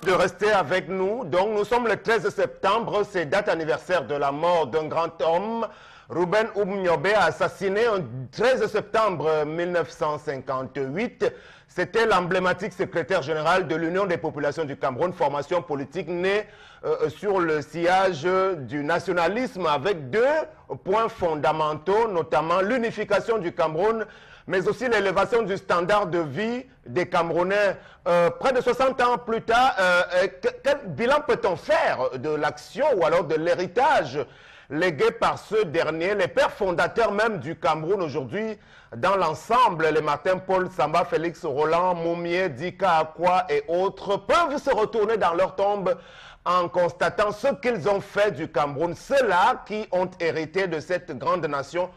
De rester avec nous. Donc, nous sommes le 13 septembre, c'est date anniversaire de la mort d'un grand homme. Ruben Oumniobé a assassiné le 13 septembre 1958. C'était l'emblématique secrétaire général de l'Union des populations du Cameroun, formation politique née sur le sillage du nationalisme avec deux points fondamentaux, notamment l'unification du Cameroun, mais aussi l'élévation du standard de vie des Camerounais. Près de 60 ans plus tard, quel bilan peut-on faire de l'action ou alors de l'héritage légué par ceux derniers, les pères fondateurs même du Cameroun aujourd'hui, dans l'ensemble, les Martin Paul, Samba, Félix Roland, Moumié, Dika Akwa et autres, peuvent se retourner dans leur tombe en constatant ce qu'ils ont fait du Cameroun. Ceux-là qui ont hérité de cette grande nation,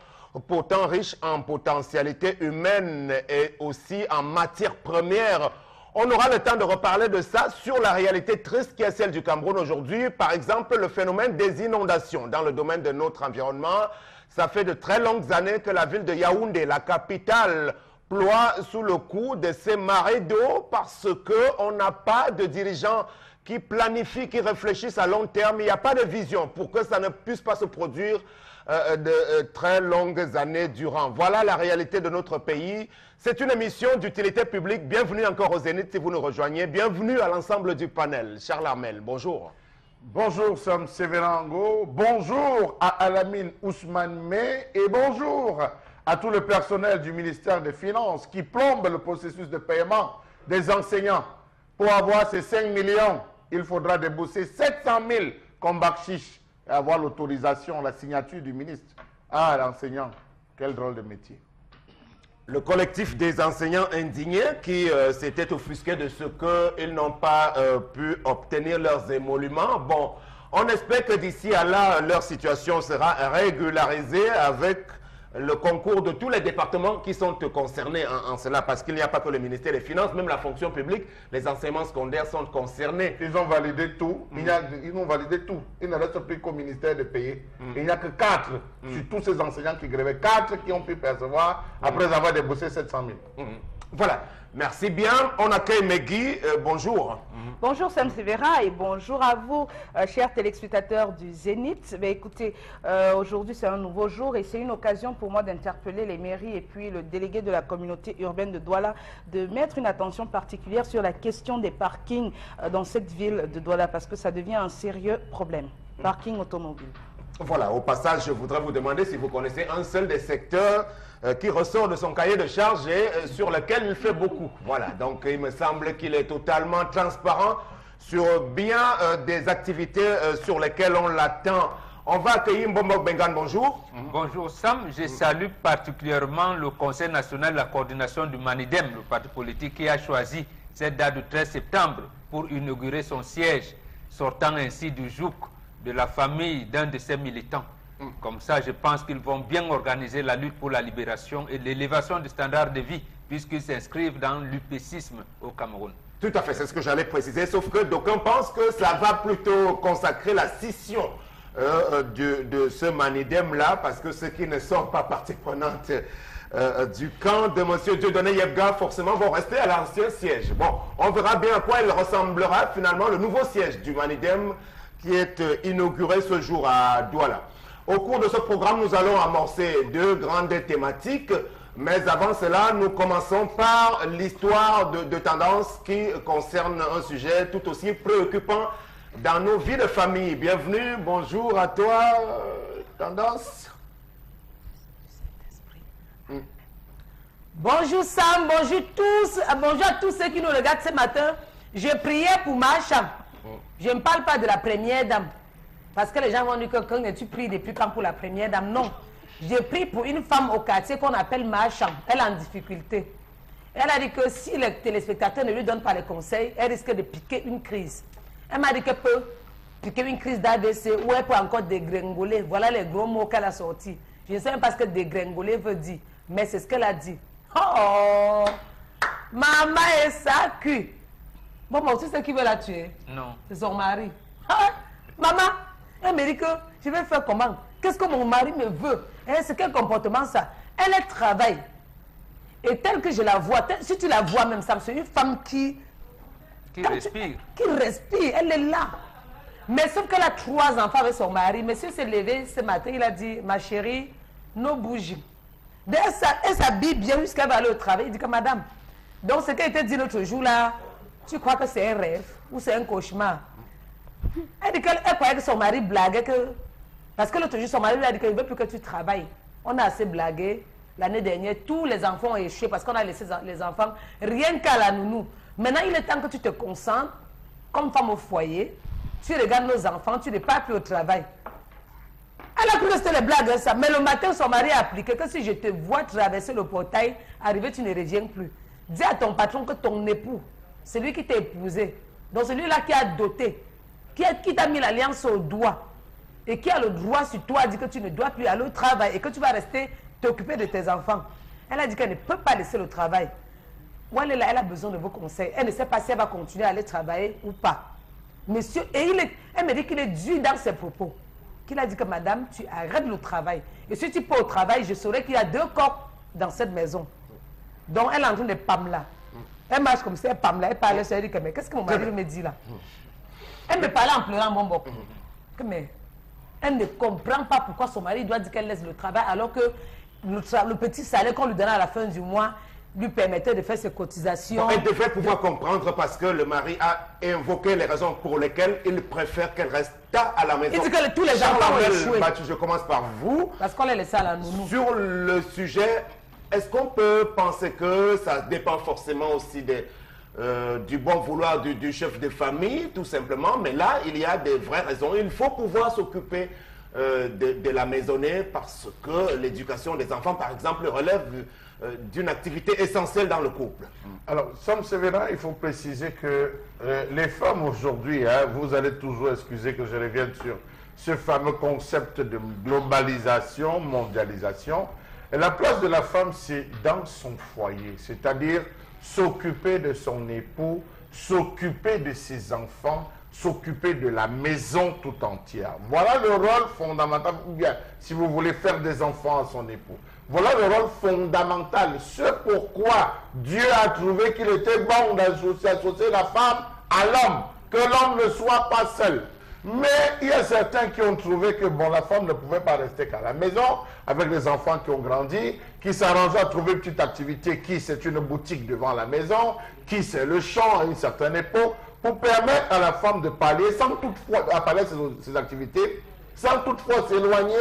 pourtant riche en potentialité humaine et aussi en matières premières. On aura le temps de reparler de ça sur la réalité triste qui est celle du Cameroun aujourd'hui. Par exemple, le phénomène des inondations dans le domaine de notre environnement. Ça fait de très longues années que la ville de Yaoundé, la capitale, ploie sous le coup de ces marées d'eau parce qu'on n'a pas de dirigeants qui planifient, qui réfléchissent à long terme. Il n'y a pas de vision pour que ça ne puisse pas se produire de très longues années durant. Voilà la réalité de notre pays. C'est une émission d'utilité publique. Bienvenue encore au Zénith si vous nous rejoignez. Bienvenue à l'ensemble du panel. Charles Armel, bonjour. Bonjour Sam Severango, bonjour à Alamine Ousmane May et bonjour à tout le personnel du ministère des Finances qui plombe le processus de paiement des enseignants. Pour avoir ces 5 millions, il faudra débourser 700 000 comme bakchiche et avoir l'autorisation, la signature du ministre. Ah, l'enseignant, quel drôle de métier. Le collectif des enseignants indignés qui s'était offusqué de ce qu'ils n'ont pas pu obtenir leurs émoluments. Bon, on espère que d'ici à là, leur situation sera régularisée avec le concours de tous les départements qui sont concernés en cela, parce qu'il n'y a pas que le ministère des Finances, même la fonction publique, les enseignements secondaires sont concernés. Ils ont validé tout, ils ont validé tout. Il ne reste plus qu'au ministère de payer. Il n'y a que 4 sur tous ces enseignants qui grévaient, 4 qui ont pu percevoir après avoir déboursé 700 000. Voilà, merci bien. On accueille Megui, bonjour. Bonjour Sam Severa et bonjour à vous, chers téléspectateurs du Zénith. Mais écoutez, aujourd'hui c'est un nouveau jour et c'est une occasion pour moi d'interpeller les mairies et puis le délégué de la communauté urbaine de Douala de mettre une attention particulière sur la question des parkings dans cette ville de Douala parce que ça devient un sérieux problème. Parking automobile. Voilà, au passage, je voudrais vous demander si vous connaissez un seul des secteurs qui ressort de son cahier de charges et sur lequel il fait beaucoup. Voilà, donc il me semble qu'il est totalement transparent sur bien des activités sur lesquelles on l'attend. On va accueillir Mbombok Bengan, bonjour. Bonjour Sam, je salue particulièrement le Conseil national de la coordination du Manidem, le parti politique qui a choisi cette date du 13 septembre pour inaugurer son siège, sortant ainsi du joug de la famille d'un de ses militants. Comme ça, je pense qu'ils vont bien organiser la lutte pour la libération et l'élévation du standard de vie, puisqu'ils s'inscrivent dans l'upécisme au Cameroun. Tout à fait, c'est ce que j'allais préciser, sauf que d'aucuns pensent que ça va plutôt consacrer la scission de ce Manidem-là, parce que ceux qui ne sont pas partie prenante du camp de M. Dieudonné Yebga, forcément, vont rester à l'ancien siège. Bon, on verra bien à quoi il ressemblera finalement le nouveau siège du Manidem qui est inauguré ce jour à Douala. Au cours de ce programme, nous allons amorcer 2 grandes thématiques, mais avant cela, nous commençons par l'histoire de tendance qui concerne un sujet tout aussi préoccupant dans nos vies de famille. Bienvenue, bonjour à toi, Tendance. Bonjour Sam, bonjour tous, bonjour à tous ceux qui nous regardent ce matin. Je priais pour ma chambre. Je ne parle pas de la première dame. Parce que les gens vont dire que quand tu pries depuis quand pour la première dame? Non. Je prie pour une femme au quartier qu'on appelle Marchand. Elle est en difficulté. Elle a dit que si les téléspectateurs ne lui donnent pas les conseils, elle risque de piquer une crise. Elle m'a dit qu'elle peut piquer une crise d'AVC ou elle peut encore dégringoler. Voilà les gros mots qu'elle a sortis. Je ne sais même pas ce que dégringoler veut dire. Mais c'est ce qu'elle a dit. Oh, maman est sa cul. Bon, tu sais qui veut la tuer? Non. C'est son mari. Ah, maman, elle me dit que je vais faire comment? Qu'est-ce que mon mari me veut? C'est quel comportement ça? Elle travaille. Et telle que je la vois, si tu la vois même, ça, c'est une femme qui Qui respire. Qui respire, elle est là. Mais sauf qu'elle a 3 enfants avec son mari. Monsieur s'est levé ce matin, il a dit, ma chérie, nos bougies. Elle s'habille bien jusqu'à aller au travail. Il dit que madame, donc ce qu'elle t'a dit l'autre jour là, tu crois que c'est un rêve ou c'est un cauchemar? Elle dit qu'elle croyait que son mari blaguait que... Parce que l'autre jour, son mari lui a dit qu'il ne veut plus que tu travailles. On a assez blagué. L'année dernière, tous les enfants ont échoué parce qu'on a laissé les enfants rien qu'à la nounou. Maintenant, il est temps que tu te concentres comme femme au foyer. Tu regardes nos enfants, tu ne pars plus au travail. Elle a cru que c'était les blagues, ça. Mais le matin, son mari a appliqué que si je te vois traverser le portail, arriver, tu ne reviens plus. Dis à ton patron que ton époux, celui qui t'a épousé, donc celui-là qui a doté, qui t'a mis l'alliance au doigt et qui a le droit sur toi, dit que tu ne dois plus aller au travail et que tu vas rester t'occuper de tes enfants. Elle a dit qu'elle ne peut pas laisser le travail. Ou elle est là, elle a besoin de vos conseils. Elle ne sait pas si elle va continuer à aller travailler ou pas. Monsieur, et elle me dit qu'il est dur dans ses propos. Qu'il a dit que madame, tu arrêtes le travail. Et si tu pars au travail, je saurais qu'il y a 2 corps dans cette maison. Donc elle est en train de Pamela. Elle marche comme ça, Pamela, elle parle, elle dit que mais qu'est-ce que mon mari me dit là? Elle me parlait en pleurant mon boc. Mais elle ne comprend pas pourquoi son mari doit dire qu'elle laisse le travail alors que le petit salaire qu'on lui donnait à la fin du mois lui permettait de faire ses cotisations. Elle devait pouvoir comprendre parce que le mari a invoqué les raisons pour lesquelles il préfère qu'elle reste à la maison. Il dit que tous les enfants ont échoué. Je commence par vous. Parce qu'on les laissé à la nounou. Sur le sujet, est-ce qu'on peut penser que ça dépend forcément aussi du bon vouloir du chef de famille, tout simplement, mais là, il y a des vraies raisons. Il faut pouvoir s'occuper de la maisonnée parce que l'éducation des enfants, par exemple, relève d'une activité essentielle dans le couple. Alors, Sam Sévérin, il faut préciser que les femmes aujourd'hui, vous allez toujours excuser que je revienne sur ce fameux concept de globalisation, mondialisation. Et la place de la femme, c'est dans son foyer, c'est-à-dire s'occuper de son époux, s'occuper de ses enfants, s'occuper de la maison tout entière. Voilà le rôle fondamental, ou bien si vous voulez faire des enfants à son époux. Voilà le rôle fondamental, ce pourquoi Dieu a trouvé qu'il était bon d'associer la femme à l'homme, que l'homme ne soit pas seul. Mais il y a certains qui ont trouvé que bon, la femme ne pouvait pas rester qu'à la maison, avec les enfants qui ont grandi, qui s'arrangeaient à trouver une petite activité, qui c'est une boutique devant la maison, qui c'est le champ à une certaine époque, pour permettre à la femme de pallier, sans toutefois appeler ses activités, sans toutefois s'éloigner,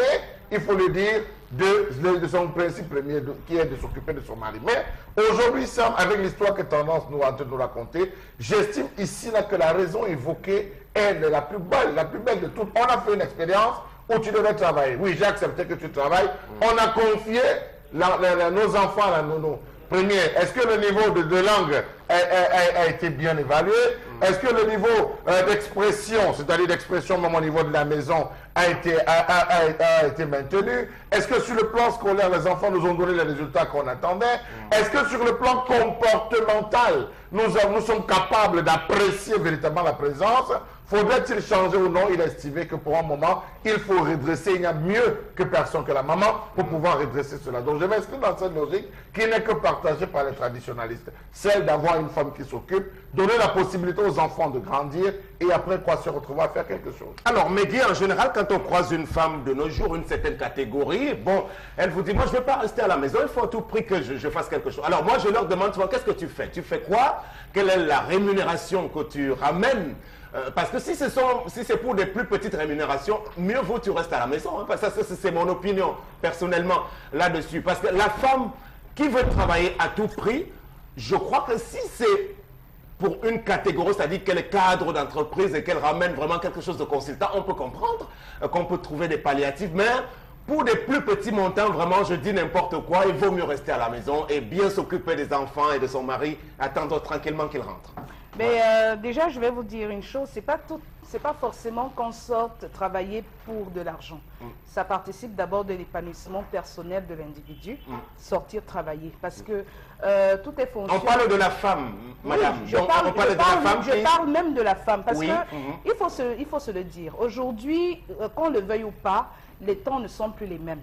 il faut le dire, de son principe premier, qui est de s'occuper de son mari. Mais aujourd'hui, Sam, avec l'histoire que Tendance nous a nous raconter, j'estime ici là, que la raison évoquée est la plus belle de toutes. On a fait une expérience où tu devais travailler. Oui, j'ai accepté que tu travailles. On a confié nos enfants à la nounou. Premier, est-ce que le niveau de langue a été bien évalué? Est-ce que le niveau d'expression, c'est-à-dire d'expression même au niveau de la maison, a été maintenu? Est-ce que sur le plan scolaire, les enfants nous ont donné les résultats qu'on attendait? Est-ce que sur le plan comportemental, nous sommes capables d'apprécier véritablement la présence? Faudrait-il changer ou non? Il a estimé que pour un moment, il faut redresser. Il n'y a mieux que personne que la maman pour pouvoir redresser cela. Donc je m'inscris dans cette logique qui n'est que partagée par les traditionalistes. Celle d'avoir une femme qui s'occupe, donner la possibilité aux enfants de grandir et après quoi se retrouver à faire quelque chose. Alors Megui, en général, quand on croise une femme de nos jours, une certaine catégorie, bon, elle vous dit, moi je ne vais pas rester à la mason, il faut à tout prix que je fasse quelque chose. Alors moi je leur demande souvent, qu'est-ce que tu fais? Tu fais quoi? Quelle est la rémunération que tu ramènes? Parce que si c'est pour des plus petites rémunérations, mieux vaut tu restes à la maison. Hein, parce que c'est mon opinion personnellement là-dessus. Parce que la femme qui veut travailler à tout prix, je crois que si c'est pour une catégorie, c'est-à-dire qu'elle est cadre d'entreprise et qu'elle ramène vraiment quelque chose de consultant, on peut comprendre qu'on peut trouver des palliatifs. Mais pour des plus petits montants, vraiment, je dis n'importe quoi, il vaut mieux rester à la maison et bien s'occuper des enfants et de son mari, attendre tranquillement qu'il rentre. Mais déjà, je vais vous dire une chose, c'est pas forcément qu'on sorte travailler pour de l'argent. Ça participe d'abord de l'épanouissement personnel de l'individu, sortir travailler. Parce que tout est fonction. On parle de la femme, madame. Oui, je parle même de la femme. Parce que il faut se le dire. Aujourd'hui, qu'on le veuille ou pas, les temps ne sont plus les mêmes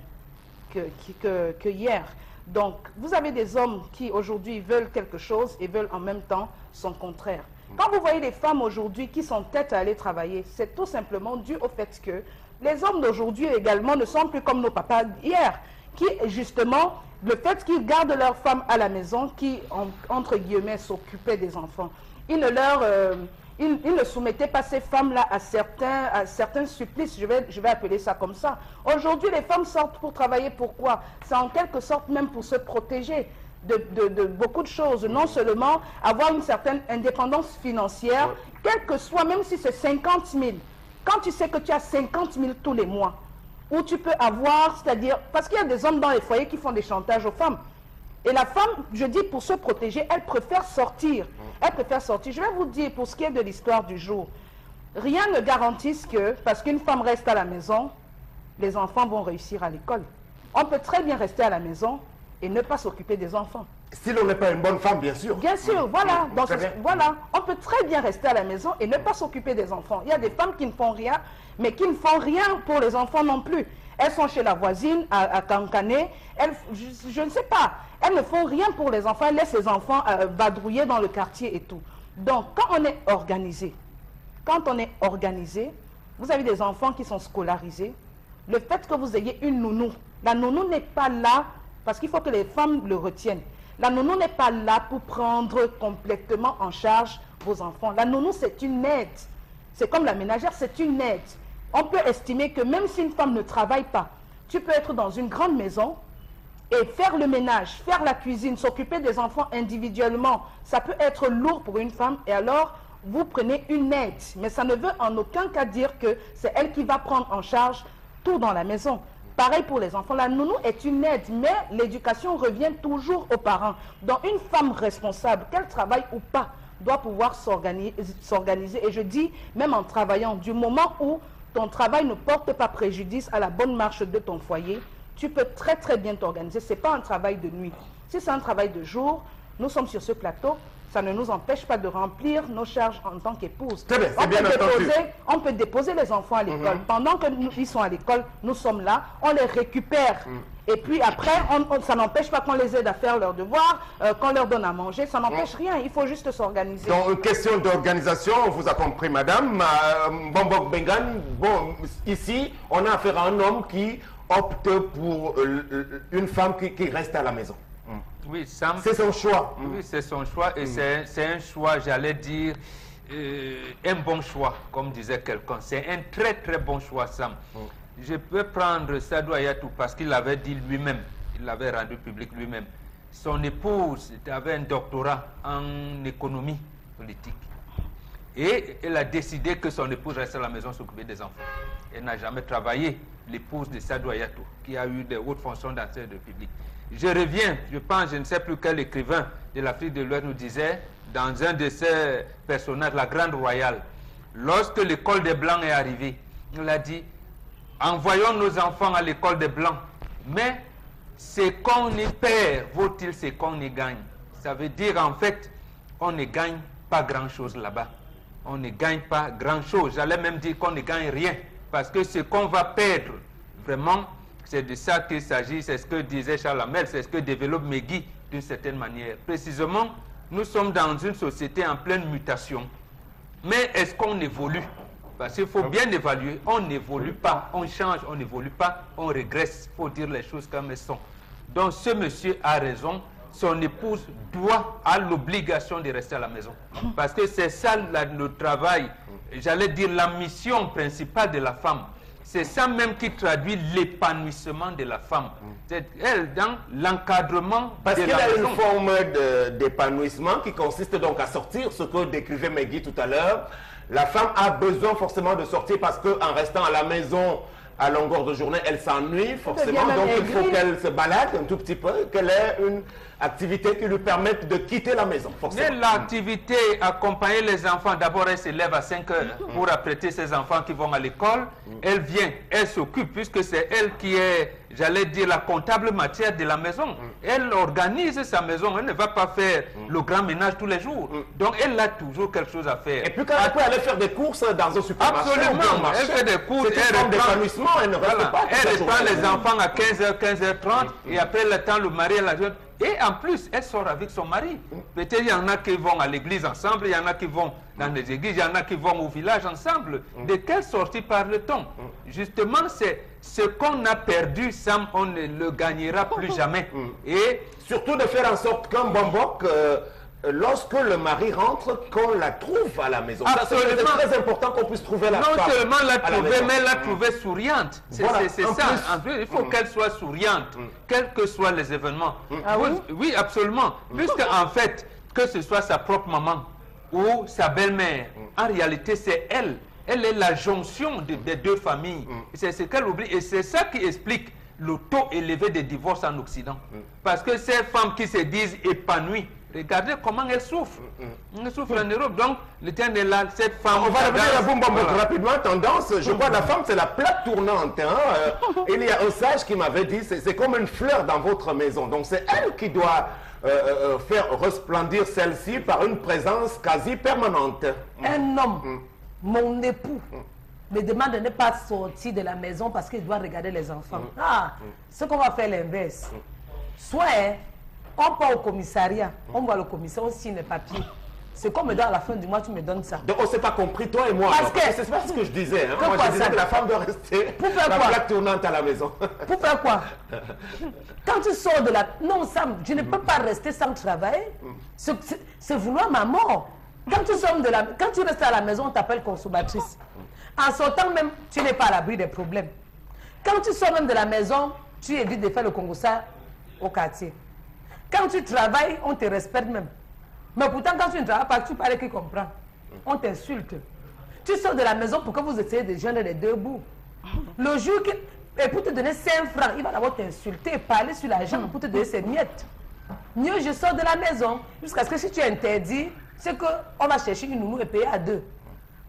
que hier. Donc, vous avez des hommes qui aujourd'hui veulent quelque chose et veulent en même temps son contraire. Quand vous voyez les femmes aujourd'hui qui sont têtes à aller travailler, c'est tout simplement dû au fait que les hommes d'aujourd'hui également ne sont plus comme nos papas hier, qui justement, le fait qu'ils gardent leurs femmes à la maison, qui, entre guillemets, s'occupaient des enfants, ils ne soumettaient pas ces femmes-là à certains supplices, je vais appeler ça comme ça. Aujourd'hui, les femmes sortent pour travailler, pourquoi? C'est en quelque sorte même pour se protéger de beaucoup de choses, non seulement avoir une certaine indépendance financière, quel que soit, même si c'est 50 000, quand tu sais que tu as 50 000 tous les mois, où tu peux avoir, c'est-à-dire, parce qu'il y a des hommes dans les foyers qui font des chantages aux femmes, et la femme, je dis, pour se protéger, elle préfère sortir. Elle préfère sortir. Je vais vous dire, pour ce qui est de l'histoire du jour, rien ne garantit que, parce qu'une femme reste à la maison, les enfants vont réussir à l'école. On peut très bien rester à la maison et ne pas s'occuper des enfants. Si l'on n'est pas une bonne femme, bien sûr. Bien sûr, voilà. Voilà. On peut très bien rester à la maison et ne pas s'occuper des enfants. Il y a des femmes qui ne font rien, mais qui ne font rien pour les enfants non plus. Elles sont chez la voisine, à Cancané. Je ne sais pas. Elles ne font rien pour les enfants. Elles laissent les enfants vadrouiller dans le quartier et tout. Donc, quand on est organisé, vous avez des enfants qui sont scolarisés. Le fait que vous ayez une nounou, la nounou n'est pas là, parce qu'il faut que les femmes le retiennent. La nounou n'est pas là pour prendre complètement en charge vos enfants. La nounou, c'est une aide. C'est comme la ménagère, c'est une aide. On peut estimer que même si une femme ne travaille pas, tu peux être dans une grande maison et faire le ménage, faire la cuisine, s'occuper des enfants individuellement. Ça peut être lourd pour une femme et alors vous prenez une aide. Mais ça ne veut en aucun cas dire que c'est elle qui va prendre en charge tout dans la maison. Pareil pour les enfants, la nounou est une aide, mais l'éducation revient toujours aux parents. Donc une femme responsable, qu'elle travaille ou pas, doit pouvoir s'organiser. Et je dis, même en travaillant, du moment où ton travail ne porte pas préjudice à la bonne marche de ton foyer, tu peux très très bien t'organiser. Ce n'est pas un travail de nuit. Si c'est un travail de jour, nous sommes sur ce plateau, ça ne nous empêche pas de remplir nos charges en tant qu'épouse. On peut déposer les enfants à l'école. Pendant qu'ils sont à l'école, nous sommes là, on les récupère. Et puis après, ça n'empêche pas qu'on les aide à faire leurs devoirs, qu'on leur donne à manger, ça n'empêche rien, il faut juste s'organiser. Donc, question d'organisation, on vous a compris, madame. Bombok Bengan, bon, ici, on a affaire à un homme qui opte pour une femme qui reste à la maison. Oui, Sam. C'est son choix. Oui, c'est son choix et c'est un choix, j'allais dire, un bon choix, comme disait quelqu'un. C'est un très très bon choix, Sam. Je peux prendre Sadou Ayatou parce qu'il l'avait dit lui-même, il l'avait rendu public lui-même. Son épouse avait un doctorat en économie politique. Et elle a décidé que son épouse reste à la maison s'occuper des enfants. Elle n'a jamais travaillé, l'épouse de Sadou Ayatou, qui a eu des hautes fonctions dans le public. Je reviens, je pense, je ne sais plus quel écrivain de l'Afrique de l'Ouest nous disait, dans un de ses personnages, la Grande Royale, lorsque l'école des Blancs est arrivée, il a dit, envoyons nos enfants à l'école des Blancs, mais ce qu'on y perd vaut-il ce qu'on y gagne? Ça veut dire, en fait, on ne gagne pas grand-chose là-bas. On ne gagne pas grand-chose. J'allais même dire qu'on ne gagne rien, parce que ce qu'on va perdre, vraiment, c'est de ça qu'il s'agit, c'est ce que disait Charles Hamel, c'est ce que développe Megui d'une certaine manière. Précisément, nous sommes dans une société en pleine mutation. Mais est-ce qu'on évolue? Parce qu'il faut bien évaluer. On n'évolue pas, on change, on n'évolue pas, on régresse. Il faut dire les choses comme elles sont. Donc ce monsieur a raison, son épouse a l'obligation de rester à la maison. Parce que c'est ça le travail, j'allais dire la mission principale de la femme. C'est ça même qui traduit l'épanouissement de la femme. C'est elle dans l'encadrement de la maison. Parce qu'il y a une forme d'épanouissement qui consiste donc à sortir, ce que décrivait Megui tout à l'heure. La femme a besoin forcément de sortir parce qu'en restant à la maison à longueur de journée, elle s'ennuie forcément. Donc il faut qu'elle se balade un tout petit peu, qu'elle ait une activité qui lui permette de quitter la maison. Mais l'activité, accompagner les enfants, d'abord elle se lève à 5 heures pour apprêter ses enfants qui vont à l'école. Elle vient, elle s'occupe puisque c'est elle qui est, j'allais dire, la comptable matière de la maison. Elle organise sa maison, elle ne va pas faire le grand ménage tous les jours. Donc elle a toujours quelque chose à faire. Et puis quand elle peut aller faire des courses dans un supermarché, absolument, elle fait des courses, elle d'épanouissement, elle ne reste pas. Elle reprend les enfants à 15h, 15h30, et après le temps, le mari et la jeune. Et en plus, elle sort avec son mari. Peut-être il y en a qui vont à l'église ensemble, il y en a qui vont dans les églises, il y en a qui vont au village ensemble. De quelle sortie parle-t-on? Justement, c'est ce qu'on a perdu, Sam, on ne le gagnera plus jamais. Et surtout de faire en sorte qu'un bombok, lorsque le mari rentre, qu'on la trouve à la maison. C'est très important qu'on puisse trouver la femme. Non seulement la trouver, mais la trouver souriante. C'est Voilà, ça. En plus, il faut qu'elle soit souriante, quels que soient les événements. Oui, absolument. Puisqu'en fait, que ce soit sa propre maman ou sa belle-mère, en réalité, c'est elle. Elle est la jonction des deux familles. C'est ce qu'elle oublie. Et c'est ça qui explique le taux élevé des divorces en Occident. Parce que ces femmes qui se disent épanouies, regardez comment elles souffrent. Elles souffrent en Europe. Donc, le temps est là, cette femme... On va revenir à Boum rapidement. Tendance, je crois la femme, c'est la plaque tournante. Il y a un sage qui m'avait dit, c'est comme une fleur dans votre maison. Donc, c'est elle qui doit faire resplendir celle-ci par une présence quasi permanente. Un homme, mon époux, me demande de ne pas sortir de la maison parce qu'il doit regarder les enfants. Ce qu'on va faire l'inverse. Soit... on part au commissariat, on voit le commissaire, on signe les papiers. C'est qu'on me donne à la fin du mois, tu me donnes ça. Donc on ne s'est pas compris, toi et moi. Parce que c'est pas ce que je disais. Moi je disais que la femme doit rester la plaque tournante à la maison. Pour faire quoi? Quand tu sors de la... Non, Sam, je ne peux pas rester sans travailler. C'est vouloir ma mort. Quand tu restes à la maison, on t'appelle consommatrice. En sortant même, tu n'es pas à l'abri des problèmes. Quand tu sors même de la maison, tu évites de faire le congossa au quartier. Quand tu travailles, on te respecte même. Mais pourtant, quand tu ne travailles pas, tu parles qui comprend. On t'insulte. Tu sors de la maison pour que vous essayez de joindre les deux bouts. Le jour que... Et pour te donner 5 francs, il va d'abord t'insulter, parler sur l'argent pour te donner ses miettes. Mieux, je sors de la maison. Jusqu'à ce que si tu interdis, c'est qu'on va chercher une nounou et payer à 2.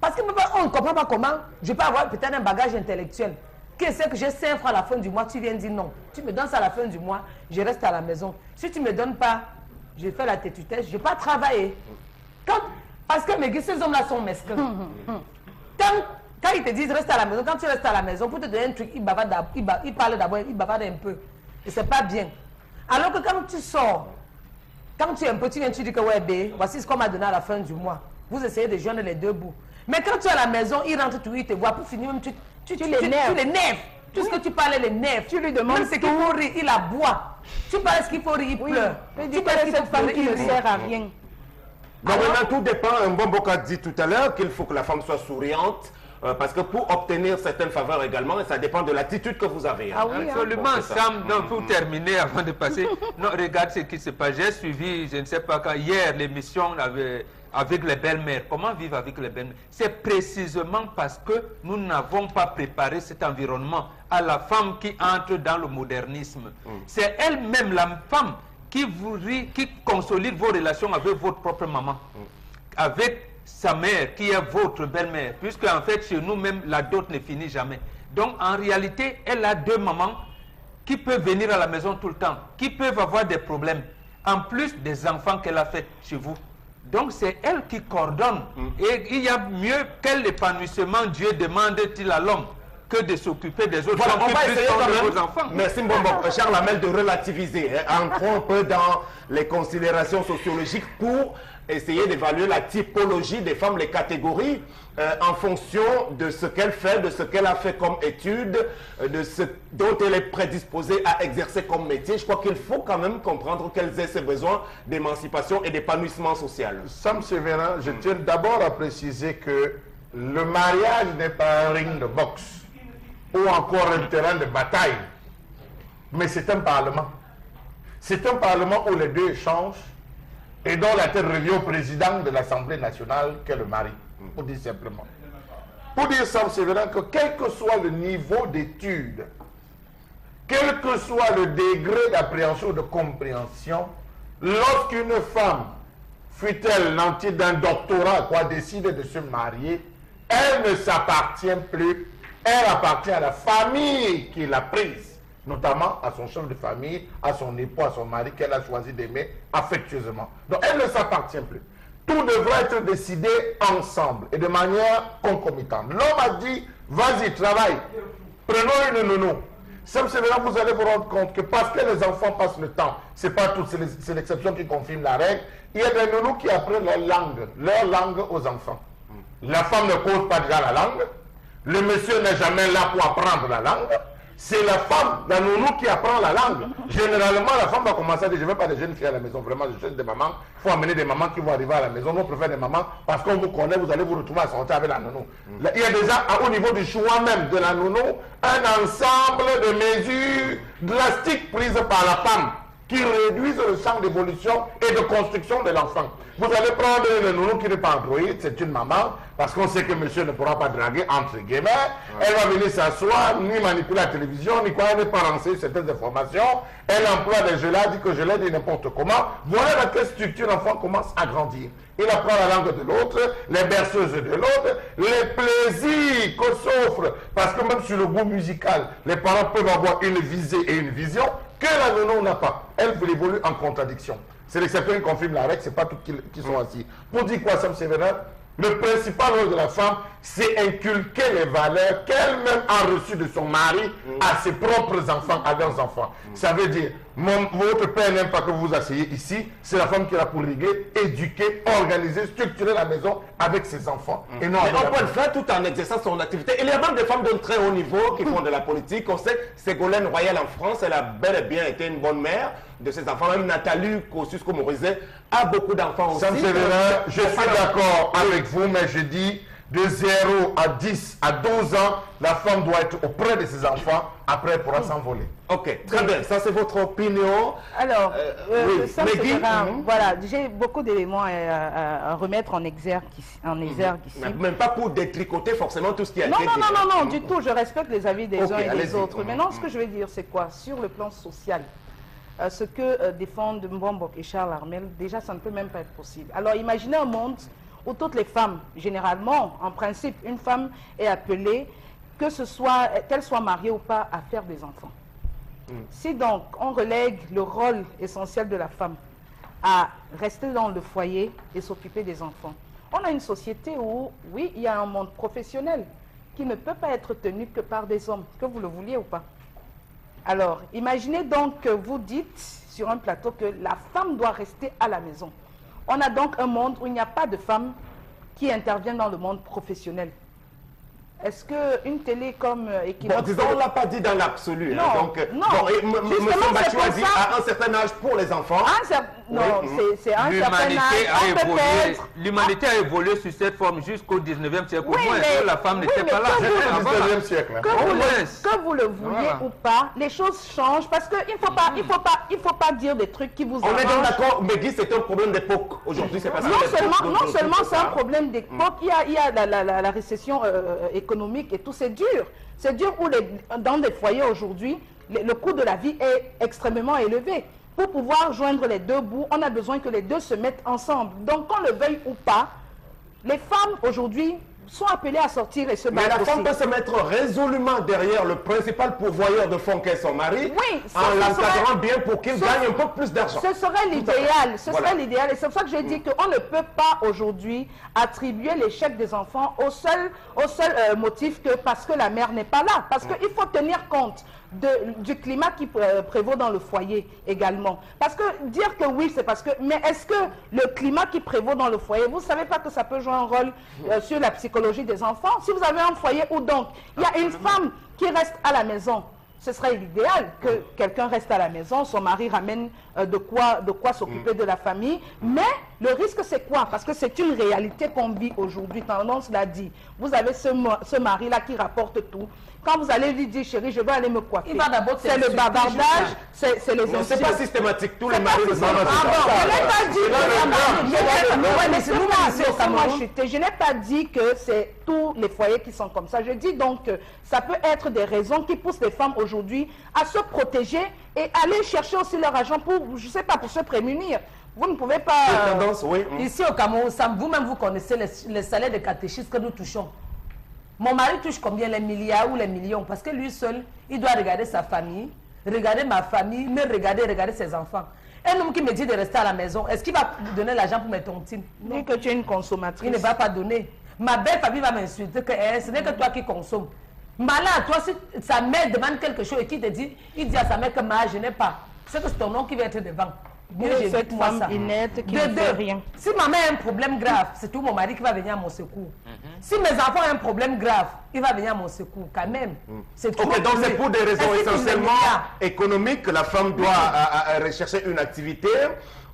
Parce qu'on ne comprend pas comment je peux avoir peut-être un bagage intellectuel. Qu'est-ce que j'ai 5 francs à la fin du mois, tu viens dire non. Tu me donnes ça à la fin du mois, je reste à la maison. Si tu ne me donnes pas, je fais la têtutesse, je ne vais pas travailler. Parce que ces hommes-là sont mesquins. Quand ils te disent reste à la maison, quand tu restes à la maison, pour te donner un truc, ils parlent d'abord, ils bavardent un peu. Et c'est pas bien. Alors que quand tu sors, quand tu es un peu, tu viens, tu dis que ouais, bé, voici ce qu'on m'a donné à la fin du mois. Vous essayez de joindre les deux bouts. Mais quand tu es à la maison, ils rentrent tout, ils te voient, pour finir même, tu l'énerves. Tout ce que tu parles, les nerfs. Tu lui demandes ce qu'il faut rire, il aboie. Tu parles ce qu'il faut rire, il pleure. Tu parles de cette femme qui ne sert à rien. Donc maintenant, tout dépend. Bombok dit tout à l'heure qu'il faut que la femme soit souriante. Parce que pour obtenir certaines faveurs également, ça dépend de l'attitude que vous avez. Ah oui, absolument, Sam. Donc, pour terminer, avant de passer, non, regarde ce qui se passe. J'ai suivi, je ne sais pas quand, hier, l'émission avec les belles-mères. Comment vivre avec les belles-mères? C'est précisément parce que nous n'avons pas préparé cet environnement à la femme qui entre dans le modernisme. C'est elle-même, la femme, qui consolide vos relations avec votre propre maman. Avec sa mère, qui est votre belle-mère, puisque en fait, chez nous-mêmes, la dot ne finit jamais. Donc, en réalité, elle a 2 mamans qui peuvent venir à la maison tout le temps, qui peuvent avoir des problèmes, en plus des enfants qu'elle a fait chez vous. Donc, c'est elle qui coordonne. Et il y a mieux, quel épanouissement Dieu demande-t-il à l'homme que de s'occuper des autres. Voilà, on va essayer quand même, enfants. Merci Mbombo, Charles Hamel, de relativiser. Entrons un peu dans les considérations sociologiques pour essayer d'évaluer la typologie des femmes, les catégories, en fonction de ce qu'elle fait, de ce qu'elle a fait comme étude, de ce dont elle est prédisposée à exercer comme métier. Je crois qu'il faut quand même comprendre quels aient ses besoins d'émancipation et d'épanouissement social. Sam Sévérin, je tiens d'abord à préciser que le mariage n'est pas un ring de boxe ou encore un terrain de bataille, mais c'est un parlement. C'est un parlement où les deux échangent et dont la tête revient au président de l'Assemblée nationale, qui est le mari, pour dire simplement. Pour dire Sam Sévérin que quel que soit le niveau d'études, quel que soit le degré d'appréhension, de compréhension, lorsqu'une femme, fut-elle nantie d'un doctorat, décide de se marier, elle ne s'appartient plus, elle appartient à la famille qui l'a prise. notamment à son chef de famille, à son époux, à son mari qu'elle a choisi d'aimer affectueusement. Donc elle ne s'appartient plus. Tout devra être décidé ensemble et de manière concomitante. L'homme a dit, vas-y, travaille, prenons une nounou. Sam Sévérin, vous allez vous rendre compte que parce que les enfants passent le temps, c'est pas tout, c'est l'exception qui confirme la règle, il y a des nounous qui apprennent leur langue aux enfants. La femme ne cause pas déjà la langue, le monsieur n'est jamais là pour apprendre la langue, c'est la femme, la nounou qui apprend la langue. Généralement, la femme va commencer à dire, je ne veux pas des jeunes filles à la maison, vraiment, je cherche des mamans, il faut amener des mamans qui vont arriver à la maison, nous on préfère des mamans, parce qu'on vous connaît, vous allez vous retrouver à sortir avec la nounou. Il y a déjà, au niveau du choix même de la nounou, un ensemble de mesures drastiques prises par la femme, qui réduisent le champ d'évolution et de construction de l'enfant. Vous allez prendre une nounou qui n'est pas androïde, c'est une maman, parce qu'on sait que monsieur ne pourra pas draguer, entre guillemets. Elle va venir s'asseoir, ni manipuler la télévision, ni quoi, elle n'est pas renseigner certaines informations. Elle emploie des je l'ai dit que je l'ai dit n'importe comment. Voilà dans quelle structure l'enfant commence à grandir. Il apprend la langue de l'autre, les berceuses de l'autre, les plaisirs qu'on s'offre. Parce que même sur le goût musical, les parents peuvent avoir une visée et une vision que la nounou n'a pas. Elle évolue en contradiction. C'est l'exception qui confirme la règle, ce n'est pas toutes qui sont assis. Pour dire quoi, Sam Sévérin? Le principal rôle de la femme, c'est inculquer les valeurs qu'elle-même a reçues de son mari à ses propres enfants, à leurs enfants. Ça veut dire, votre père n'aime pas que vous vous asseyez ici, c'est la femme qui est là pour régler, éduquer, organiser, structurer la maison avec ses enfants. Et non, mais on peut le faire tout en exerçant son activité. Il y a même des femmes d'un très haut niveau qui font de la politique. On sait que Ségolène Royal en France, elle a bel et bien été une bonne mère de ses enfants. Même Nathalie Kosciusko-Morizet a beaucoup d'enfants aussi. Sam Sévérin, je suis d'accord avec vous, mais je dis de 0 à 10 à 12 ans, la femme doit être auprès de ses enfants, après elle pourra s'envoler. Ok, très bien, ça c'est votre opinion. Alors, oui. Sam Sévérin, voilà, j'ai beaucoup d'éléments à remettre en exergue ici. Même pas pour détricoter forcément tout ce qui a été dit. Non, du tout, je respecte les avis des uns et des autres. Maintenant, ce que je veux dire, c'est quoi? Sur le plan social, ce que défendent Mbombo et Charles Armel, déjà ça ne peut même pas être possible. Alors imaginez un monde où toutes les femmes, généralement, en principe, une femme est appelée, qu'elle soit mariée ou pas, à faire des enfants. Si donc on relègue le rôle essentiel de la femme à rester dans le foyer et s'occuper des enfants, on a une société où, oui, il y a un monde professionnel qui ne peut pas être tenu que par des hommes, que vous le vouliez ou pas. Alors, imaginez donc que vous dites sur un plateau que la femme doit rester à la maison. On a donc un monde où il n'y a pas de femmes qui interviennent dans le monde professionnel. Est-ce qu'une télé comme Equinox... Bon, disons, on ne l'a pas dit dans l'absolu. Non, donc, non. M. Bachou a dit à un certain âge pour les enfants. Non, c'est un certain âge. L'humanité a évolué sur cette forme jusqu'au 19e siècle. Oui, mais la femme n'était pas là. Au 19e siècle. Que vous le vouliez ou pas, les choses changent parce qu'il ne faut pas dire des trucs qui vous arrangent. On est donc d'accord, mais Guy, c'est un problème d'époque. Aujourd'hui, c'est parce que... Non seulement c'est un problème d'époque, il y a la récession économique et tout, c'est dur. C'est dur où dans les foyers aujourd'hui, le coût de la vie est extrêmement élevé. Pour pouvoir joindre les deux bouts, on a besoin que les deux se mettent ensemble. Donc, qu'on le veuille ou pas, les femmes aujourd'hui sont appelées à sortir et se battre. Mais la femme peut se mettre résolument derrière le principal pourvoyeur de fonds qu'est son mari, en l'encadrant bien pour qu'il gagne un peu plus d'argent. Ce serait l'idéal, serait l'idéal. Et c'est pour ça que j'ai dit qu'on ne peut pas aujourd'hui attribuer l'échec des enfants au seul motif que parce que la mère n'est pas là. Parce qu'il faut tenir compte du climat qui prévaut dans le foyer également. Parce que dire que oui, c'est parce que... Mais est-ce que le climat qui prévaut dans le foyer, vous ne savez pas que ça peut jouer un rôle sur la psychologie des enfants? Si vous avez un foyer où donc il y a une femme qui reste à la maison, ce serait l'idéal que quelqu'un reste à la maison, son mari ramène de quoi s'occuper de la famille. Mais le risque, c'est quoi? Parce que c'est une réalité qu'on vit aujourd'hui. Tendance l'a dit. Vous avez ce mari-là qui rapporte tout. Quand vous allez lui dire, chérie, je vais aller me coiffer, c'est le bavardage, c'est les insultes. C'est pas systématique, tous les maris le savent. Je n'ai pas dit que c'est tous les foyers qui sont comme ça. Je dis donc que ça peut être des raisons qui poussent les femmes aujourd'hui à se protéger et aller chercher aussi leur argent pour, je ne sais pas, pour se prémunir. Vous ne pouvez pas... Ici au Cameroun, vous-même vous connaissez les salaires de catéchistes que nous touchons. Mon mari touche combien? Les milliards ou les millions? Parce que lui seul, il doit regarder sa famille, regarder ma famille, me regarder ses enfants. Un homme qui me dit de rester à la maison, est-ce qu'il va donner l'argent pour mes tontines? Dis que tu es une consommatrice. Il ne va pas donner. Ma belle famille va m'insulter que ce n'est que toi qui consommes. Malin, toi, si sa mère demande quelque chose et qui te dit, il dit à sa mère que je n'ai pas. C'est que c'est ton nom qui va être devant. Cette femme inerte qui ne fait rien. Si ma mère a un problème grave, c'est tout mon mari qui va venir à mon secours. Si mes enfants ont un problème grave, il va venir à mon secours quand même. Ok, donc c'est pour des raisons essentiellement économiques que la femme doit rechercher une activité.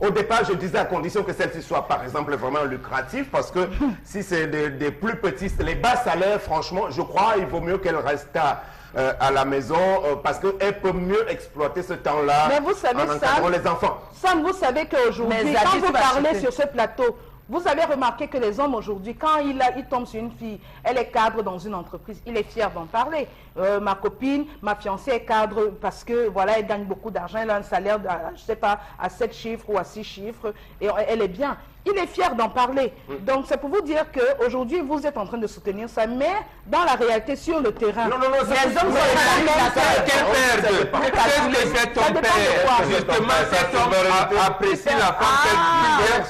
Au départ, je disais à condition que celle-ci soit par exemple vraiment lucrative, parce que si c'est des plus petits, les bas salaires, franchement, je crois il vaut mieux qu'elle reste à la maison parce qu'elle peut mieux exploiter ce temps-là en encadrant les enfants. Sam, vous savez qu'aujourd'hui, quand vous parlez sur ce plateau, vous avez remarqué que les hommes aujourd'hui, quand il tombe sur une fille, elle est cadre dans une entreprise, il est fier d'en parler. Ma copine, ma fiancée est cadre parce que voilà, elle gagne beaucoup d'argent, elle a un salaire, je sais pas, à 7 chiffres ou à 6 chiffres, et elle est bien. Il est fier d'en parler. Donc c'est pour vous dire qu'aujourd'hui, vous êtes en train de soutenir ça, mais dans la réalité, sur le terrain, les hommes sont Qu'est-ce que fait ton père? Justement, cet homme apprécie la femme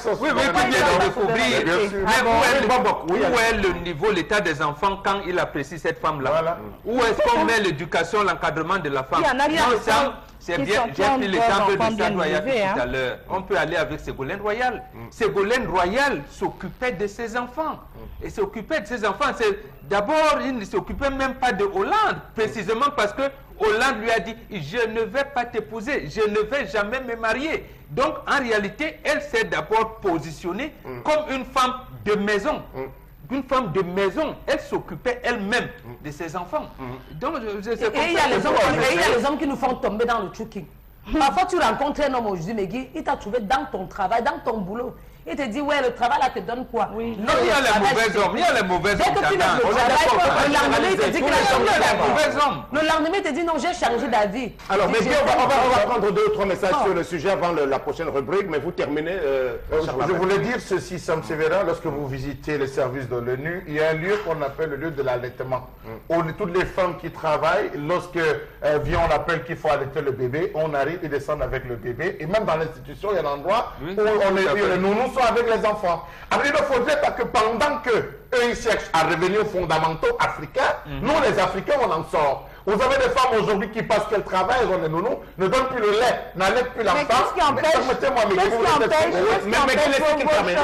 qu'elle vient de découvrir. Mais où est le niveau, l'état des enfants quand il apprécie cette femme-là? Où est-ce qu'on met l'éducation, l'encadrement de la femme? C'est bien, j'ai pris l'exemple de Stade Royal tout à l'heure. On peut aller avec Ségolène Royal. Ségolène Royal s'occupait de ses enfants. Et s'occupait de ses enfants. D'abord, il ne s'occupait même pas de Hollande, précisément parce que Hollande lui a dit « Je ne vais pas t'épouser, je ne vais jamais me marier ». Donc, en réalité, elle s'est d'abord positionnée comme une femme de maison. Une femme de maison, elle s'occupait elle-même de ses enfants. Donc, il y a les hommes qui nous font tomber dans le trucking. Parfois, tu rencontres un homme aujourd'hui, mais il t'a trouvé dans ton travail, dans ton boulot. Il te dit, ouais, le travail là te donne quoi? Oui. Non, il y a les mauvais hommes, il y a les mauvais hommes. Le lendemain, il te dit qu'il a changé d'avis. Le lendemain, il te dit, non, j'ai changé d'avis. Alors, mais on va prendre 2 ou 3 messages sur le sujet avant la prochaine rubrique, mais vous terminez. Je voulais dire ceci, Sam Sévérin, lorsque vous visitez les services de l'ONU, il y a un lieu qu'on appelle le lieu de l'allaitement. Où toutes les femmes qui travaillent, lorsque vient on appelle qu'il faut allaiter le bébé, on arrive et descend avec le bébé. Et même dans l'institution, il y a un endroit où les nounous sont avec les enfants. Alors il ne faudrait pas que pendant qu'eux ils cherchent à revenir aux fondamentaux africains, nous les Africains on en sort. Vous avez des femmes aujourd'hui qui, parce qu'elles travaillent, elles ont les nounous, ne donnent plus le lait, n'allaitent plus l'enfant. Mais qu'est-ce qui empêche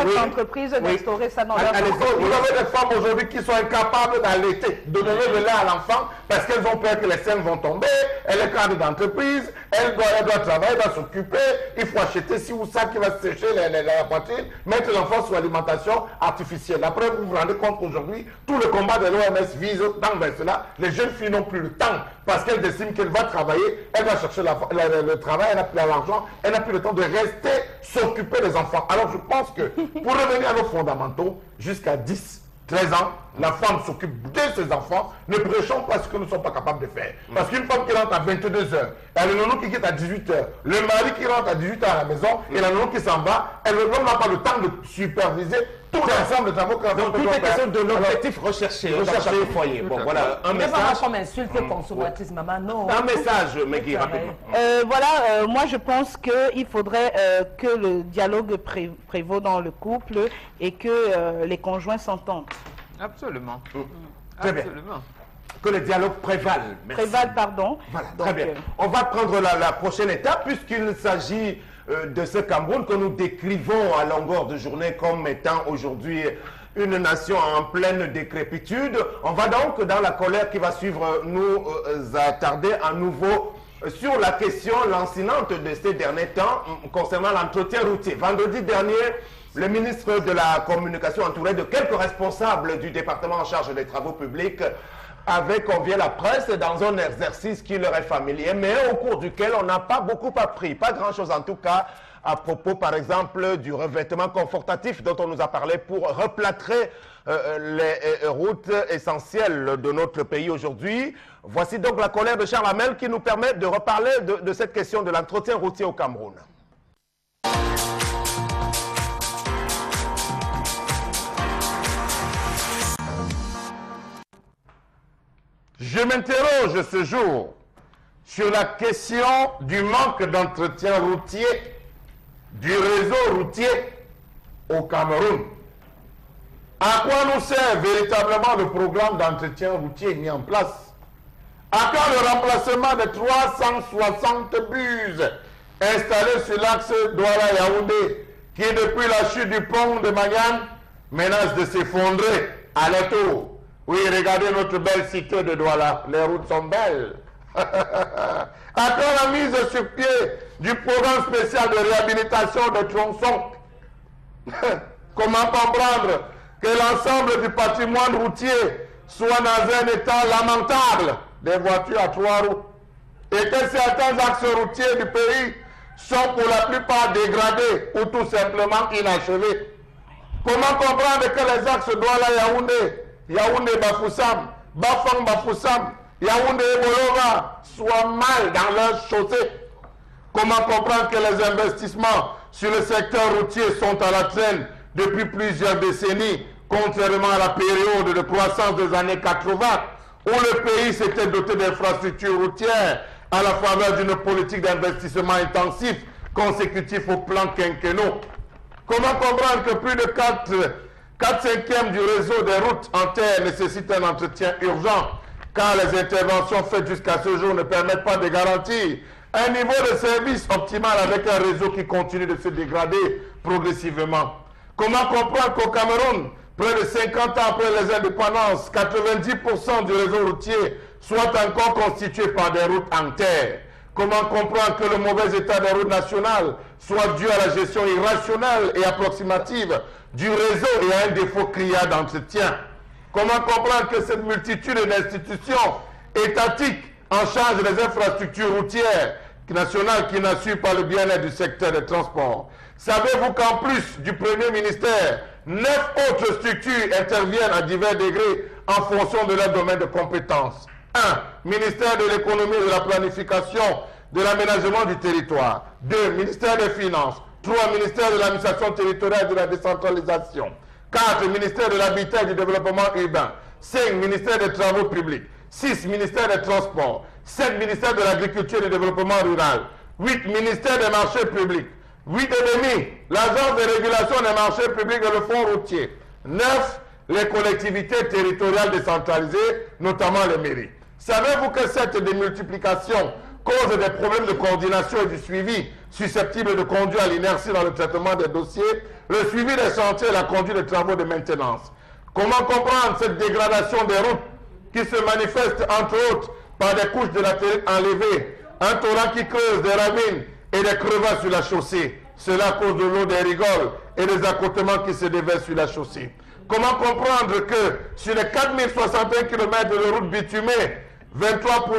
vos entreprises d'instaurer ça dans leur entreprise? Vous avez des femmes aujourd'hui qui sont incapables d'allaiter, de donner le lait à l'enfant parce qu'elles ont peur que les seins vont tomber, elle est cadre d'entreprise, elle doit travailler, elle doit s'occuper, il faut acheter ci ou ça qui va sécher la poitrine, mettre l'enfant sous alimentation artificielle. Après, vous vous rendez compte qu'aujourd'hui, tout le combat de l'OMS vise dans cela, les jeunes filles n'ont plus le temps parce qu'elle estime qu'elle va travailler, elle va chercher le travail, elle n'a plus l'argent, elle n'a plus le temps de rester s'occuper des enfants. Alors je pense que pour revenir à nos fondamentaux, jusqu'à 10, 13 ans, la femme s'occupe de ses enfants, ne prêchons pas ce que nous ne sommes pas capables de faire. Parce qu'une femme qui rentre à 22 h, elle a le nounou qui quitte à 18 h, le mari qui rentre à 18 h à la maison, et la nounou qui s'en va, elle n'a pas le temps de superviser tout l'ensemble de travaux que la femme peut faire. Donc, toute question de l'objectif recherché dans chaque foyer. Bon, voilà, un message. Pas comme insulte consommatrice, maman, non. Un message, Megui, rapidement. Voilà, moi je pense qu'il faudrait que le dialogue prévaut dans le couple et que les conjoints s'entendent. Absolument. Très bien. Que le dialogue prévale. Merci. Prévale, pardon. Voilà, très bien. On va prendre la prochaine étape puisqu'il s'agit de ce Cameroun que nous décrivons à longueur de journée comme étant aujourd'hui une nation en pleine décrépitude. On va donc, dans la colère qui va suivre, nous attarder à nouveau sur la question lancinante de ces derniers temps concernant l'entretien routier. Vendredi dernier, le ministre de la Communication, entouré de quelques responsables du département en charge des travaux publics, avait convié la presse dans un exercice qui leur est familier, mais au cours duquel on n'a pas beaucoup appris. Pas grand-chose en tout cas à propos, par exemple, du revêtement confortatif dont on nous a parlé pour replâtrer les routes essentielles de notre pays aujourd'hui. Voici donc la colère de Charles Hamel qui nous permet de reparler de cette question de l'entretien routier au Cameroun. Je m'interroge ce jour sur la question du manque d'entretien routier, du réseau routier au Cameroun. À quoi nous sert véritablement le programme d'entretien routier mis en place? À quand le remplacement de 360 bus installés sur l'axe Douala-Yaoundé qui, depuis la chute du pont de Magnan, menace de s'effondrer à l'étau? Oui, regardez notre belle cité de Douala, les routes sont belles. À quand la mise sur pied du programme spécial de réhabilitation de tronçons? Comment comprendre que l'ensemble du patrimoine routier soit dans un état lamentable, des voitures à 3 roues, et que certains axes routiers du pays sont pour la plupart dégradés ou tout simplement inachevés? Comment comprendre que les axes Douala-Yaoundé, Yaoundé-Bafoussam, Bafang-Bafoussam, Yaoundé-Bolova soient mal dans leur chaussée? Comment comprendre que les investissements sur le secteur routier sont à la traîne depuis plusieurs décennies, contrairement à la période de croissance des années 80, où le pays s'était doté d'infrastructures routières à la faveur d'une politique d'investissement intensif consécutif au plan quinquennaux? Comment comprendre que plus de 4/5 du réseau des routes en terre nécessitent un entretien urgent, car les interventions faites jusqu'à ce jour ne permettent pas de garantir un niveau de service optimal avec un réseau qui continue de se dégrader progressivement? Comment comprendre qu'au Cameroun, près de 50 ans après les indépendances, 90% du réseau routier soit encore constitué par des routes en terre? Comment comprendre que le mauvais état des routes nationales soit dû à la gestion irrationnelle et approximative du réseau et à un défaut criard d'entretien? Comment comprendre que cette multitude d'institutions étatiques en charge des infrastructures routières nationales qui n'assurent pas le bien-être du secteur des transports? Savez-vous qu'en plus du premier ministère, 9 autres structures interviennent à divers degrés en fonction de leur domaine de compétences? 1. Ministère de l'économie et de la planification, de l'aménagement du territoire. 2. Ministère des Finances. 3. Ministère de l'administration territoriale et de la décentralisation. 4. Ministère de l'habitat et du développement urbain. 5. Ministère des travaux publics. 6. Ministère des transports. 7. Ministère de l'agriculture et du développement rural. 8. Ministère des marchés publics. 8,5. L'agence de régulation des marchés publics et le fonds routier. 9. Les collectivités territoriales décentralisées, notamment les mairies. Savez-vous que cette démultiplication cause des problèmes de coordination et du suivi susceptibles de conduire à l'inertie dans le traitement des dossiers, le suivi des chantiers et la conduite des travaux de maintenance? Comment comprendre cette dégradation des routes qui se manifeste entre autres par des couches de latérite enlevées, un torrent qui creuse des ravines et des crevasses sur la chaussée? Cela à cause de l'eau des rigoles et des accotements qui se déversent sur la chaussée. Comment comprendre que sur les 4061 km de routes bitumées, 23%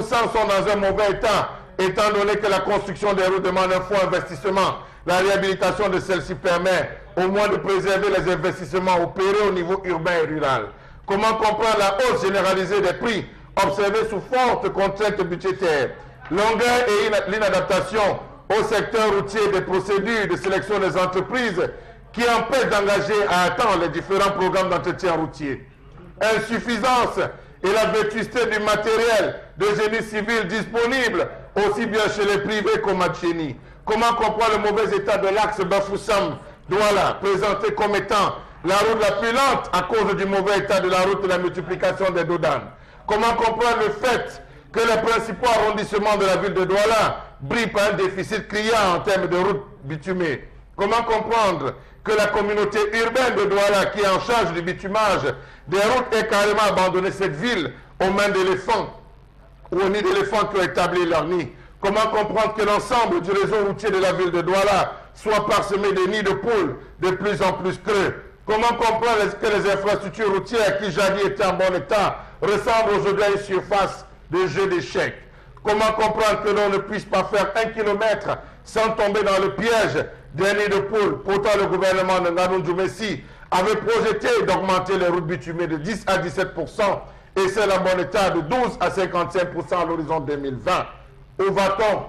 sont dans un mauvais état, étant donné que la construction des routes demande un fort investissement? La réhabilitation de celles-ci permet au moins de préserver les investissements opérés au niveau urbain et rural. Comment comprendre la hausse généralisée des prix observée sous forte contrainte budgétaire, longueur et l'inadaptation au secteur routier des procédures de sélection des entreprises qui empêchent d'engager à temps les différents programmes d'entretien routier, insuffisance et la vétusté du matériel de génie civil disponible aussi bien chez les privés qu'au Matcheni. Comment comprendre le mauvais état de l'axe Bafoussam-Douala, présenté comme étant la route la plus lente à cause du mauvais état de la route et la multiplication des dodanes? Comment comprendre le fait que les principaux arrondissements de la ville de Douala brillent par un déficit criant en termes de routes bitumées? Comment comprendre que la communauté urbaine de Douala, qui est en charge du bitumage des routes, ait carrément abandonné cette ville aux mains d'éléphants ou aux nids d'éléphants qui ont établi leur nid? Comment comprendre que l'ensemble du réseau routier de la ville de Douala soit parsemé de nids de poules de plus en plus creux? Comment comprendre que les infrastructures routières qui jadis étaient en bon état ressemblent aujourd'hui à une surface de jeu d'échecs? Comment comprendre que l'on ne puisse pas faire 1 kilomètre sans tomber dans le piège des nids de poules? Pourtant, le gouvernement de Nganou Djoumessi avait projeté d'augmenter les routes bitumées de 10 à 17% et celles en bon état de 12 à 55% à l'horizon 2020. Où va-t-on?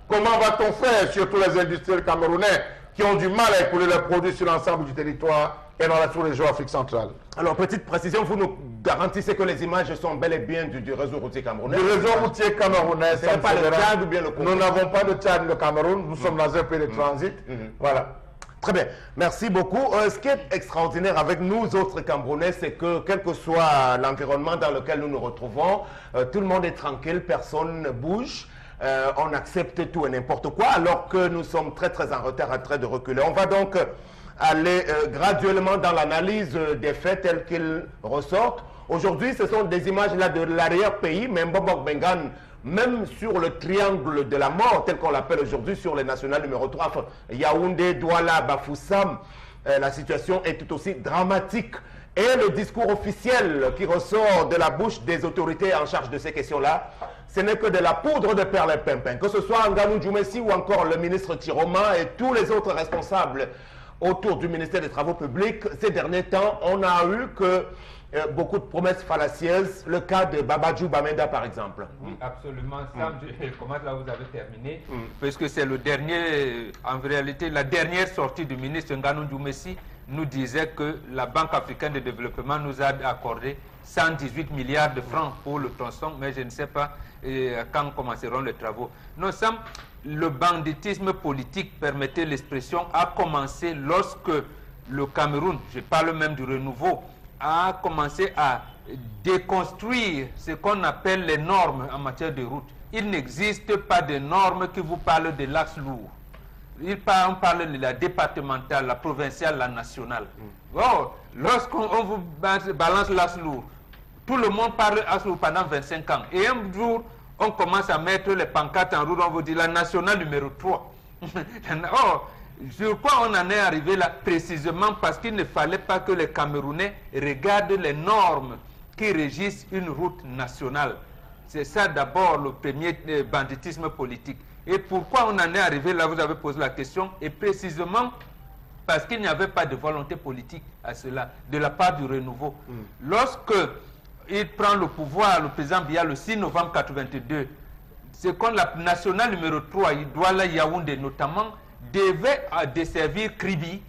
Comment va-t-on faire, surtout les industriels camerounais qui ont du mal à écouler leurs produits sur l'ensemble du territoire et dans la sous-région Afrique centrale. Alors, petite précision, vous nous garantissez que les images sont bel et bien du réseau routier camerounais. Du réseau routier camerounais, ce n'est pas le Tchad ou bien le Congo. Nous n'avons pas de Tchad le Cameroun, nous sommes dans un pays de transit. Voilà. Très bien, merci beaucoup. Ce qui est extraordinaire avec nous autres Camerounais, c'est que quel que soit l'environnement dans lequel nous nous retrouvons, tout le monde est tranquille, personne ne bouge. On accepte tout et n'importe quoi, alors que nous sommes très en retard, en train de reculer. On va donc aller graduellement dans l'analyse des faits tels qu'ils ressortent. Aujourd'hui, ce sont des images là de l'arrière-pays, même Mbobok Bengan, même sur le triangle de la mort, tel qu'on l'appelle aujourd'hui sur les nationales numéro 3, enfin, Yaoundé, Douala, Bafoussam, la situation est tout aussi dramatique. Et le discours officiel qui ressort de la bouche des autorités en charge de ces questions-là, ce n'est que de la poudre de perlimpinpin. Que ce soit Nganou Djoumessi ou encore le ministre Tiroma et tous les autres responsables autour du ministère des Travaux publics, ces derniers temps, on a eu que beaucoup de promesses fallacieuses, le cas de Babadjou Bamenda par exemple. Oui, absolument. Sam, comment là vous avez terminé, parce que c'est le dernier, en réalité, la dernière sortie du ministre Nganou Djoumessi nous disait que la Banque africaine de développement nous a accordé 118 milliards de francs pour le tronçon, mais je ne sais pas quand commenceront les travaux. Non, Sam, le banditisme politique, permettez l'expression, a commencé lorsque le Cameroun, je parle même du renouveau, a commencé à déconstruire ce qu'on appelle les normes en matière de route. Il n'existe pas de normes qui vous parlent de l'axe lourd. On parle de la départementale, la provinciale, la nationale. Oh, lorsqu'on vous balance l'axe lourd, tout le monde parle l'axe lourd pendant 25 ans. Et un jour, on commence à mettre les pancartes en route, on vous dit la nationale numéro 3. Oh, sur quoi on en est arrivé là? Précisément parce qu'il ne fallait pas que les Camerounais regardent les normes qui régissent une route nationale. C'est ça d'abord le premier banditisme politique. Et pourquoi on en est arrivé là? Vous avez posé la question. Et précisément parce qu'il n'y avait pas de volonté politique à cela, de la part du renouveau. Lorsque il prend le pouvoir, le président Biya, le 6 novembre 1982, c'est qu'on la nationale numéro 3, Douala Yaoundé notamment, devait desservir Kribi,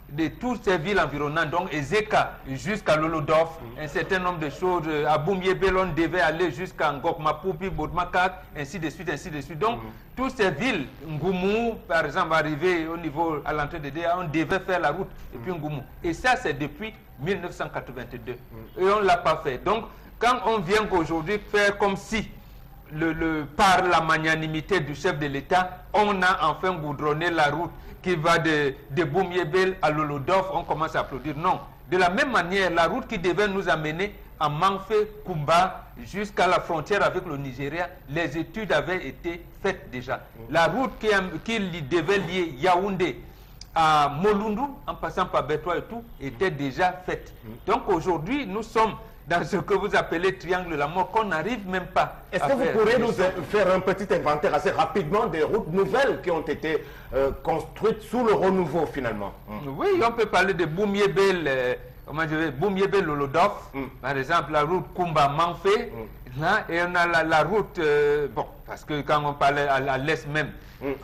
de toutes ces villes environnantes, donc Ezeka jusqu'à Lolodorf, un certain nombre de choses, à Boumyébel, on devait aller jusqu'à Ngokmapoupi, Bodmakak, ainsi de suite, ainsi de suite. Donc, toutes ces villes, Ngoumou, par exemple, arrivé au niveau, à l'entrée de DA, on devait faire la route, et puis Ngoumou. Et ça, c'est depuis 1982. Et on ne l'a pas fait. Donc, quand on vient aujourd'hui faire comme si, par la magnanimité du chef de l'État, on a enfin goudronné la route qui va de Boumyébel à Lolodorf, on commence à applaudir. Non. De la même manière, la route qui devait nous amener à Manfé, Kumba, jusqu'à la frontière avec le Nigeria, les études avaient été faites déjà. La route qui devait lier Yaoundé à Molundu, en passant par Bertois et tout, était déjà faite. Donc aujourd'hui, nous sommes dans ce que vous appelez triangle de la mort, qu'on n'arrive même pas. Est-ce que vous pourrez nous faire un petit inventaire assez rapidement des routes nouvelles qui ont été construites sous le renouveau finalement? Oui, on peut parler de Boumyébel, Boumyébel Lolodorf, par exemple la route Kumba-Manfé, et on a la route, bon, parce que quand on parle à l'est même,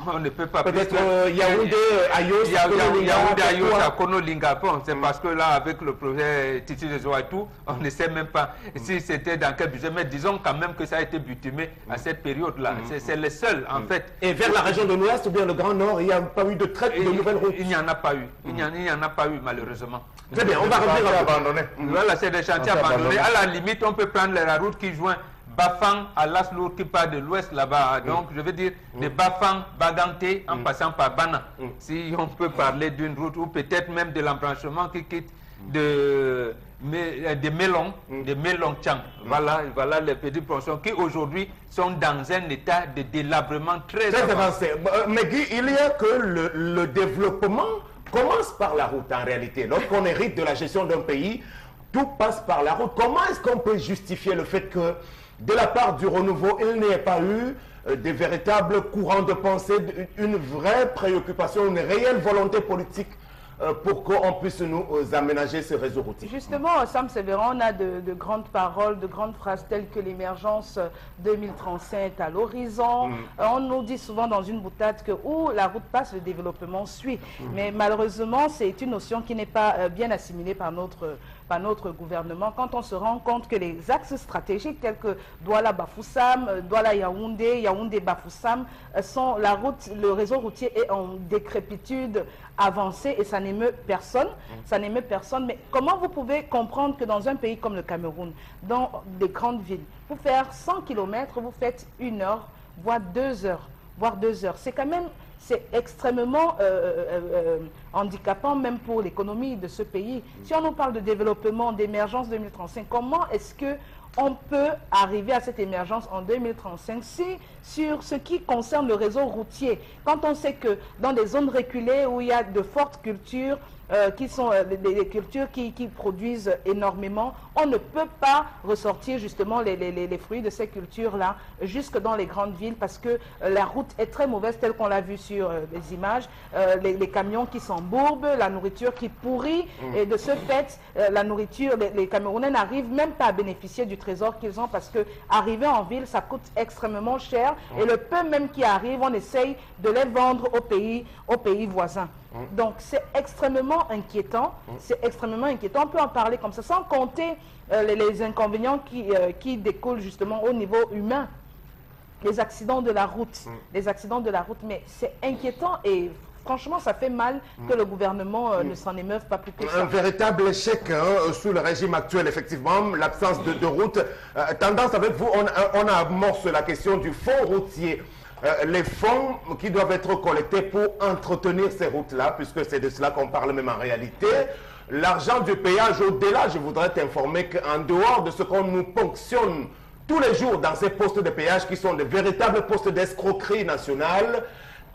on ne peut pas... Peut-être Yaoundé, Ayos, Yaoundé, Ayos, à Kono-Lingapon. C'est parce que là, avec le projet Titi de Zoa et tout, on ne sait même pas si c'était dans quel budget. Mais disons quand même que ça a été butimé à cette période-là. C'est les seuls, en fait. Et vers la région de l'Ouest ou bien le Grand Nord, il n'y a pas eu de traite de nouvelles routes? Il n'y en a pas eu. Il n'y en a pas eu, malheureusement. Très bien, on va revenir à abandonner. Voilà, c'est des chantiers abandonnés. À la limite, on peut prendre la route qui joint Bafang à Laslour qui part de l'ouest là-bas. Donc, je veux dire, de Bafang, Baganté, en passant par Bana. Si on peut parler d'une route, ou peut-être même de l'embranchement qui quitte de Melong, de Melongchang. Voilà les petites portions qui aujourd'hui sont dans un état de délabrement très avancé. Mais Guy, il y a que le développement commence par la route en réalité. Lorsqu'on hérite de la gestion d'un pays, tout passe par la route. Comment est-ce qu'on peut justifier le fait que de la part du renouveau, il n'y ait pas eu des véritables courants de pensée, une vraie préoccupation, une réelle volonté politique pour qu'on puisse nous aménager ce réseau routier? Justement, Sam Sévéran, on a de grandes paroles, de grandes phrases telles que l'émergence 2035 est à l'horizon. On nous dit souvent dans une boutade que où la route passe, le développement suit. Mais malheureusement, c'est une notion qui n'est pas bien assimilée par notre gouvernement. Quand on se rend compte que les axes stratégiques tels que Douala-Bafoussam, Douala-Yaoundé, Yaoundé-Bafoussam, le réseau routier est en décrépitude avancée et ça n'émeut personne. Ça n'émeut personne. Mais comment vous pouvez comprendre que dans un pays comme le Cameroun, dans des grandes villes, pour faire 100 km, vous faites 1 heure, voire 2 heures, C'est quand même, c'est extrêmement handicapant même pour l'économie de ce pays. Si on nous parle de développement, d'émergence 2035, comment est-ce que on peut arriver à cette émergence en 2035 si, sur ce qui concerne le réseau routier, quand on sait que dans des zones reculées où il y a de fortes cultures, qui sont des cultures qui produisent énormément, on ne peut pas ressortir justement les fruits de ces cultures-là jusque dans les grandes villes parce que la route est très mauvaise telle qu'on l'a vu sur les images, les camions qui s'embourbent, la nourriture qui pourrit et de ce fait, la nourriture, les Camerounais n'arrivent même pas à bénéficier du trésor qu'ils ont parce que arriver en ville, ça coûte extrêmement cher et le peu même qui arrive, on essaye de les vendre aux pays voisins. Donc c'est extrêmement inquiétant, on peut en parler comme ça, sans compter les inconvénients qui découlent justement au niveau humain, les accidents de la route, mais c'est inquiétant et franchement ça fait mal que le gouvernement ne s'en émeuve pas plus que ça. Un véritable échec sous le régime actuel, effectivement, l'absence de route. Tendance avec vous, on amorce la question du fonds routier. Les fonds qui doivent être collectés pour entretenir ces routes-là, puisque c'est de cela qu'on parle même en réalité. L'argent du péage, au-delà, je voudrais t'informer qu'en dehors de ce qu'on nous ponctionne tous les jours dans ces postes de péage qui sont de véritables postes d'escroquerie nationale,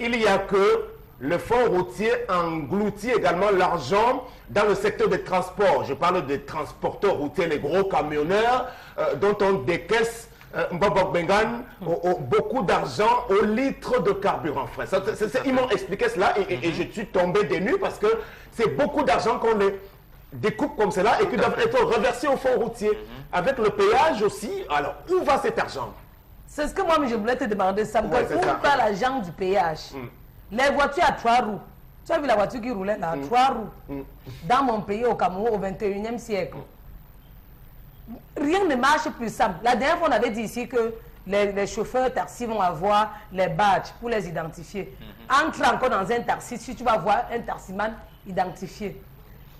il y a que le fonds routier engloutit également l'argent dans le secteur des transports. Je parle des transporteurs routiers, les gros camionneurs dont on décaisse beaucoup d'argent au litre de carburant frais. Ils m'ont expliqué cela et je suis tombé des nues parce que c'est beaucoup d'argent qu'on les découpe comme cela et qui doivent être reversés au fonds routier. Avec le péage aussi, alors où va cet argent? C'est ce que moi je voulais te demander, Sam. Où va l'argent du péage? Les voitures à 3 roues. Tu as vu la voiture qui roulait là, 3 roues, dans mon pays, au Cameroun, au 21e siècle. Rien ne marche plus simple. La dernière fois, on avait dit ici que les chauffeurs taxi vont avoir les badges pour les identifier. Entre encore dans un taxi, si tu vas voir un taximan identifié.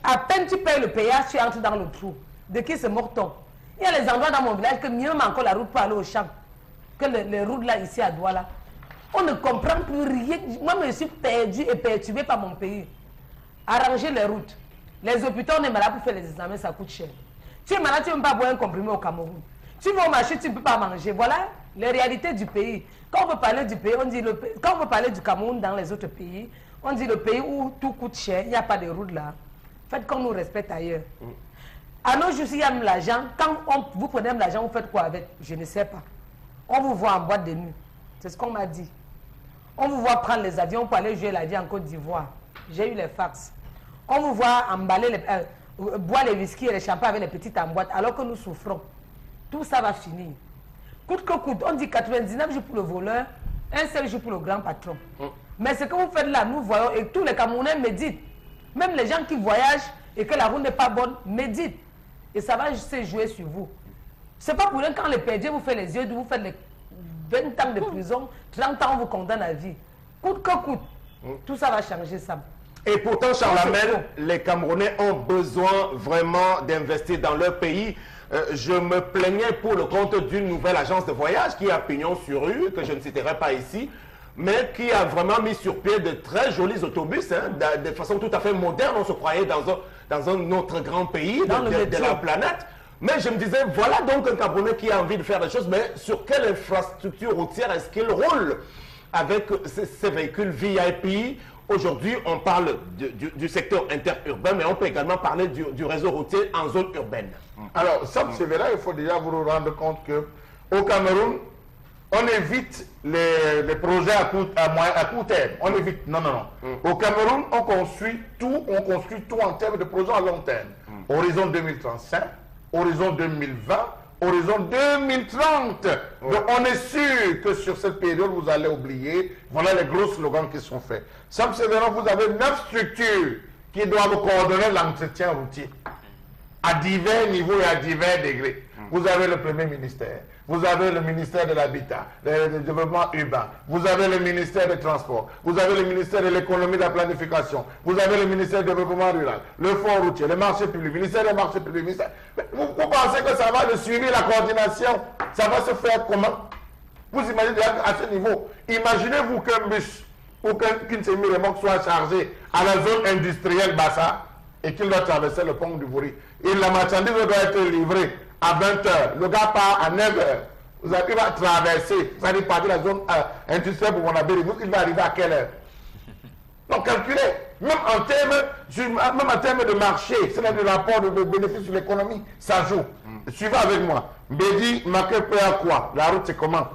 À peine tu payes le péage, tu entres dans le trou. De qui se moque-t-on? Il y a les endroits dans mon village que mieux encore la route pour aller au champ que les routes là, ici à Douala. On ne comprend plus rien. Moi, je suis perdu et perturbé par mon pays. Arranger les routes. Les hôpitaux, on est malade pour faire les examens, ça coûte cher. Tu es malade, tu ne peux pas boire un comprimé au Cameroun. Tu vas au marché, tu ne peux pas manger. Voilà les réalités du pays. Quand on veut parler du pays, on dit quand on veut parler du Cameroun dans les autres pays, on dit le pays où tout coûte cher, il n'y a pas de route là. Faites qu'on nous respecte ailleurs. À nos jours, s'il y a l'argent, quand vous prenez l'argent, vous faites quoi avec? Je ne sais pas. On vous voit en boîte de nuit. C'est ce qu'on m'a dit. On vous voit prendre les avions pour aller jouer la vie en Côte d'Ivoire. J'ai eu les fax. On vous voit emballer boire les whisky et les champagnes avec les petites en boîte alors que nous souffrons. Tout ça va finir. Coûte que coûte, on dit 99 jours pour le voleur, un seul jour pour le grand patron. Mais ce que vous faites là, nous voyons, et tous les Camerounais méditent. Même les gens qui voyagent et que la route n'est pas bonne, méditent. Et ça va se jouer sur vous. C'est pas pour rien quand les PDG vous fait les yeux, vous faites les 20 ans de prison, 30 ans on vous condamne à vie. Coûte que coûte. Tout ça va changer ça. Et pourtant, Charlamel, les Camerounais ont besoin vraiment d'investir dans leur pays. Je me plaignais pour le compte d'une nouvelle agence de voyage qui a pignon sur rue, que je ne citerai pas ici, mais qui a vraiment mis sur pied de très jolis autobus, de façon tout à fait moderne. On se croyait dans un autre grand pays de la planète. Mais je me disais, voilà donc un Camerounais qui a envie de faire des choses, mais sur quelle infrastructure routière est-ce qu'il roule avec ces véhicules VIP? Aujourd'hui, on parle du secteur interurbain, mais on peut également parler du réseau routier en zone urbaine. Alors, Sam Sévéra, il faut déjà vous rendre compte qu'au Cameroun, on évite les projets à court terme. On évite. Non, non, non. Au Cameroun, on construit tout en termes de projets à long terme. Horizon 2035, horizon 2020, horizon 2030. Donc on est sûr que sur cette période, vous allez oublier. Voilà les gros slogans qui sont faits. Sam Sévéran, vous avez 9 structures qui doivent coordonner l'entretien routier à divers niveaux et à divers degrés. Vous avez le premier ministère, vous avez le ministère de l'Habitat, du développement urbain, vous avez le ministère des Transports, vous avez le ministère de l'économie et de la planification, vous avez le ministère du développement rural, le fonds routier, le marché public, le ministère des marchés publics. Vous pensez que ça va le suivi, la coordination, ça va se faire comment? Vous imaginez à ce niveau, imaginez-vous qu'un bus ou qu'une semi-remorque soit chargée à la zone industrielle Bassa et qu'il doit traverser le pont du Bouri. Et la marchandise doit être livrée à 20h. Le gars part à 9h. Vous arrivez à traverser, vous allez partir de la zone industrielle pour Wanabé. Il va arriver à quelle heure? Donc calculez, même en termes de marché, c'est-à-dire le rapport de bénéfice sur l'économie, ça joue. Suivez avec moi. Bédi, marqué peu à quoi? La route c'est comment?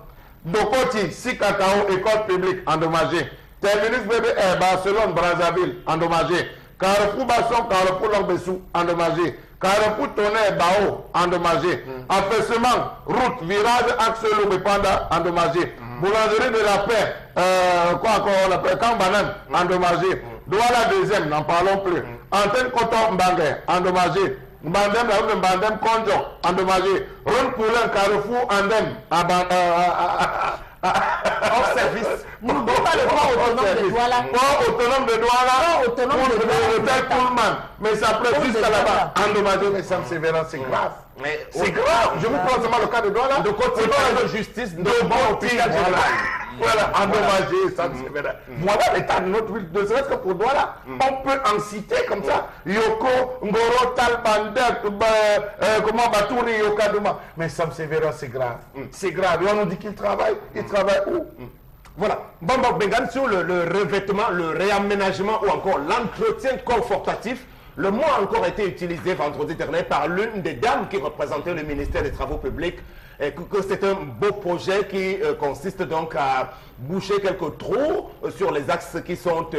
Dokoti, Sikakao, école publique, endommagée. Terminus BBR, Barcelone, Brazzaville, endommagé. Carrefour Basson, Carrefour Lorbessou, endommagé. Carrefour Tonnerre, Bao, endommagé. Affaissement, route, virage, axe Loubépanda, endommagé. Boulangerie de la paix, quoi encore on appelle, Kambanan, endommagé. Douala deuxième, n'en parlons plus. Antenne Coton Mbangé, endommagé. Mbandem, la route de Mbandem, Konjo, endommagé. Ron Poulin, Carrefour, Andem, hors service. N'oublie pas le port autonome de Douala. Port autonome de Douala. Port autonome de Douala. L'hôtel Pullman. Mais ça prête jusqu'à là-bas. Endommagé, mais Sam Sévéran, c'est grave. C'est grave. Je vous prends seulement le cas de Douala. De côté de justice, de bon hôpital général. Voilà, endommagé, Sam Sévéran. Voilà l'état de notre ville. Ne serait-ce que pour Douala. On peut en citer comme ça. Yoko, Ngoro, Talbandek, comment Batouri, Yokadouma. Mais Sam Sévéran, c'est grave. C'est grave. Et on nous dit qu'il travaille. Il travaille où? Voilà. Bamba Bengan, sur le revêtement, le réaménagement ou encore l'entretien confortatif, le mot a encore été utilisé vendredi dernier par l'une des dames qui représentait le ministère des Travaux publics, et que c'est un beau projet qui consiste donc à boucher quelques trous sur les axes qui sont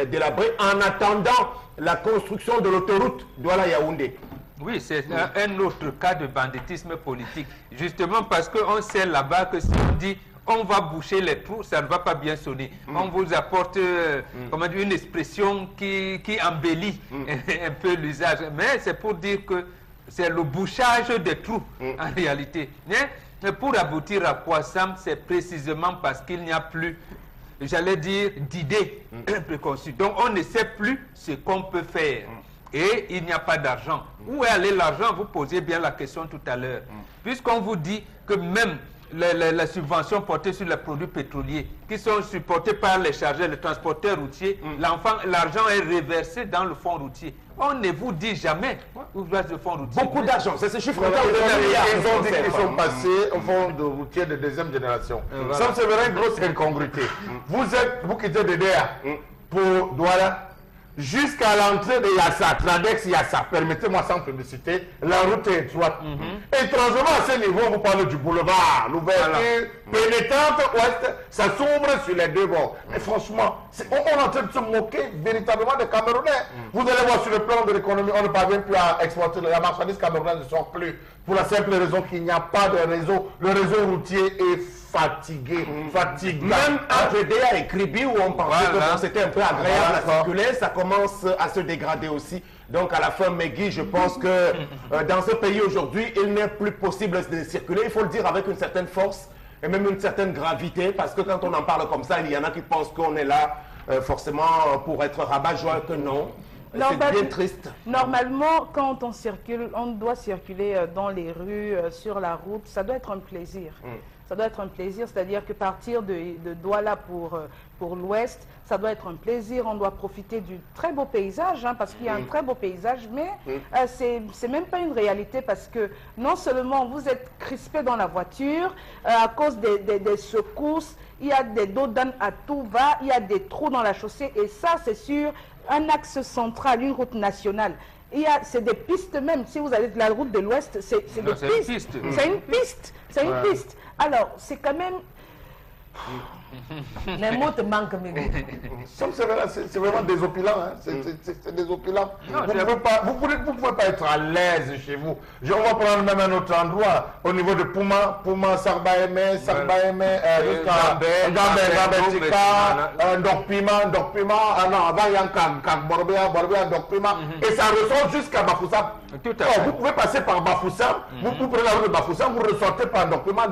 délabrés en attendant la construction de l'autoroute Douala-Yaoundé. Oui, c'est un autre cas de banditisme politique. Justement parce qu'on sait là-bas que si on dit on va boucher les trous, ça ne va pas bien sonner. On vous apporte comment dire, une expression qui embellit un peu l'usage. Mais c'est pour dire que c'est le bouchage des trous en réalité. Mais pour aboutir à quoi, Sam, c'est précisément parce qu'il n'y a plus, j'allais dire, d'idées préconçues. Donc on ne sait plus ce qu'on peut faire. Et il n'y a pas d'argent. Où est allé l'argent? Vous posiez bien la question tout à l'heure. Puisqu'on vous dit que même les subventions portées sur les produits pétroliers qui sont supportées par les chargeurs, les transporteurs routiers, l'argent est reversé dans le fonds routier. On ne vous dit jamais où va le fonds routier. Beaucoup d'argent, c'est ce chiffre. Ils ont dit qu'ils sont passés au fonds de routier de deuxième génération. Ça, c'est vraiment une grosse incongruité. Vous qui êtes DDA pour Douala, jusqu'à l'entrée de Yassa, Tradex Yassa, permettez-moi sans publicité, la route est étroite. Étrangement, à ce niveau, vous parlez du boulevard, l'ouverture pénétrante ouest, ça s'ouvre sur les deux bords. Mais franchement, on est en train de se moquer véritablement des Camerounais. Vous allez voir sur le plan de l'économie, on ne parvient plus à exporter. La marchandise camerounaise ne sort plus. Pour la simple raison qu'il n'y a pas de réseau. Le réseau routier est fatigué, fatigant. Même entre DA et Kribi, où on pensait que c'était un peu agréable à circuler, ça commence à se dégrader aussi. Donc à la fin, Megui, je pense que dans ce pays aujourd'hui, il n'est plus possible de circuler. Il faut le dire avec une certaine force et même une certaine gravité, parce que quand on en parle comme ça, il y en a qui pensent qu'on est là forcément pour être rabat-joie, que non. C'est bien triste. Normalement, quand on circule, on doit circuler dans les rues, sur la route. Ça doit être un plaisir. Ça doit être un plaisir, c'est-à-dire que partir de Douala pour l'ouest, ça doit être un plaisir. On doit profiter du très beau paysage, hein, parce qu'il y a un très beau paysage, mais c'est même pas une réalité, parce que non seulement vous êtes crispé dans la voiture à cause des secousses, il y a des dos d'âne à tout va, il y a des trous dans la chaussée, et ça c'est sur un axe central, une route nationale. C'est des pistes même. Si vous allez de la route de l'Ouest, c'est des pistes. C'est une piste. C'est une piste. Alors, c'est quand même... Les mots te manquent, mais C'est vraiment désopilant, hein. C'est désopilant. Non, Vous pouvez pas être à l'aise chez vous. On va prendre même un autre endroit, au niveau de Pouma, Sarbaeme, jusqu'à Gambé, Tika, Ndokpima, avant il y a Kak Borbea, Ndokpima, et ça ressort jusqu'à Bafoussam. Vous pouvez passer par Bafoussam, vous prenez la route de Bafoussam, vous ressortez par Ndokpima,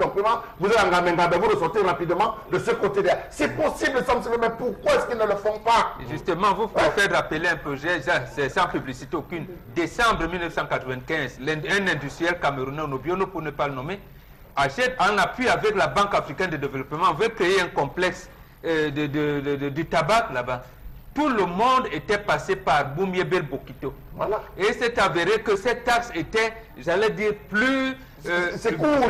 vous êtes en Gambé, vous ressortez rapidement de ce côté-là. C'est possible, mais pourquoi est-ce qu'ils ne le font pas? Justement, vous pouvez faire rappeler un projet, c'est sans publicité aucune. Décembre 1995, un industriel camerounais, Nobiono pour ne pas le nommer, achète en appui avec la Banque africaine de développement, veut créer un complexe du tabac là-bas. Tout le monde était passé par Boumiebel Bokito. Voilà. Et c'est avéré que cette taxe était, j'allais dire, plus court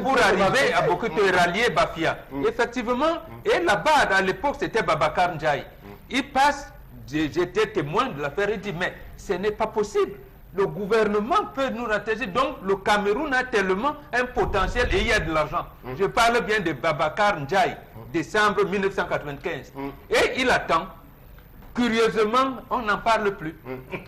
pour arriver à Bokito et rallier Bafia. Effectivement, et là-bas, à l'époque, c'était Babacar Ndiaye. Il passe, j'étais témoin de l'affaire, il dit, mais ce n'est pas possible. Le gouvernement peut nous rattacher. Donc, le Cameroun a tellement un potentiel et il y a de l'argent. Je parle bien de Babacar Ndiaye, décembre 1995. Et il attend. Curieusement, on n'en parle plus.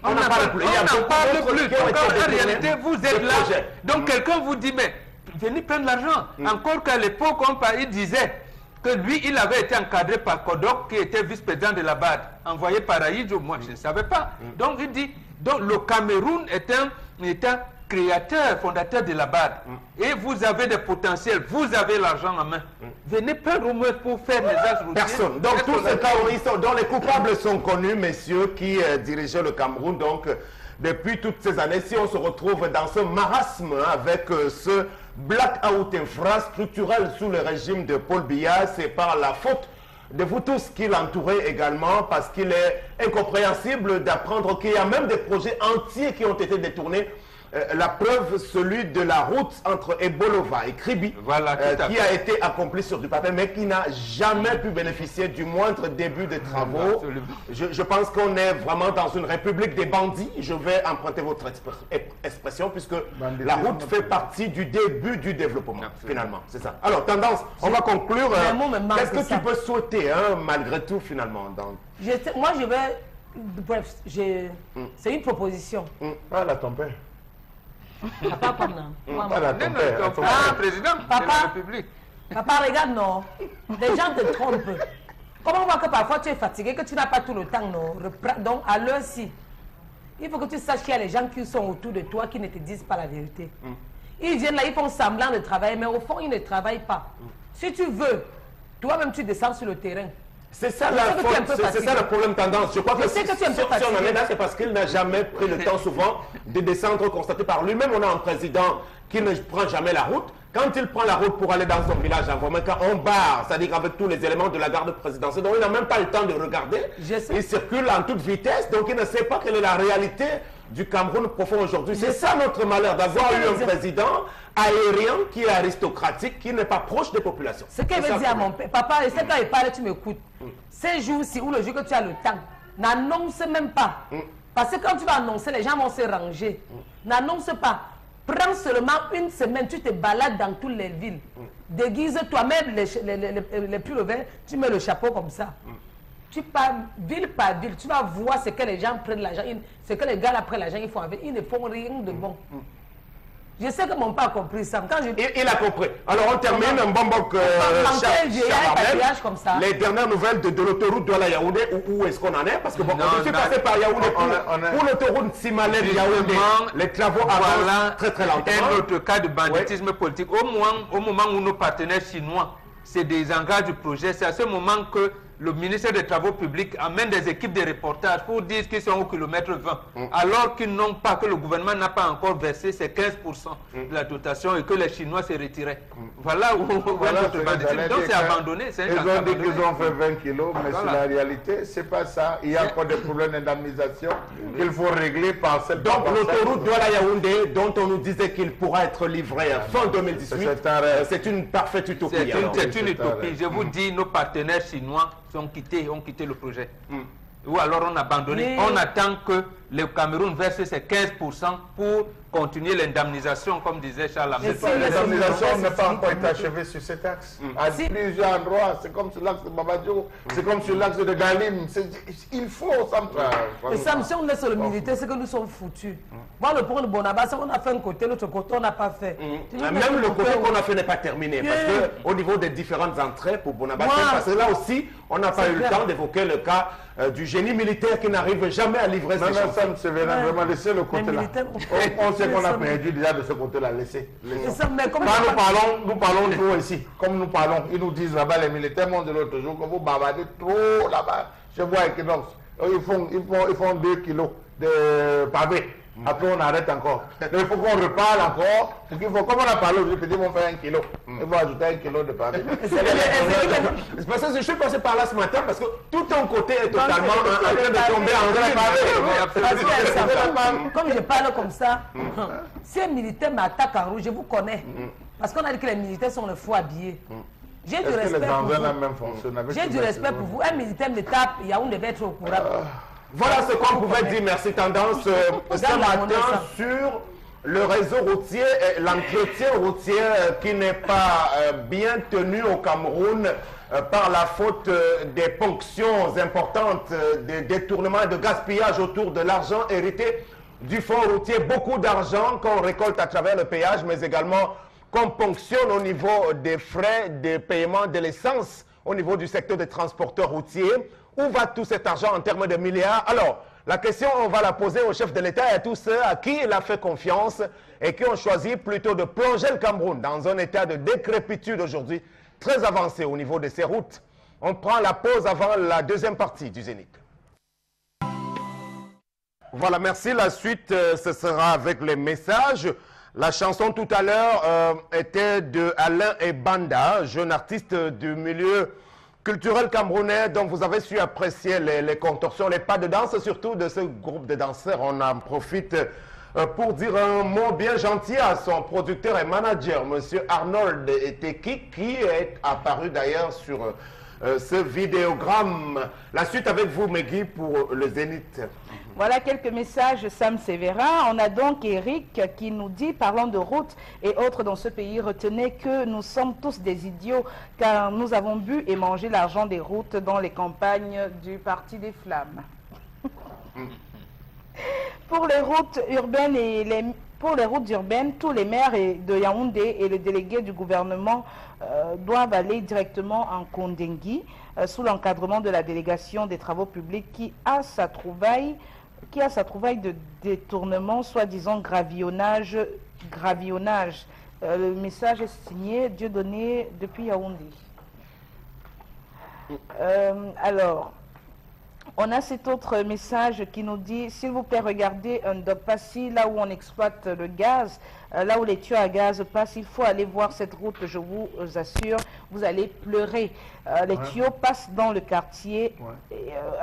On n'en parle plus. Donc, en réalité, vous êtes là. Donc, quelqu'un vous dit, mais venez prendre l'argent. Encore qu'à l'époque, il disait que lui, il avait été encadré par Kodok, qui était vice-président de la BAD, envoyé par Aïdjo. Moi, je ne savais pas. Donc, il dit, donc, le Cameroun est un État créateur, fondateur de la BAD. Et vous avez des potentiels, vous avez l'argent en main. Venez prendre au moins pour faire les axes routiers. Personne. Donc tous ces terroristes dont les coupables sont connus, messieurs, qui dirigeaient le Cameroun. Donc depuis toutes ces années, si on se retrouve dans ce marasme avec ce blackout infrastructurel sous le régime de Paul Biya, c'est par la faute de vous tous qui l'entourez également, parce qu'il est incompréhensible d'apprendre qu'il y a même des projets entiers qui ont été détournés. La preuve, celui de la route entre Ebolova et Kribi, voilà, qui a été accompli sur du papier, mais qui n'a jamais pu bénéficier du moindre début de travaux. Je pense qu'on est vraiment dans une république des bandits. Je vais emprunter votre expression, puisque la route fait partie du début du développement, finalement. C'est ça. Alors, tendance, on va conclure. Qu'est-ce que tu peux souhaiter, hein, malgré tout, finalement moi, je vais... Bref, c'est une proposition. Voilà ton père. Papa, comme non. Président de la République. Papa, regarde, non. Les gens te trompent. Comment on voit que parfois tu es fatigué, que tu n'as pas tout le temps, non. Donc, à l'heure-ci, il faut que tu saches qu'il y a les gens qui sont autour de toi qui ne te disent pas la vérité. Ils viennent là, ils font semblant de travailler, mais au fond, ils ne travaillent pas. Si tu veux, toi-même, tu descends sur le terrain. C'est ça la faute, c'est ça le problème tendance. Je crois que si on en est là, c'est parce qu'il n'a jamais pris le temps souvent de descendre, constaté par lui-même. On a un président qui ne prend jamais la route. Quand il prend la route pour aller dans son village en Romain, quand on barre, c'est-à-dire avec tous les éléments de la garde présidentielle, donc il n'a même pas le temps de regarder. Il circule en toute vitesse, donc il ne sait pas quelle est la réalité du Cameroun profond aujourd'hui. C'est ça notre malheur, d'avoir eu un président aérien qui est aristocratique, qui n'est pas proche des populations. Ce qu'elle veut dire à mon père, papa, c'est quand il parle, tu m'écoutes. Ces jours-ci, ou le jour que tu as le temps, n'annonce même pas. Parce que quand tu vas annoncer, les gens vont se ranger. N'annonce pas. Prends seulement une semaine, tu te balades dans toutes les villes. Déguise toi-même les pulls verts, tu mets le chapeau comme ça. Tu pars ville par ville, tu vas voir ce que les gens prennent l'argent, ce que les gars là prennent l'argent, ils font avec. Ils ne font rien de bon. Je sais que mon père a compris ça. Quand il a compris. Alors on termine un bon boc. Les dernières nouvelles de l'autoroute de la Yaoundé, où est-ce qu'on en est? Parce que bon, je suis passé par Yaoundé pour l'autoroute Simalène Yaoundé. Les travaux avancent très très lentement. Un autre cas de banditisme politique. Au moment où nos partenaires chinois se désengagent du projet, c'est à ce moment que le ministère des Travaux publics amène des équipes de reportage pour dire qu'ils sont au kilomètre 20, alors qu'ils n'ont pas, que le gouvernement n'a pas encore versé ces 15% de la dotation et que les Chinois se retiraient. Voilà où notre banditisme. Donc c'est abandonné. Ils ont dit qu'ils ont fait 20 kilos, mais c'est la réalité, c'est pas ça. Il y a encore des problèmes d'indemnisation qu'il faut régler par cette... Donc l'autoroute Douala-Yaoundé, dont on nous disait qu'il pourra être livré fin 2018, c'est une parfaite utopie. C'est une utopie. Je vous dis, nos partenaires chinois ont quitté le projet. Ou alors on a abandonné. On attend que le Cameroun verse ses 15% pour continuer l'indemnisation, comme disait Charles Hamel. L'indemnisation n'a pas encore été achevée sur cet axe. À plusieurs endroits, c'est comme sur l'axe de Babadjo, c'est comme sur l'axe de Galim. Il faut ça. Et ça, si on est sur le militaire, c'est que nous sommes foutus. Moi, le point de Bonabas, on a fait un côté, l'autre côté, on n'a pas fait. Même le côté qu'on a fait n'est pas terminé. Parce qu'au niveau des différentes entrées pour Bonabas, parce que là aussi, on n'a pas eu le temps d'évoquer le cas du génie militaire qui n'arrive jamais à livrer ses chances. Ça, c'est vraiment laisser le côté-là. On sait qu'on a perdu déjà de ce côté-là. Laissez. Quand nous parlons trop ici, comme nous parlons, ils nous disent là-bas, les militaires montent de l'autre jour, que vous bavardez trop là-bas. Je vois Equinox, ils font 2 kilos de pavés. Après, on arrête encore. Il faut qu'on reparle encore. Comme on a parlé aujourd'hui, ils vont faire 1 kilo. Ils vont ajouter 1 kilo de pavé. C'est parce que je suis passé par là ce matin parce que tout un côté est totalement en train de tomber en pavé. Comme je parle comme ça, si un militaire m'attaque en rouge, je vous connais. Parce qu'on a dit que les militaires sont le faux habillés. J'ai du respect pour vous. J'ai du respect pour vous. Un militaire me tape, Yaoundé devait être au courant. Voilà ce qu'on pouvait dire. Merci Tendance ce matin sur le réseau routier et l'entretien routier qui n'est pas bien tenu au Cameroun par la faute des ponctions importantes, des détournements et de gaspillage autour de l'argent hérité du fonds routier. Beaucoup d'argent qu'on récolte à travers le péage, mais également qu'on ponctionne au niveau des frais de paiement de l'essence au niveau du secteur des transporteurs routiers. Où va tout cet argent en termes de milliards? Alors, la question, on va la poser au chef de l'État et à tous ceux à qui il a fait confiance et qui ont choisi plutôt de plonger le Cameroun dans un état de décrépitude aujourd'hui très avancé au niveau de ses routes. On prend la pause avant la deuxième partie du Zénith. Voilà, merci. La suite, ce sera avec les messages. La chanson tout à l'heure était de Alain Ebanda, jeune artiste du milieu culturel camerounais dont vous avez su apprécier les contorsions, les pas de danse, surtout de ce groupe de danseurs. On en profite pour dire un mot bien gentil à son producteur et manager, M. Arnold Eteki, qui est apparu d'ailleurs sur ce vidéogramme. La suite avec vous, Megui, pour le Zénith. Voilà quelques messages, Sam Sévérin. On a donc Eric qui nous dit, parlant de route et autres dans ce pays, retenez que nous sommes tous des idiots car nous avons bu et mangé l'argent des routes dans les campagnes du Parti des Flammes. Pour les routes urbaines tous les maires de Yaoundé et le délégué du gouvernement doivent aller directement en Kondengui sous l'encadrement de la délégation des travaux publics qui a sa trouvaille de détournement, soi-disant gravillonnage. Le message est signé Dieudonné depuis Yaoundé. Alors, on a cet autre message qui nous dit, s'il vous plaît, regardez un Dopassi, là où on exploite le gaz, là où les tuyaux à gaz passent, il faut aller voir cette route, je vous assure, vous allez pleurer. Les tuyaux passent dans le quartier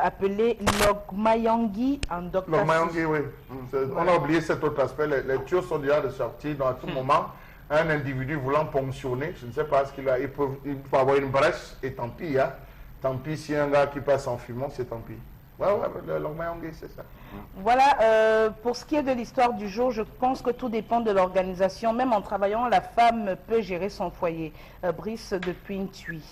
appelé Logmayangui en Dopassi. Logmayangui, oui. On a oublié cet autre aspect, les tuyaux sont déjà de sortie, donc à tout moment, un individu voulant ponctionner, je ne sais pas ce qu'il a, il peut avoir une brèche, et tant pis, hein. Tant pis si un gars qui passe en fumant, c'est tant pis. Ouais, le Logmayangui, c'est ça. Voilà, pour ce qui est de l'histoire du jour, je pense que tout dépend de l'organisation. Même en travaillant, la femme peut gérer son foyer. Brice de Puintui.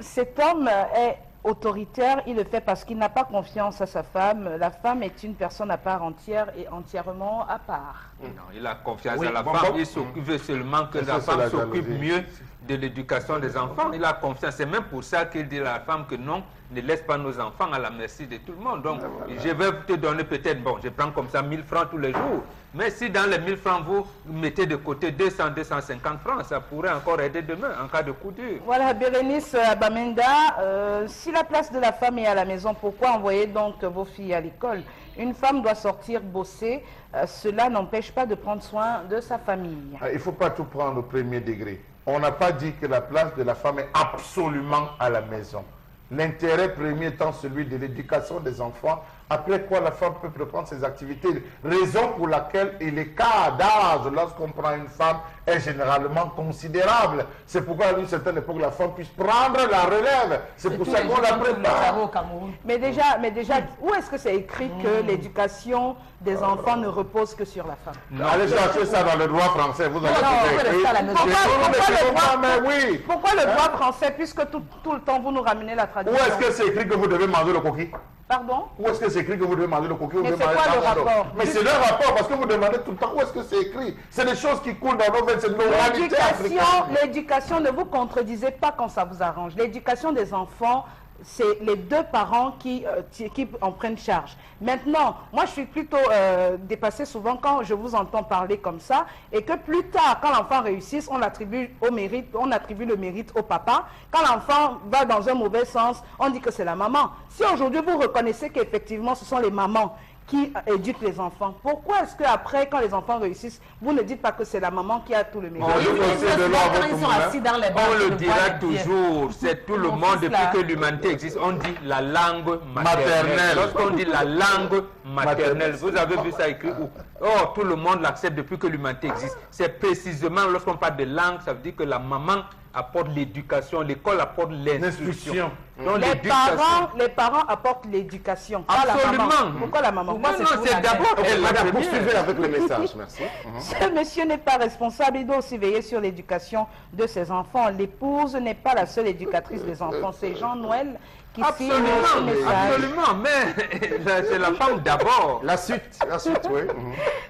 Cet homme est autoritaire, il le fait parce qu'il n'a pas confiance à sa femme. La femme est une personne à part entière et entièrement à part. Non, il a confiance à la femme, il s'occupe seulement que la femme s'occupe mieux de l'éducation des enfants. Il a confiance, c'est même pour ça qu'il dit à la femme que non, ne laisse pas nos enfants à la merci de tout le monde. Donc, je vais te donner peut-être, bon, je prends comme ça 1000 francs tous les jours. Mais si dans les 1000 francs, vous mettez de côté 200, 250 francs, ça pourrait encore aider demain en cas de coup dur. Voilà, Bérénice Bamenda, si la place de la femme est à la maison, pourquoi envoyer donc vos filles à l'école? Une femme doit sortir bosser, cela n'empêche pas de prendre soin de sa famille. Il ne faut pas tout prendre au premier degré. On n'a pas dit que la place de la femme est absolument à la maison. L'intérêt premier étant celui de l'éducation des enfants, après quoi la femme peut reprendre ses activités. Raison pour laquelle il est cas d'âge, lorsqu'on prend une femme, est généralement considérable. C'est pourquoi à une certaine époque, la femme puisse prendre la relève. C'est pour ça qu'on la prépare. Au Cameroun. Mais déjà, où est-ce que c'est écrit que l'éducation des enfants ne repose que sur la femme? Allez chercher ça dans le droit français. Vous avez tout écrit. Pourquoi le droit français, puisque tout le temps vous nous ramenez la Où tradition? est-ce que c'est écrit que vous devez manger le coquille? Pardon? Où est-ce que c'est écrit que vous devez manger le coquille? Mais c'est quoi le rapport? Mais c'est le rapport, parce que vous demandez tout le temps où est-ce que c'est écrit. C'est des choses qui coulent dans nos veines, c'est l'oralité africaine. L'éducation, ne vous contredisez pas quand ça vous arrange. L'éducation des enfants, c'est les deux parents qui en prennent charge. Maintenant, moi je suis plutôt dépassée souvent quand je vous entends parler comme ça et que plus tard, quand l'enfant réussit, on attribue le mérite au papa. Quand l'enfant va dans un mauvais sens, on dit que c'est la maman. Si aujourd'hui vous reconnaissez qu'effectivement ce sont les mamans qui éduquent les enfants, pourquoi est-ce qu'après, quand les enfants réussissent, vous ne dites pas que c'est la maman qui a tout le mérite? Ils sont assis dans les bancs. On le dira toujours, c'est tout le monde depuis que l'humanité existe. On dit la langue maternelle. Lorsqu'on dit la langue maternelle, vous avez vu ça écrit où? Oh, tout le monde l'accepte depuis que l'humanité existe. C'est précisément lorsqu'on parle de langue, ça veut dire que la maman apporte l'éducation, l'école apporte l'instruction. Les parents apportent l'éducation. Absolument. Pourquoi la maman? Non, c'est d'abord elle. Madame, poursuivez avec le message, merci. Ce monsieur n'est pas responsable, il doit aussi veiller sur l'éducation de ses enfants. L'épouse n'est pas la seule éducatrice des enfants, c'est Jean-Noël qui signe ce message. Absolument, mais c'est la femme d'abord. La suite, oui.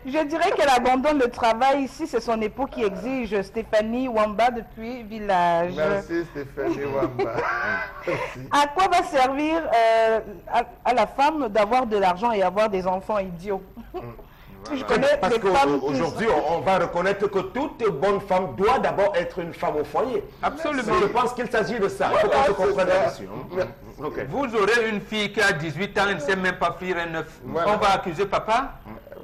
Je dirais qu'elle abandonne le travail. Ici, c'est son époux qui exige. Stéphanie Wamba depuis Village. Merci Stéphanie Wamba. À quoi va servir à la femme d'avoir de l'argent et avoir des enfants idiots? Je connais Parce des femmes qu'aujourd'hui, on va reconnaître que toute bonne femme doit d'abord être une femme au foyer. Absolument. Je pense qu'il s'agit de ça. Il faut qu'on se comprenne là-dessus. Okay. Vous aurez une fille qui a 18 ans, elle ne sait même pas frire un œuf. Voilà. On va accuser papa?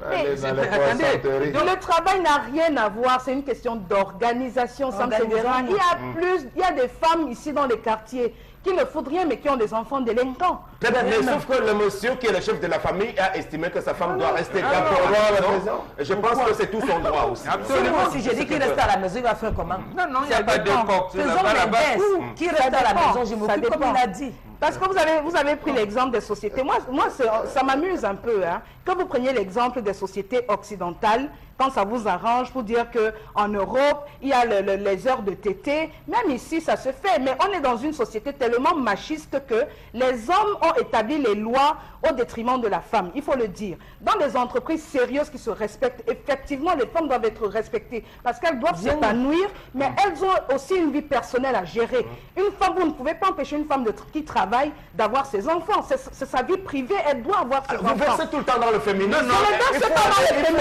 Attendez, le travail n'a rien à voir, c'est une question d'organisation. Il y a des femmes ici dans les quartiers qui ne foutent rien mais qui ont des enfants délinquants. Mais sauf que le monsieur qui est le chef de la famille a estimé que sa femme doit rester d'abord à la maison. Je pense que c'est tout son droit aussi. Absolument. Si je dis qu'il reste à la maison, il va faire comment? Non, il n'y a pas de coq. Faisons l'inverse. Qui reste à la maison, je m'occupe comme il a dit. Parce que vous avez pris l'exemple des sociétés. Moi ça m'amuse un peu. Hein, que vous preniez l'exemple des sociétés occidentales, quand ça vous arrange, pour dire qu'en Europe, il y a les heures de TT. Même ici, ça se fait. Mais on est dans une société tellement machiste que les hommes ont établi les lois au détriment de la femme. Il faut le dire. Dans des entreprises sérieuses qui se respectent, effectivement, les femmes doivent être respectées parce qu'elles doivent s'épanouir, mais elles ont aussi une vie personnelle à gérer. Une femme, vous ne pouvez pas empêcher une femme qui travaille d'avoir ses enfants. C'est sa vie privée, elle doit avoir ses enfants. Vous versez tout le temps dans le féminisme. Non, je ne verse pas dans le féminisme.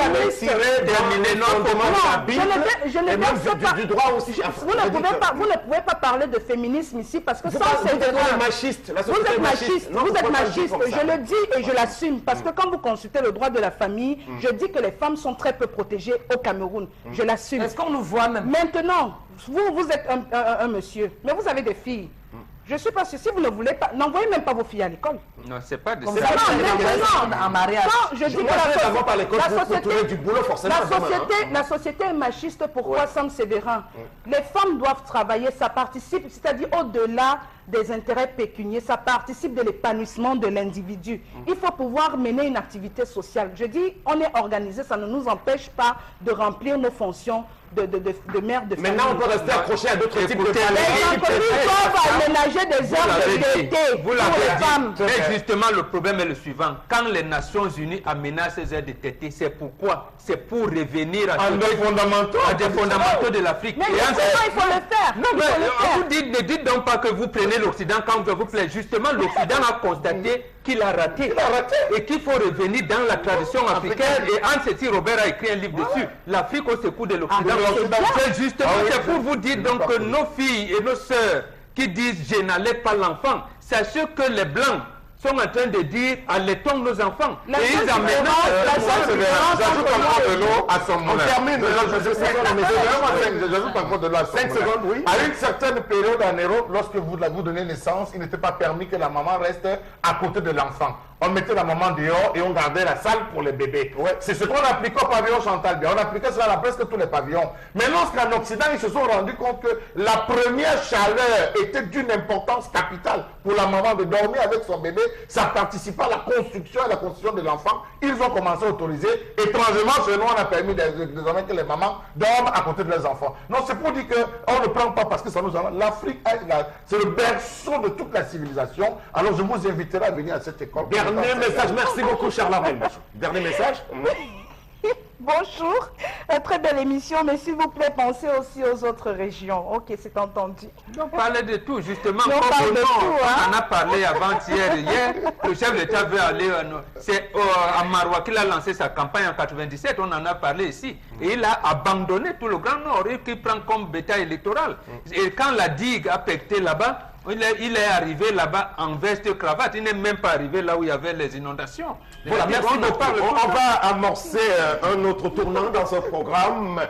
Je ne verse pas. Du droit aussi. Vous ne pouvez pas parler de féminisme ici parce que ça, c'est machiste. Vous êtes machiste. Vous êtes machiste. Je le dis et je l'assume parce que quand vous consultez le droit de la famille, je dis que les femmes sont très peu protégées au Cameroun. Je l'assume. Est-ce qu'on nous voit même? Maintenant, vous êtes un monsieur, mais vous avez des filles. Je suis pas sûre, si vous ne voulez pas, n'envoyez même pas vos filles à l'école. Non, c'est pas de ça. En mariage. Non, je dis que la société est machiste. Pourquoi, Sam Sévérin? Les femmes doivent travailler, ça participe, c'est-à-dire au-delà des intérêts pécuniaires, ça participe de l'épanouissement de l'individu. Il faut pouvoir mener une activité sociale. Je dis, on est organisé, ça ne nous empêche pas de remplir nos fonctions de mère de famille. Maintenant, on peut rester accroché à d'autres types de Les entreprises doivent aménager des heures de TT pour les femmes. Mais justement, le problème est le suivant. Quand les Nations Unies aménagent ces heures de TT, c'est pourquoi? C'est pour revenir à des fondamentaux de l'Afrique. Mais il faut le faire. Non, mais ne dites donc pas que vous prenez l'Occident quand vous plaît. Justement, l'Occident a constaté qu'il a raté. Et qu'il faut revenir dans la tradition africaine. Et Anne Cécile Robert a écrit un livre dessus. L'Afrique au secours de l'Occident. C'est justement pour vous dire donc que nos filles et nos sœurs qui disent je n'allais pas l'enfant, sachez que les Blancs sont en train de dire allaitons nos enfants. Et ils amènent j'ajoute encore de l'eau à son moulin. On termine. J'ajoute encore de l'eau à 5 secondes, oui. À une certaine période en Europe, lorsque vous donnez naissance, il n'était pas permis que la maman reste à côté de l'enfant. on mettait la maman dehors et on gardait la salle pour les bébés. Ouais. C'est ce qu'on appliquait au pavillon Chantal. On appliquait cela à presque tous les pavillons. Mais lorsqu'en Occident, ils se sont rendus compte que la première chaleur était d'une importance capitale pour la maman de dormir avec son bébé, ça participait à la construction et à la construction de l'enfant. Ils ont commencé à autoriser. Étrangement, chez nous, on a permis désormais que les mamans dorment à côté de leurs enfants. Non, c'est pour dire qu'on ne prend pas parce que ça nous en... L'Afrique, c'est le berceau de toute la civilisation. Alors, je vous inviterai à venir à cette école. Dernier message. Merci beaucoup, Charles Arel. Dernier message. Bonjour, très belle émission, mais s'il vous plaît, pensez aussi aux autres régions. Ok, c'est entendu. On parlait de tout, justement. On parle de tout, hein? On en a parlé avant-hier. Hier, le chef d'État veut aller... C'est à Maroua qu'il a lancé sa campagne en 97, on en a parlé ici. Et il a abandonné tout le Grand Nord, et qu'il prend comme bétail électoral. Et quand la digue a pété là-bas, il est arrivé là-bas en veste cravate. Il n'est même pas arrivé là où il y avait les inondations. Voilà, merci beaucoup. On va amorcer un autre tournant dans ce programme,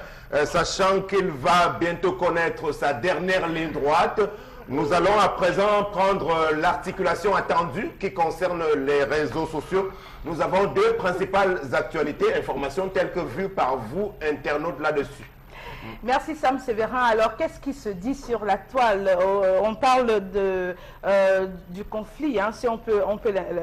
sachant qu'il va bientôt connaître sa dernière ligne droite. Nous allons à présent prendre l'articulation attendue qui concerne les réseaux sociaux. Nous avons deux principales actualités, informations telles que vues par vous, internautes, là-dessus. Merci Sam Sévérin. Alors, qu'est-ce qui se dit sur la toile? On parle du conflit, hein, si on peut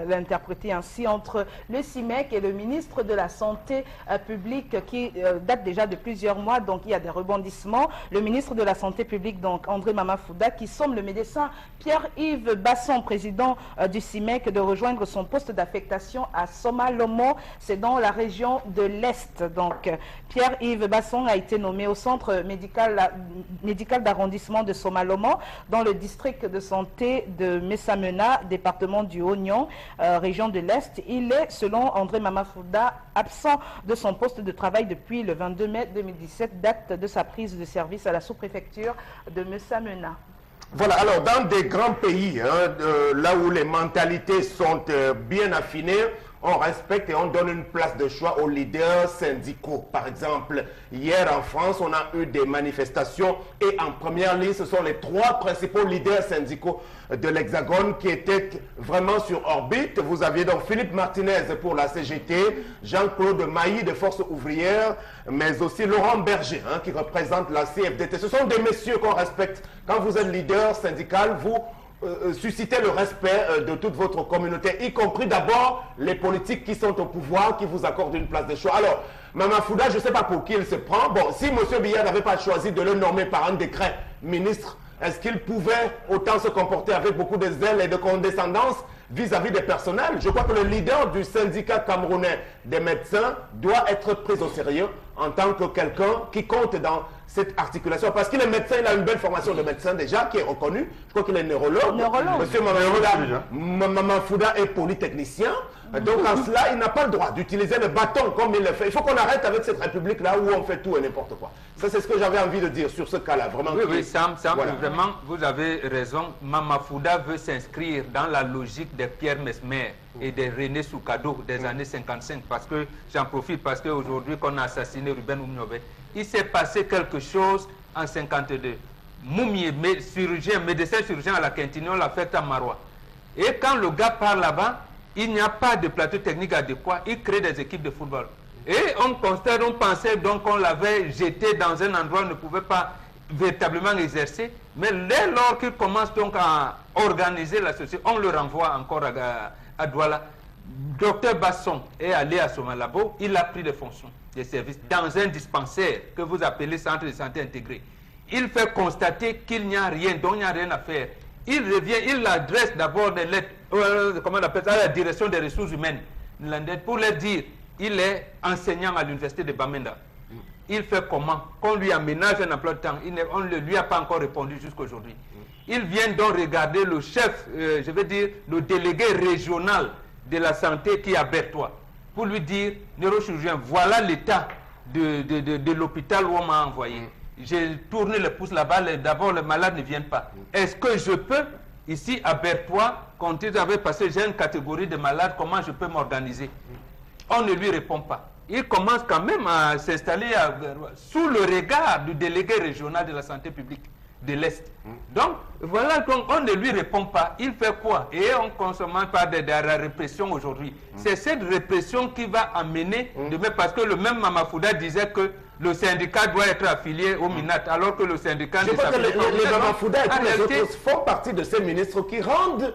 l'interpréter ainsi, entre le CIMEC et le ministre de la Santé publique qui date déjà de plusieurs mois, donc il y a des rebondissements. Le ministre de la Santé publique, donc André Mamafouda, qui somme le médecin Pierre-Yves Basson, président du CIMEC, de rejoindre son poste d'affectation à Somalomo, c'est dans la région de l'Est. Donc, Pierre-Yves Basson a été nommé au centre médical d'arrondissement de Somalomo, dans le district de santé de Messamena, département du Oignon, région de l'Est. Il est, selon André Mamafouda, absent de son poste de travail depuis le 22 mai 2017, date de sa prise de service à la sous-préfecture de Messamena. Voilà, alors dans des grands pays, hein, là où les mentalités sont bien affinées, on respecte et on donne une place de choix aux leaders syndicaux. Par exemple, hier en France, on a eu des manifestations et en première ligne, ce sont les trois principaux leaders syndicaux de l'Hexagone qui étaient vraiment sur orbite. Vous aviez donc Philippe Martinez pour la CGT, Jean-Claude Mailly de Force ouvrière, mais aussi Laurent Berger hein, qui représente la CFDT. Ce sont des messieurs qu'on respecte. Quand vous êtes leader syndical, vous susciter le respect de toute votre communauté, y compris d'abord les politiques qui sont au pouvoir, qui vous accordent une place de choix. Alors, Mamafouda, je ne sais pas pour qui il se prend. Bon, si M. Biya n'avait pas choisi de le nommer par un décret ministre, est-ce qu'il pouvait autant se comporter avec beaucoup de zèle et de condescendance vis-à-vis des personnels? Je crois que le leader du syndicat camerounais des médecins doit être pris au sérieux en tant que quelqu'un qui compte dans cette articulation. Parce qu'il est médecin, il a une belle formation de médecin déjà qui est reconnue. Je crois qu'il est neurologue. Monsieur Mamafouda est polytechnicien. Donc en cela, il n'a pas le droit d'utiliser le bâton comme il le fait. Il faut qu'on arrête avec cette république-là où on fait tout et n'importe quoi. Ça, c'est ce que j'avais envie de dire sur ce cas-là. Vraiment. Oui, oui, Sam, voilà. Vraiment, vous avez raison. Mamafouda veut s'inscrire dans la logique des Pierre Mesmer et des René Soukado des années 55. Parce que, j'en profite, parce qu'aujourd'hui, qu'on a assassiné Ruben Oumniobe, il s'est passé quelque chose en 52. Moumi, médecin chirurgien à la Quintini, on l'a fait à Maroua. Et quand le gars part là-bas, il n'y a pas de plateau technique adéquat, il crée des équipes de football. Et on constate, on pensait donc qu'on l'avait jeté dans un endroit où on ne pouvait pas véritablement exercer. Mais dès lors qu'il commence donc à organiser la société, on le renvoie encore à Douala. Docteur Basson est allé à Somalabo, il a pris des fonctions, des services, dans un dispensaire que vous appelez centre de santé intégré. Il fait constater qu'il n'y a rien, donc il n'y a rien à faire. Il revient, il adresse d'abord des lettres, comment on appelle ça, à la direction des ressources humaines, pour leur dire, il est enseignant à l'université de Bamenda. Il fait comment? Qu'on lui aménage un emploi de temps. On ne lui a pas encore répondu jusqu'à aujourd'hui. Il vient donc regarder le chef, je veux dire, le délégué régional de la santé qui est à Bertois, pour lui dire, neurochirurgien, voilà l'état de l'hôpital où on m'a envoyé. J'ai tourné le pouce là-bas, d'abord les malades ne viennent pas. Est-ce que je peux, ici à Bertois, quand ils avaient passé, j'ai une catégorie de malades, comment je peux m'organiser? On ne lui répond pas. Il commence quand même à s'installer sous le regard du délégué régional de la santé publique. de l'Est. Donc, voilà qu'on ne lui répond pas. Il fait quoi? Et on consomme pas de la répression aujourd'hui. C'est cette répression qui va amener demain, parce que le même Mamafouda disait que le syndicat doit être affilié au MINAT, alors que le syndicat... Je pense que les Mamafouda et tous les autres font partie de ces ministres qui rendent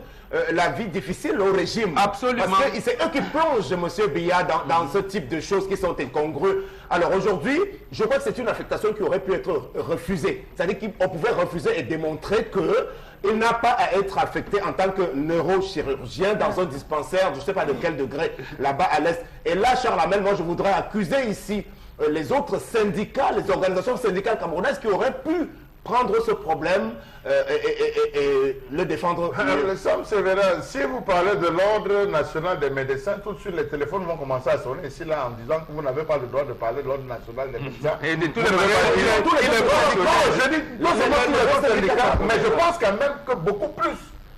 la vie difficile au régime. Absolument. Parce que c'est eux qui plongent, M. Biya, dans ce type de choses qui sont incongrues. Alors aujourd'hui, je crois que c'est une affectation qui aurait pu être refusée. C'est-à-dire qu'on pouvait refuser et démontrer qu'il n'a pas à être affecté en tant que neurochirurgien dans un dispensaire, je ne sais pas de quel degré, là-bas à l'Est. Et là, Charles Hamel, moi je voudrais accuser ici les autres syndicats, les organisations syndicales camerounaises qui auraient pu prendre ce problème et le défendre. Sam Sévérin, si vous parlez de l'ordre national des médecins, tout de suite les téléphones vont commencer à sonner ici là en disant que vous n'avez pas le droit de parler de l'ordre national des médecins. Et de tous les syndicats, mais je pense quand même que beaucoup plus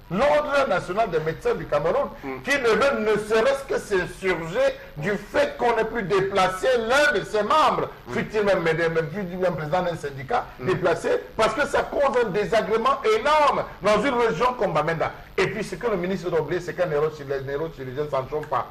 l'ordre national des médecins du Cameroun, qui ne veut ne serait-ce que s'insurger du fait qu'on ait pu déplacer l'un de ses membres, fut-il même président d'un syndicat, déplacé, parce que ça cause un désagrément énorme dans une région comme Bamenda. Et puis ce que le ministre doit oublier, c'est qu'un neurochirurgien ne s'en chôme pas.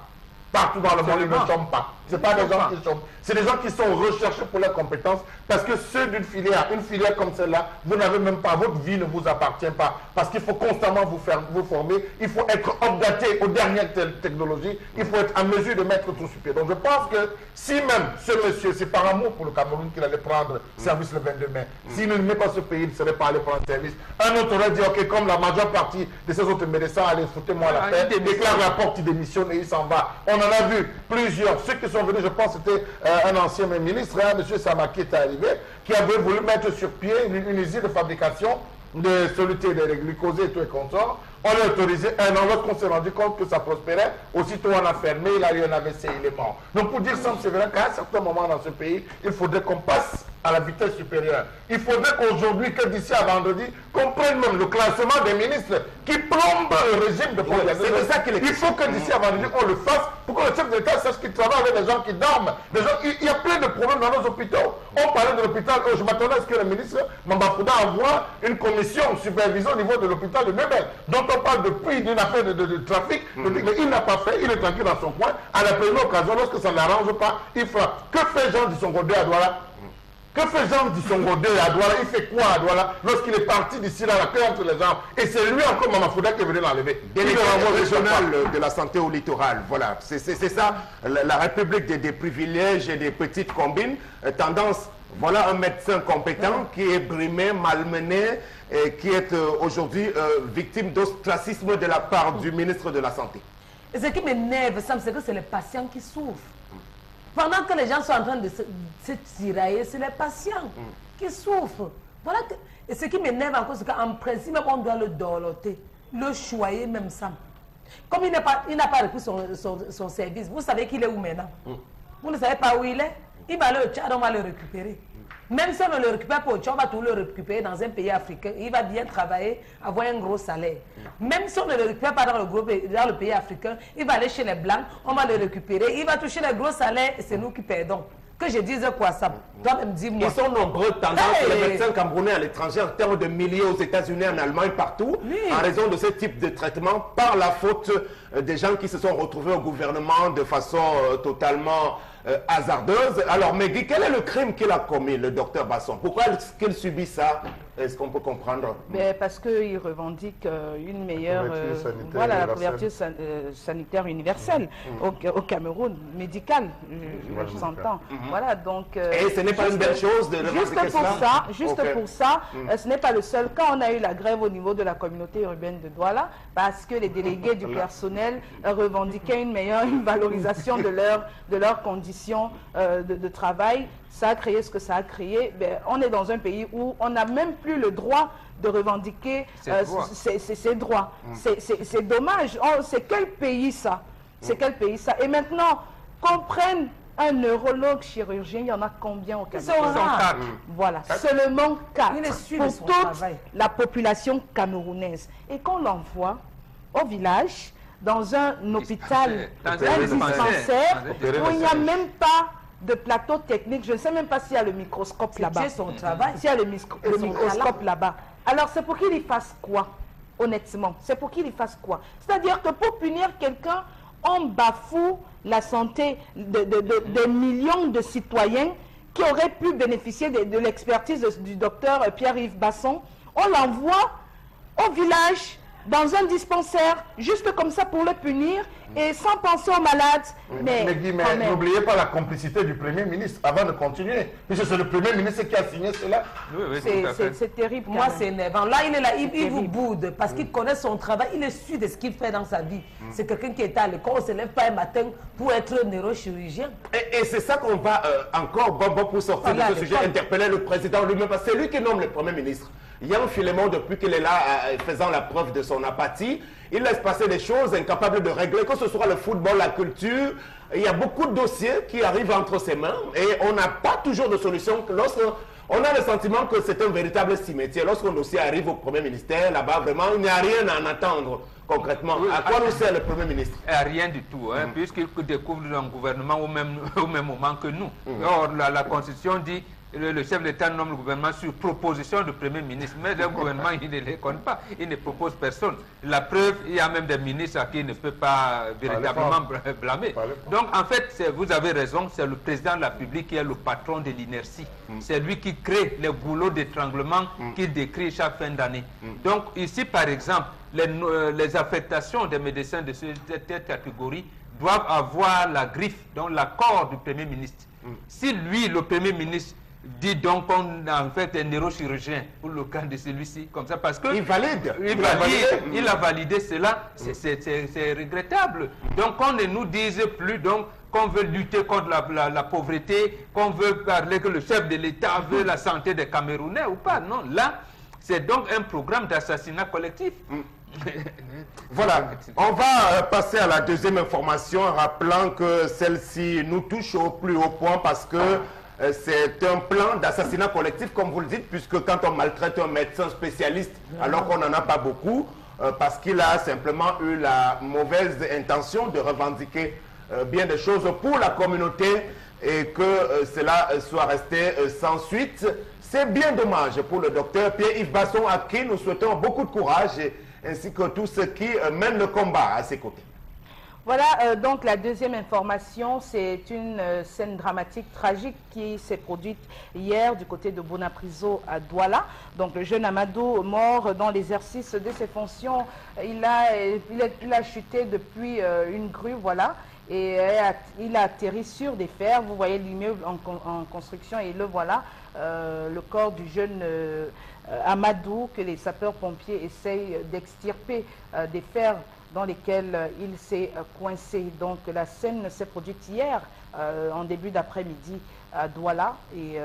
Partout dans le monde, ils ne chôment pas. Ce n'est pas des gens qui chôment. C'est des gens qui sont recherchés pour leurs compétences, parce que ceux d'une filière, une filière comme celle-là, vous n'avez même pas, votre vie ne vous appartient pas. Parce qu'il faut constamment vous former, il faut être updaté aux dernières technologies, il faut être en mesure de mettre tout sur pied. Donc je pense que si même ce monsieur, c'est par amour pour le Cameroun qu'il allait prendre service le 22 mai, s'il ne met pas ce pays, il ne serait pas allé prendre service. Un autre aurait dit, ok, comme la majeure partie de ces autres médecins, allez, foutez-moi la paix, déclare la porte, il démissionne et il s'en va. On en a vu plusieurs. Ceux qui sont venus, je pense, c'était un ancien ministre, M. Samaki est arrivé, qui avait voulu mettre sur pied une usine de fabrication de solutés de glucose et tout et consorts. On l'a autorisé un an. Lorsqu'on s'est rendu compte que ça prospérait, aussitôt on a fermé, il a eu un AVC, il est mort. Donc pour dire ça, c'est vrai qu'à un certain moment dans ce pays, il faudrait qu'on passe à la vitesse supérieure. Il faudrait qu'aujourd'hui, que d'ici à vendredi, qu'on prenne même le classement des ministres qui plombent le régime de politique. C'est ça qu'il Il faut que d'ici à vendredi, on le fasse pour que le chef d'État sache qu'il travaille avec des gens qui dorment. Il y a plein de problèmes dans nos hôpitaux. On parlait de l'hôpital, je m'attendais à ce que le ministre Mamafouda envoie une commission supervision au niveau de l'hôpital de Nebel, dont on parle depuis d'une affaire de trafic, mais il n'a pas fait, il est tranquille dans son coin. À la première occasion, lorsque ça ne l'arrange pas, il fera. Que fait Jean Dissongodé à Douala? Que fait Jean Dissongodé à Douala? Il fait quoi à Douala lorsqu'il est parti d'ici là, la paix entre les jambes? Et c'est lui encore, Mamafouda, qui est venu l'enlever. Délégué régional de la santé au littoral. Voilà, c'est ça, la République des privilèges et des petites combines. Tendance, voilà un médecin compétent qui est brimé, malmené, et qui est aujourd'hui victime d'ostracisme de la part du ministre de la Santé. Et ce qui m'énerve, Sam, c'est que c'est les patients qui souffrent. Pendant que les gens sont en train de se tirailler, c'est les patients qui souffrent. Voilà que, et ce qui m'énerve encore, c'est qu'en principe, on doit le dorloter, le choyer même, Sam. Comme il n'a pas repris son service, vous savez qu'il est où maintenant? Vous ne savez pas où il est? Il va aller au Tchad, on va le récupérer. Même si on ne le récupère pas au Tchad, on va tout le récupérer dans un pays africain. Il va bien travailler, avoir un gros salaire. Même si on ne le récupère pas dans le pays africain, il va aller chez les Blancs, on va le récupérer. Il va toucher les gros salaires et c'est nous qui perdons. Que je dise quoi, ça? Toi-même, dis-moi. Ils sont nombreux, tendance, les médecins camerounais à l'étranger, en termes de milliers aux États-Unis, en Allemagne, partout, en raison de ce type de traitement, par la faute des gens qui se sont retrouvés au gouvernement de façon totalement hasardeuse. Alors, Megui, quel est le crime qu'il a commis, le docteur Basson? Pourquoi est-ce qu'il subit ça? Est-ce qu'on peut comprendre? Parce qu'il revendique une meilleure la couverture sanitaire universelle au Cameroun, médicale, je s'entends. Voilà, donc... Et ce n'est pas une belle chose de revendiquer cela? Juste pour ça, ce n'est pas le seul cas. On a eu la grève au niveau de la communauté urbaine de Douala parce que les délégués du personnel revendiquaient une meilleure valorisation de leurs conditions de travail. Ça a créé ce que ça a créé. On est dans un pays où on n'a même plus le droit de revendiquer ses droits. C'est dommage. C'est quel pays ça? C'est quel pays ça? Et maintenant, qu'on prenne un neurologue chirurgien, il y en a combien au Cameroun? Voilà, seulement 4 pour toute la population camerounaise. Et qu'on l'envoie au village, dans un hôpital, un dispensaire, où il n'y a même pas de plateau technique. Je ne sais même pas s'il y a le microscope là-bas. C'est son travail. S'il y a le microscope là-bas. Alors, c'est pour qu'il y fasse quoi, honnêtement? C'est pour qu'il y fasse quoi? C'est-à-dire que pour punir quelqu'un, on bafoue la santé de millions de citoyens qui auraient pu bénéficier de l'expertise du docteur Pierre-Yves Basson. On l'envoie au village, dans un dispensaire, juste comme ça pour le punir, et sans penser aux malades. Mais n'oubliez pas la complicité du Premier ministre avant de continuer. Puisque c'est le Premier ministre qui a signé cela. Oui, c'est terrible. Moi, c'est énervant. Là, il est là, il vous boude parce qu'il connaît son travail, il est sûr de ce qu'il fait dans sa vie. C'est quelqu'un qui est à l'école, on ne se lève pas un matin pour être neurochirurgien. Et c'est ça qu'on va encore, pour sortir de ce sujet, interpeller le président lui-même, parce que c'est lui qui nomme le Premier ministre. Yann Filemon, depuis qu'il est là, faisant la preuve de son apathie, il laisse passer des choses incapables de régler, que ce soit le football, la culture. Il y a beaucoup de dossiers qui arrivent entre ses mains et on n'a pas toujours de solution. Lorsqu'on a le sentiment que c'est un véritable cimetière, lorsqu'un dossier arrive au Premier ministère, là-bas, vraiment, il n'y a rien à en attendre concrètement. À quoi nous sert le Premier ministre? Rien du tout, puisqu'il découvre un gouvernement au même moment que nous. Or, la Constitution dit le chef d'État nomme le gouvernement sur proposition du Premier ministre. Mais le gouvernement, il ne les compte pas. Il ne propose personne. La preuve, il y a même des ministres à qui il ne peut pas véritablement blâmer. Donc, en fait, vous avez raison, c'est le président de la République qui est le patron de l'inertie. C'est lui qui crée les goulots d'étranglement qu'il décrit chaque fin d'année. Donc, ici, par exemple, les affectations des médecins de cette catégorie doivent avoir la griffe, donc l'accord du Premier ministre. Si lui, le Premier ministre, dit donc qu'on a en fait un neurochirurgien pour le cas de celui-ci, comme ça, parce que... Il valide. Il a validé cela, c'est regrettable. Donc qu'on ne nous dise plus donc qu'on veut lutter contre la pauvreté, qu'on veut parler que le chef de l'État veut la santé des Camerounais ou pas. Non, là, c'est donc un programme d'assassinat collectif. Voilà, on va passer à la deuxième information, rappelant que celle-ci nous touche au plus haut point parce que c'est un plan d'assassinat collectif, comme vous le dites, puisque quand on maltraite un médecin spécialiste, alors qu'on n'en a pas beaucoup, parce qu'il a simplement eu la mauvaise intention de revendiquer bien des choses pour la communauté et que cela soit resté sans suite. C'est bien dommage pour le docteur Pierre-Yves Basson, à qui nous souhaitons beaucoup de courage, ainsi que tous ceux qui mènent le combat à ses côtés. Voilà, donc la deuxième information, c'est une scène dramatique, tragique qui s'est produite hier du côté de Bonapriso à Douala. Donc le jeune Amadou, mort dans l'exercice de ses fonctions, il a chuté depuis une grue, voilà. Et il a atterri sur des fers. Vous voyez l'immeuble en construction et le voilà, le corps du jeune Amadou que les sapeurs-pompiers essayent d'extirper des fers dans lesquels il s'est coincé. Donc la scène s'est produite hier en début d'après-midi à Douala et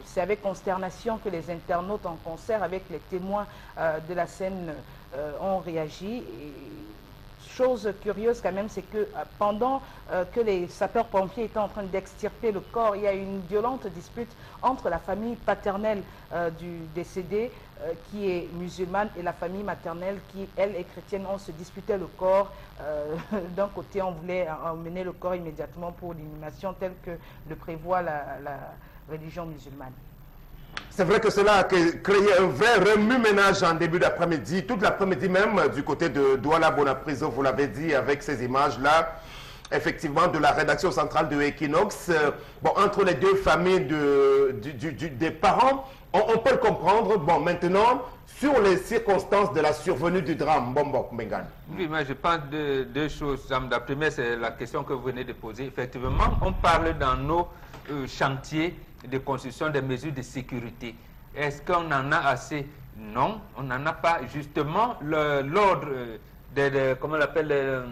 c'est avec consternation que les internautes en concert avec les témoins de la scène ont réagi. Et chose curieuse quand même, c'est que pendant que les sapeurs-pompiers étaient en train d'extirper le corps, il y a eu une violente dispute entre la famille paternelle du décédé qui est musulmane et la famille maternelle qui, elle, est chrétienne. On se disputait le corps. D'un côté, on voulait emmener le corps immédiatement pour l'inhumation telle que le prévoit la religion musulmane. C'est vrai que cela a créé un vrai remue-ménage en début d'après-midi, toute l'après-midi même du côté de Douala Bonapriso, vous l'avez dit, avec ces images-là, effectivement, de la rédaction centrale de Equinox. Bon, entre les deux familles des parents, on peut le comprendre. Bon, maintenant, sur les circonstances de la survenue du drame, Bombo Mbengan. Oui, mais je pense de deux choses. La première, c'est la question que vous venez de poser. Effectivement, on parle dans nos chantiers de construction des mesures de sécurité. Est-ce qu'on en a assez? Non, on n'en a pas. Justement, l'ordre comment on l'appelle,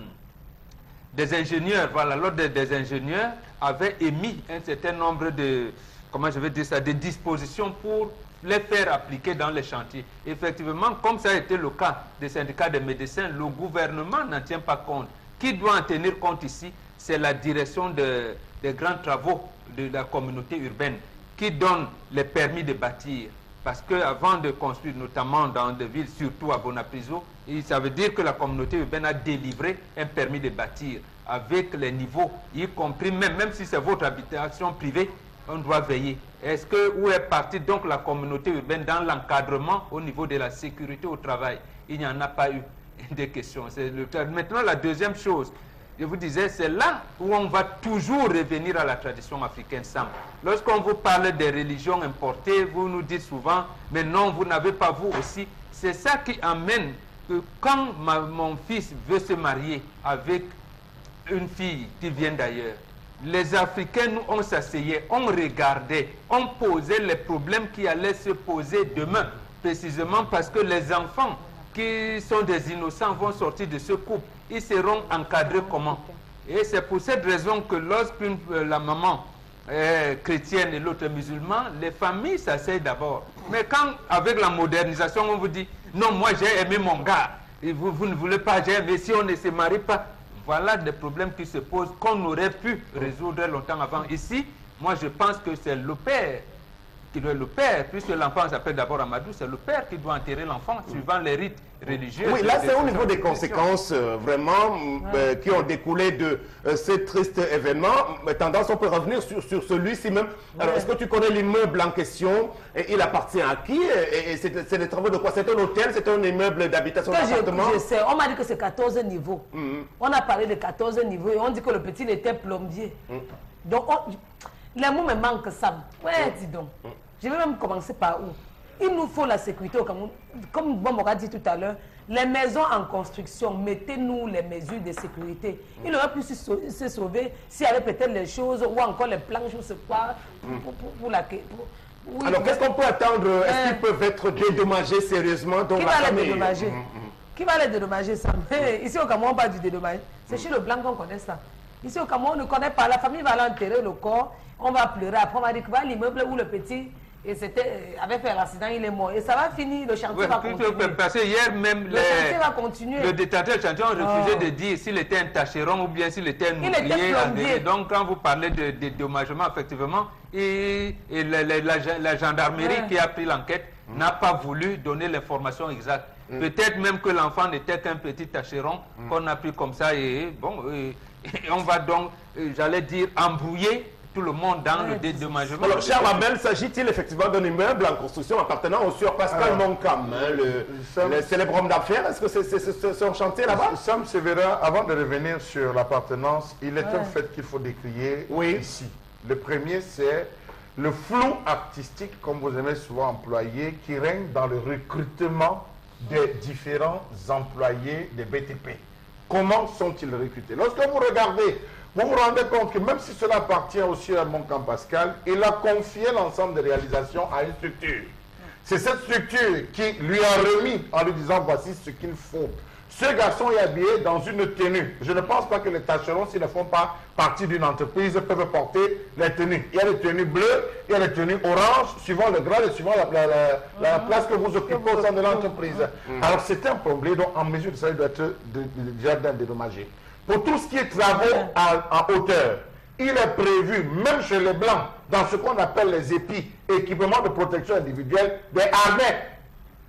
des ingénieurs, voilà, l'ordre des ingénieurs avait émis un certain nombre de, comment je vais dire ça, de dispositions pour les faire appliquer dans les chantiers. Effectivement, comme ça a été le cas des syndicats des médecins, le gouvernement n'en tient pas compte. Qui doit en tenir compte ici? C'est la direction des grands travaux de la communauté urbaine qui donne les permis de bâtir. Parce qu'avant de construire, notamment dans des villes, surtout à Bonapriso, ça veut dire que la communauté urbaine a délivré un permis de bâtir. avec les niveaux, y compris même si c'est votre habitation privée, on doit veiller. Est-ce que, où est partie donc la communauté urbaine dans l'encadrement au niveau de la sécurité au travail? Il n'y en a pas eu de questions. Maintenant, la deuxième chose, je vous disais, c'est là où on va toujours revenir à la tradition africaine Sam. Lorsqu'on vous parle des religions importées, vous nous dites souvent, mais non, vous n'avez pas vous aussi. C'est ça qui amène que quand mon fils veut se marier avec une fille qui vient d'ailleurs, les Africains, nous, on s'asseyait, on regardait, on posait les problèmes qui allaient se poser demain, précisément parce que les enfants qui sont des innocents vont sortir de ce couple. Ils seront encadrés comment? Et c'est pour cette raison que lorsque la maman est chrétienne et l'autre musulman, les familles s'asseyent d'abord. Mais quand, avec la modernisation, on vous dit, non, moi j'ai aimé mon gars, et vous ne voulez pas, j'ai aimé, si on ne se marie pas, voilà des problèmes qui se posent qu'on aurait pu résoudre longtemps avant. Ici, moi je pense que c'est le père qui doit le père, puisque l'enfant s'appelle d'abord Amadou, c'est le père qui doit enterrer l'enfant suivant les rites religieux. Oui, là c'est au niveau des conséquences vraiment qui ont découlé de ces tristes événements. Mais tendance, on peut revenir sur celui-ci même. Alors, est-ce que tu connais l'immeuble en question? Et il appartient à qui? Et c'est des travaux de quoi? C'est un hôtel? C'est un immeuble d'habitation d'appartement? Je sais, on m'a dit que c'est 14 niveaux. On a parlé de 14 niveaux et on dit que le petit était plombier. Donc, les mots me manquent, Sam. Ouais, dis donc. Je vais même commencer par où? Il nous faut la sécurité au Cameroun. Comme Bombok a dit tout à l'heure, les maisons en construction, mettez-nous les mesures de sécurité. Il aurait pu se sauver s'il y avait peut-être les choses ou encore les planches ou ce quoi pour la... Oui, alors, qu'est-ce qu'on peut attendre? Est-ce qu'ils peuvent être dédommagés sérieusement? Donc, qui va les dédommager? Qui va les dédommager, Sam? Ici au Cameroun, on parle du dédommage. C'est chez le blanc qu'on connaît ça. Ici au Cameroun, on ne connaît pas. La famille va aller enterrer le corps. On va pleurer. Après, on va dire que va l'immeuble où le petit avait fait l'accident, il est mort. Et ça va finir, le chantier va continuer. Parce que hier même, le chantier va continuer. Le détenteur du chantier a refusé de dire s'il était un tâcheron ou bien s'il était un ouvrier. Donc, quand vous parlez de dédommagement, effectivement, la gendarmerie qui a pris l'enquête n'a pas voulu donner l'information exacte. Peut-être même que l'enfant n'était qu'un petit tâcheron qu'on a pris comme ça et bon, on va donc, j'allais dire, embrouiller tout le monde dans le dédommagement. Alors, cher Abel, s'agit-il effectivement d'un immeuble en construction appartenant au sieur Pascal Moncam, le célèbre homme d'affaires? Est-ce que c'est son chantier là-bas? Sam Sévérin, avant de revenir sur l'appartenance, il est un fait qu'il faut décrier ici. Le premier, c'est le flou artistique, comme vous aimez souvent employer, qui règne dans le recrutement des différents employés des BTP. Comment sont-ils recrutés? Lorsque vous regardez, vous vous rendez compte que même si cela appartient aussi à Moncam Pascal, il a confié l'ensemble des réalisations à une structure. C'est cette structure qui lui a remis en lui disant voici ce qu'il faut. Ce garçon est habillé dans une tenue. Je ne pense pas que les tâcherons, s'ils ne font pas partie d'une entreprise, peuvent porter les tenues. Il y a les tenues bleues, il y a les tenues oranges, suivant le grade et suivant la place que vous occupez au sein de l'entreprise. Alors c'est un problème, donc en mesure de ça, il doit être déjà dédommagé. Pour tout ce qui est travaux en hauteur, il est prévu, même chez les Blancs, dans ce qu'on appelle les épis, équipements de protection individuelle, des harnais.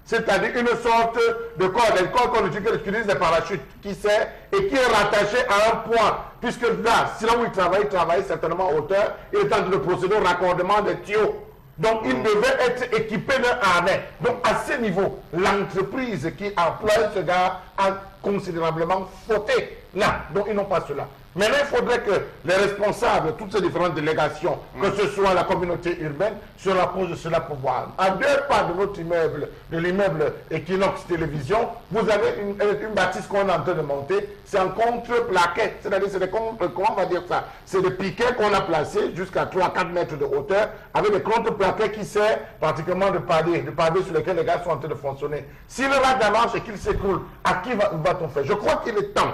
C'est-à-dire une sorte de corde qu'on utilise des parachutes, qui sert et qui est rattaché à un point. Puisque là, si là où il travaille certainement en hauteur, il est en train de procéder au raccordement des tuyaux. Donc, il devait être équipé d'un harnais. Donc, à ce niveau, l'entreprise qui emploie ce gars a considérablement fauté là. Donc, ils n'ont pas cela. Maintenant, il faudrait que les responsables de toutes ces différentes délégations, que ce soit la communauté urbaine, se rapprochent de cela pour voir. À 2 pas de votre immeuble, de l'immeuble Equinox Télévision, vous avez une bâtisse qu'on est en train de monter. C'est un contre-plaquet. C'est-à-dire, c'est des comment on va dire ça? C'est des piquets qu'on a placés jusqu'à 3-4 mètres de hauteur, avec des contre-plaquets qui servent pratiquement de paliers sur lesquels les gars sont en train de fonctionner. Si le radar marche et qu'il s'écroule, à qui va-t-on faire? Je crois qu'il est temps.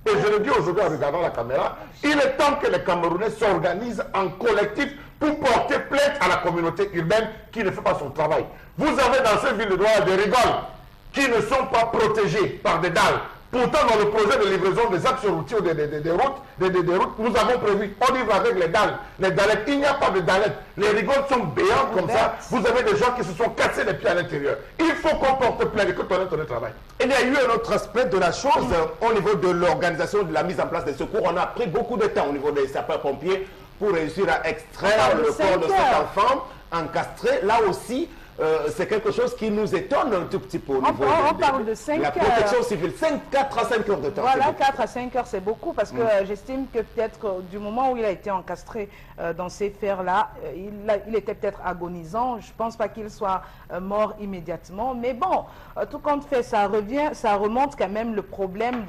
Et je le dis aujourd'hui en regardant la caméra, il est temps que les Camerounais s'organisent en collectif pour porter plainte à la communauté urbaine qui ne fait pas son travail. Vous avez dans cette ville de droit des rigoles qui ne sont pas protégés par des dalles. Pourtant, dans le projet de livraison des axes routiers, des routes, nous avons prévu, on livre avec les dalles. Les dallettes, il n'y a pas de dallettes. Les rigoles sont béantes comme ça. Vous avez des gens qui se sont cassés les pieds à l'intérieur. Il faut qu'on porte plainte et que ton travail. Il y a eu un autre aspect de la chose au niveau de l'organisation de la mise en place des secours. On a pris beaucoup de temps au niveau des sapeurs-pompiers pour réussir à extraire le corps de cet enfant encastré. Là aussi, c'est quelque chose qui nous étonne un tout petit peu au niveau on parle de 5 la protection civile. 4 à 5 heures de temps. Voilà, 4 à 5 heures, c'est beaucoup parce que j'estime que peut-être du moment où il a été encastré dans ces fers-là, il était peut-être agonisant. Je ne pense pas qu'il soit mort immédiatement. Mais bon, tout compte fait, ça remonte quand même le problème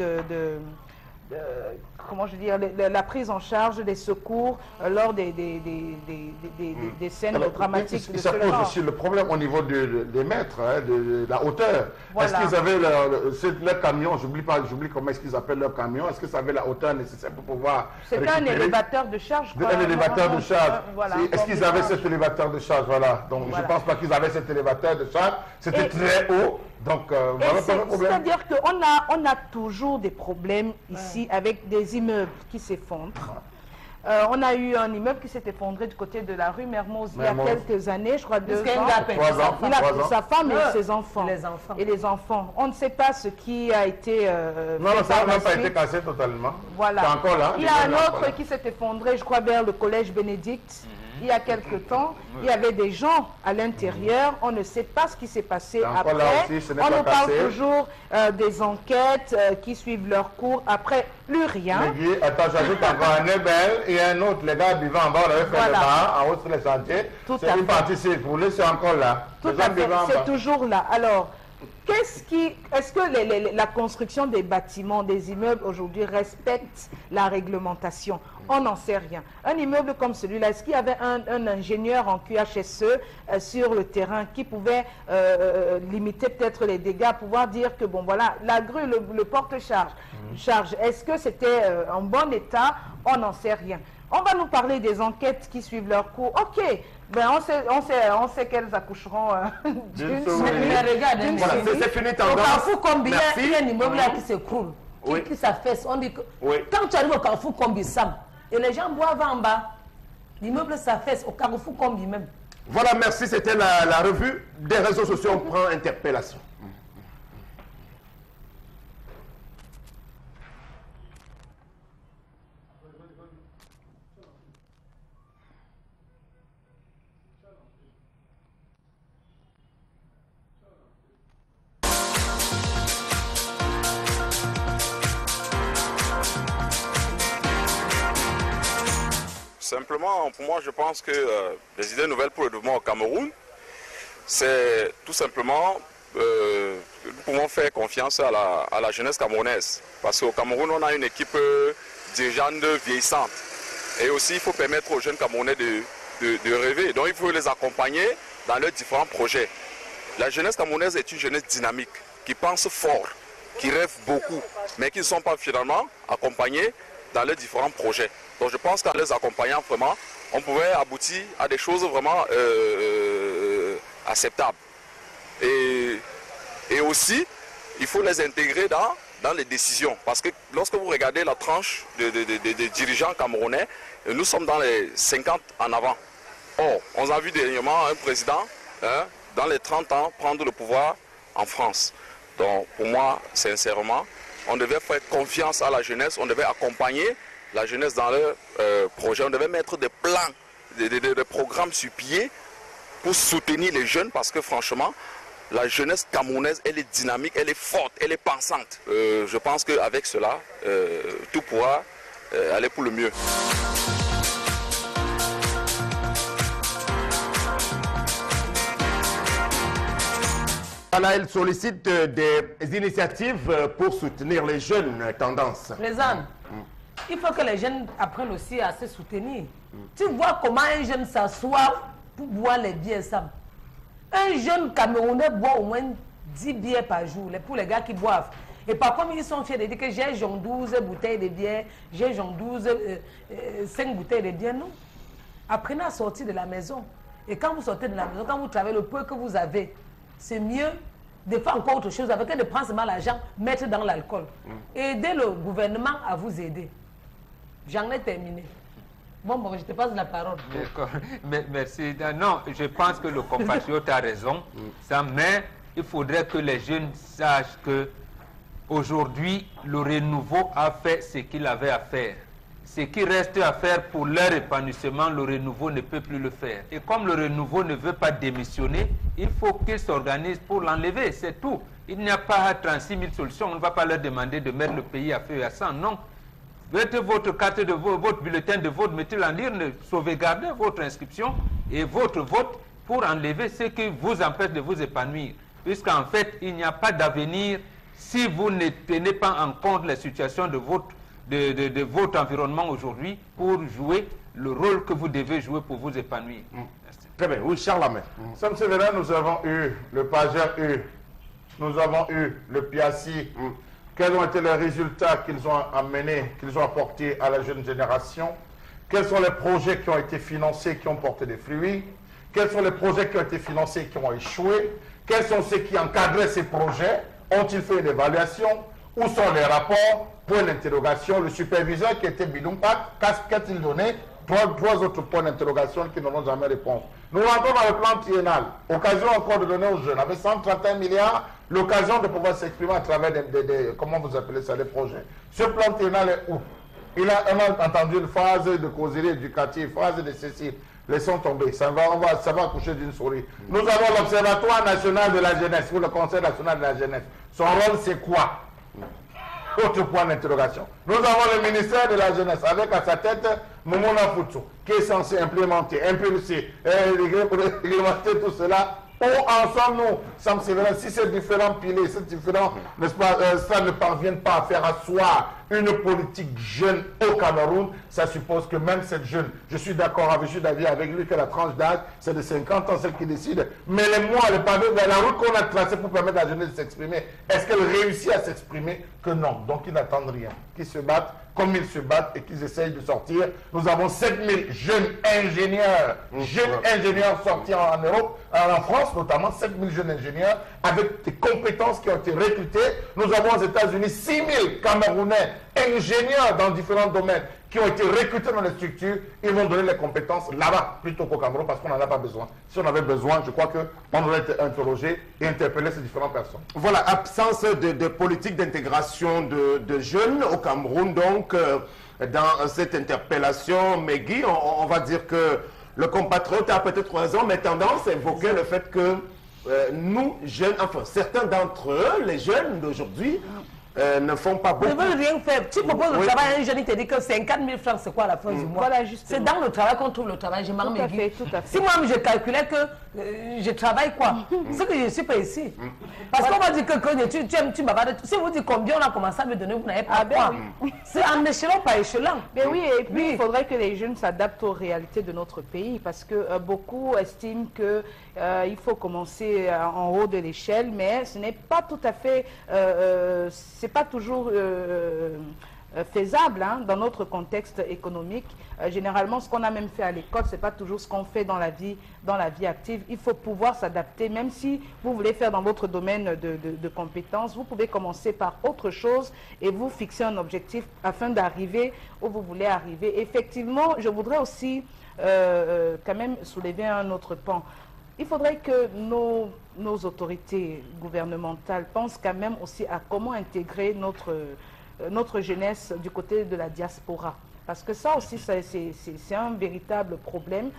comment je veux dire, la prise en charge des secours lors des scènes dramatiques. Ça pose aussi le problème au niveau des mètres, hein, de la hauteur. Voilà. Est-ce qu'ils avaient leur camion, j'oublie comment est-ce qu'ils appellent leur camion, est-ce que ça avait la hauteur nécessaire pour pouvoir C'était un élévateur de charge. Un élévateur de charge. Voilà, est-ce qu'ils avaient cet élévateur de charge? Voilà. Donc je ne pense pas qu'ils avaient cet élévateur de charge. C'était très haut. Donc voilà pas le problème. C'est-à-dire qu'on a toujours des problèmes ici avec des immeubles qui s'effondrent. On a eu un immeuble qui s'est effondré du côté de la rue Mermoz il y a quelques années, je crois 2 ans. Il a pris sa femme et ses enfants. Et les enfants. On ne sait pas ce qui a été non, ça n'a pas été cassé totalement. Voilà. C'est encore là. Il y a un autre qui s'est effondré, je crois, vers le collège Bénédicte. Il y a quelque temps, il y avait des gens à l'intérieur. On ne sait pas ce qui s'est passé après. On nous parle toujours des enquêtes qui suivent leur cours. Après, plus rien. Attends, j'ajoute encore un Ebel et un autre. Les gars vivant en bas, on avait fait le bas, en haut sur les sentiers. C'est une partie circulée, c'est encore là. Tout à fait, c'est toujours là. Alors, est-ce que la construction des bâtiments, des immeubles aujourd'hui respecte la réglementation? On n'en sait rien. Un immeuble comme celui-là, est-ce qu'il y avait un ingénieur en QHSE sur le terrain qui pouvait limiter peut-être les dégâts, pouvoir dire que bon voilà, la grue, le porte-charge, est-ce que c'était en bon état? On n'en sait rien. On va nous parler des enquêtes qui suivent leur cours. Ok, ben on sait qu'elles accoucheront d'une semaine. Mais regarde, c'est fini tendance. Au Carrefour Combi, il y a un immeuble là qui s'écroule, qui s'affaisse. On dit que quand tu arrives au Carrefour Combi, Sam, et les gens boivent en bas, l'immeuble s'affaisse au Carrefour Combi même. Voilà, merci. C'était la revue des réseaux sociaux. On prend interpellation. Simplement, pour moi, je pense que les idées nouvelles pour le développement au Cameroun, c'est tout simplement, nous pouvons faire confiance à la jeunesse camerounaise. Parce qu'au Cameroun, on a une équipe dirigeante vieillissante. Et aussi, il faut permettre aux jeunes Camerounais de rêver. Donc, il faut les accompagner dans leurs différents projets. La jeunesse camerounaise est une jeunesse dynamique, qui pense fort, qui rêve beaucoup, mais qui ne sont pas finalement accompagnés dans leurs différents projets. Donc je pense qu'en les accompagnant vraiment, on pouvait aboutir à des choses vraiment acceptables. Et aussi, il faut les intégrer dans les décisions. Parce que lorsque vous regardez la tranche des dirigeants camerounais, nous sommes dans les 50 en avant. Or, on a vu dernièrement un président, dans les 30 ans, prendre le pouvoir en France. Donc pour moi, sincèrement, on devait faire confiance à la jeunesse, on devait accompagner la jeunesse dans leurs projets. On devait mettre des plans, des programmes sur pied pour soutenir les jeunes parce que franchement, la jeunesse camerounaise, elle est dynamique, elle est forte, elle est pensante. Je pense qu'avec cela, tout pourra aller pour le mieux. Voilà, elle sollicite des initiatives pour soutenir les jeunes tendances. Président, il faut que les jeunes apprennent aussi à se soutenir. Tu vois comment un jeune s'assoit pour boire les bières, Sam. Un jeune Camerounais boit au moins 10 bières par jour, pour les gars qui boivent. Et par contre, ils sont fiers de dire que j'ai 12 bouteilles de bière, j'ai 5 bouteilles de bière. Non. Apprenez à sortir de la maison. Et quand vous sortez de la maison, quand vous travaillez le peu que vous avez, c'est mieux de faire encore autre chose avec, de prendre seulement l'argent, mettre dans l'alcool. Aider le gouvernement à vous aider. J'en ai terminé. Bon, je te passe la parole. D'accord. Merci. Non, je pense que le compatriote a raison. Ça, mais il faudrait que les jeunes sachent que aujourd'hui, le renouveau a fait ce qu'il avait à faire. Ce qui reste à faire pour leur épanouissement, le renouveau ne peut plus le faire. Et comme le renouveau ne veut pas démissionner, il faut qu'ils s'organisent pour l'enlever, c'est tout. Il n'y a pas 36 000 solutions. On ne va pas leur demander de mettre le pays à feu et à sang, non. Mettez votre carte de vote, votre bulletin de vote, mettez-le en ligne, sauvegardez votre inscription et votre vote pour enlever ce qui vous empêche de vous épanouir. Puisqu'en fait, il n'y a pas d'avenir si vous ne tenez pas en compte la situation de votre environnement aujourd'hui pour jouer le rôle que vous devez jouer pour vous épanouir. Très bien. Oui, Charles Lamé. Sam Sévérin, nous avons eu le Pager nous avons eu le Piassi. Quels ont été les résultats qu'ils ont amenés, qu'ils ont apportés à la jeune génération? Quels sont les projets qui ont été financés, qui ont porté des fruits? Quels sont les projets qui ont été financés, qui ont échoué? Quels sont ceux qui encadraient ces projets? Ont-ils fait une évaluation? Où sont les rapports? Point d'interrogation. Le superviseur qui était Bidumpak, qu'a-t-il donné? Trois autres points d'interrogation qui n'auront jamais réponse. Nous rentrons dans le plan triennal. Occasion encore de donner aux jeunes. Avec 131 milliards, l'occasion de pouvoir s'exprimer à travers comment vous appelez ça, les projets. Ce plan triennal est où? On a entendu une phase de causerie éducative, phase de ceci. Laissons tomber. Ça va accoucher d'une souris. Nous avons l'Observatoire national de la jeunesse, ou le Conseil national de la jeunesse. Son rôle, c'est quoi? Autre point d'interrogation. Nous avons le ministère de la Jeunesse avec à sa tête Momona Futu qui est censé implémenter, impulser, réglementer tout cela. Où en sommes-nous, Sam Sévérin, si ces différents piliers, ces différents, n'est-ce pas, ça ne parviennent pas à faire asseoir une politique jeune au Cameroun, ça suppose que même cette jeune, je suis d'accord, je suis d'avis avec lui que la tranche d'âge, c'est de 50 ans, celle qui décide, mais les mois, les pavés, la route qu'on a tracée pour permettre à la jeunesse de s'exprimer, est-ce qu'elle réussit à s'exprimer? Que non. Donc ils n'attendent rien. Qu'ils se battent comme ils se battent et qu'ils essayent de sortir. Nous avons 7000 jeunes ingénieurs sortis en Europe, en France notamment, 7000 jeunes ingénieurs avec des compétences qui ont été recrutées. Nous avons aux États-Unis 6000 Camerounais ingénieurs dans différents domaines qui ont été recrutés dans les structures. Ils vont donner les compétences là-bas plutôt qu'au Cameroun parce qu'on n'en a pas besoin. Si on avait besoin, je crois qu'on aurait été interrogé et interpellé ces différentes personnes. Voilà, absence de politique d'intégration de jeunes au Cameroun. Donc, dans cette interpellation, Megui, on va dire que le compatriote a peut-être raison, mais tendance à évoquer le fait que nous, jeunes, enfin certains d'entre eux, les jeunes d'aujourd'hui, ne font pas beaucoup. Ne veulent rien faire. Tu proposes le travail à un jeune, il te dit que 50 000 francs, c'est quoi à la fin du mois? Voilà, c'est dans le travail qu'on trouve le travail. Je m'en tout à fait. Si moi, je calculais que je travaille quoi? C'est que je ne suis pas ici. Parce qu'on va dire que tu bavardes. Si vous dites combien on a commencé à me donner, vous n'avez pas quoi. C'est en échelon par échelon. Mais oui, et puis il faudrait que les jeunes s'adaptent aux réalités de notre pays parce que beaucoup estiment que il faut commencer en haut de l'échelle, mais ce n'est pas tout à fait, c'est pas toujours faisable dans notre contexte économique. Généralement, ce qu'on a même fait à l'école, c'est pas toujours ce qu'on fait dans la vie active. Il faut pouvoir s'adapter, même si vous voulez faire dans votre domaine de compétences, vous pouvez commencer par autre chose et vous fixer un objectif afin d'arriver où vous voulez arriver. Effectivement, je voudrais aussi quand même soulever un autre pan. Il faudrait que nos autorités gouvernementales pensent quand même aussi à comment intégrer notre jeunesse du côté de la diaspora. Parce que ça aussi, c'est un véritable problème.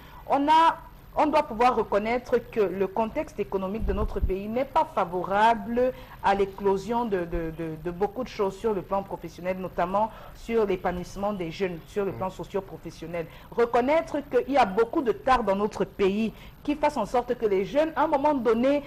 On doit pouvoir reconnaître que le contexte économique de notre pays n'est pas favorable à l'éclosion de beaucoup de choses sur le plan professionnel, notamment sur l'épanouissement des jeunes, sur le plan socio-professionnel. Reconnaître qu'il y a beaucoup de tares dans notre pays qui fassent en sorte que les jeunes, à un moment donné,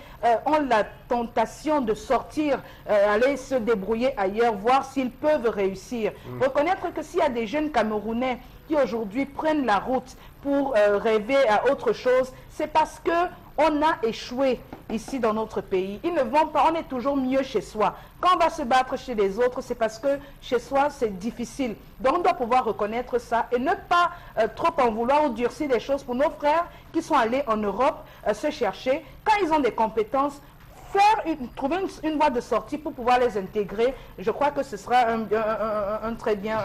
ont la tentation de sortir, aller se débrouiller ailleurs, voir s'ils peuvent réussir. Reconnaître que s'il y a des jeunes Camerounais qui aujourd'hui prennent la route pour rêver à autre chose, c'est parce qu'on a échoué ici dans notre pays. Ils ne vont pas, on est toujours mieux chez soi. Quand on va se battre chez les autres, c'est parce que chez soi, c'est difficile. Donc on doit pouvoir reconnaître ça et ne pas trop en vouloir ou durcir les choses pour nos frères qui sont allés en Europe se chercher. Quand ils ont des compétences, trouver une voie de sortie pour pouvoir les intégrer. Je crois que ce sera un très bien,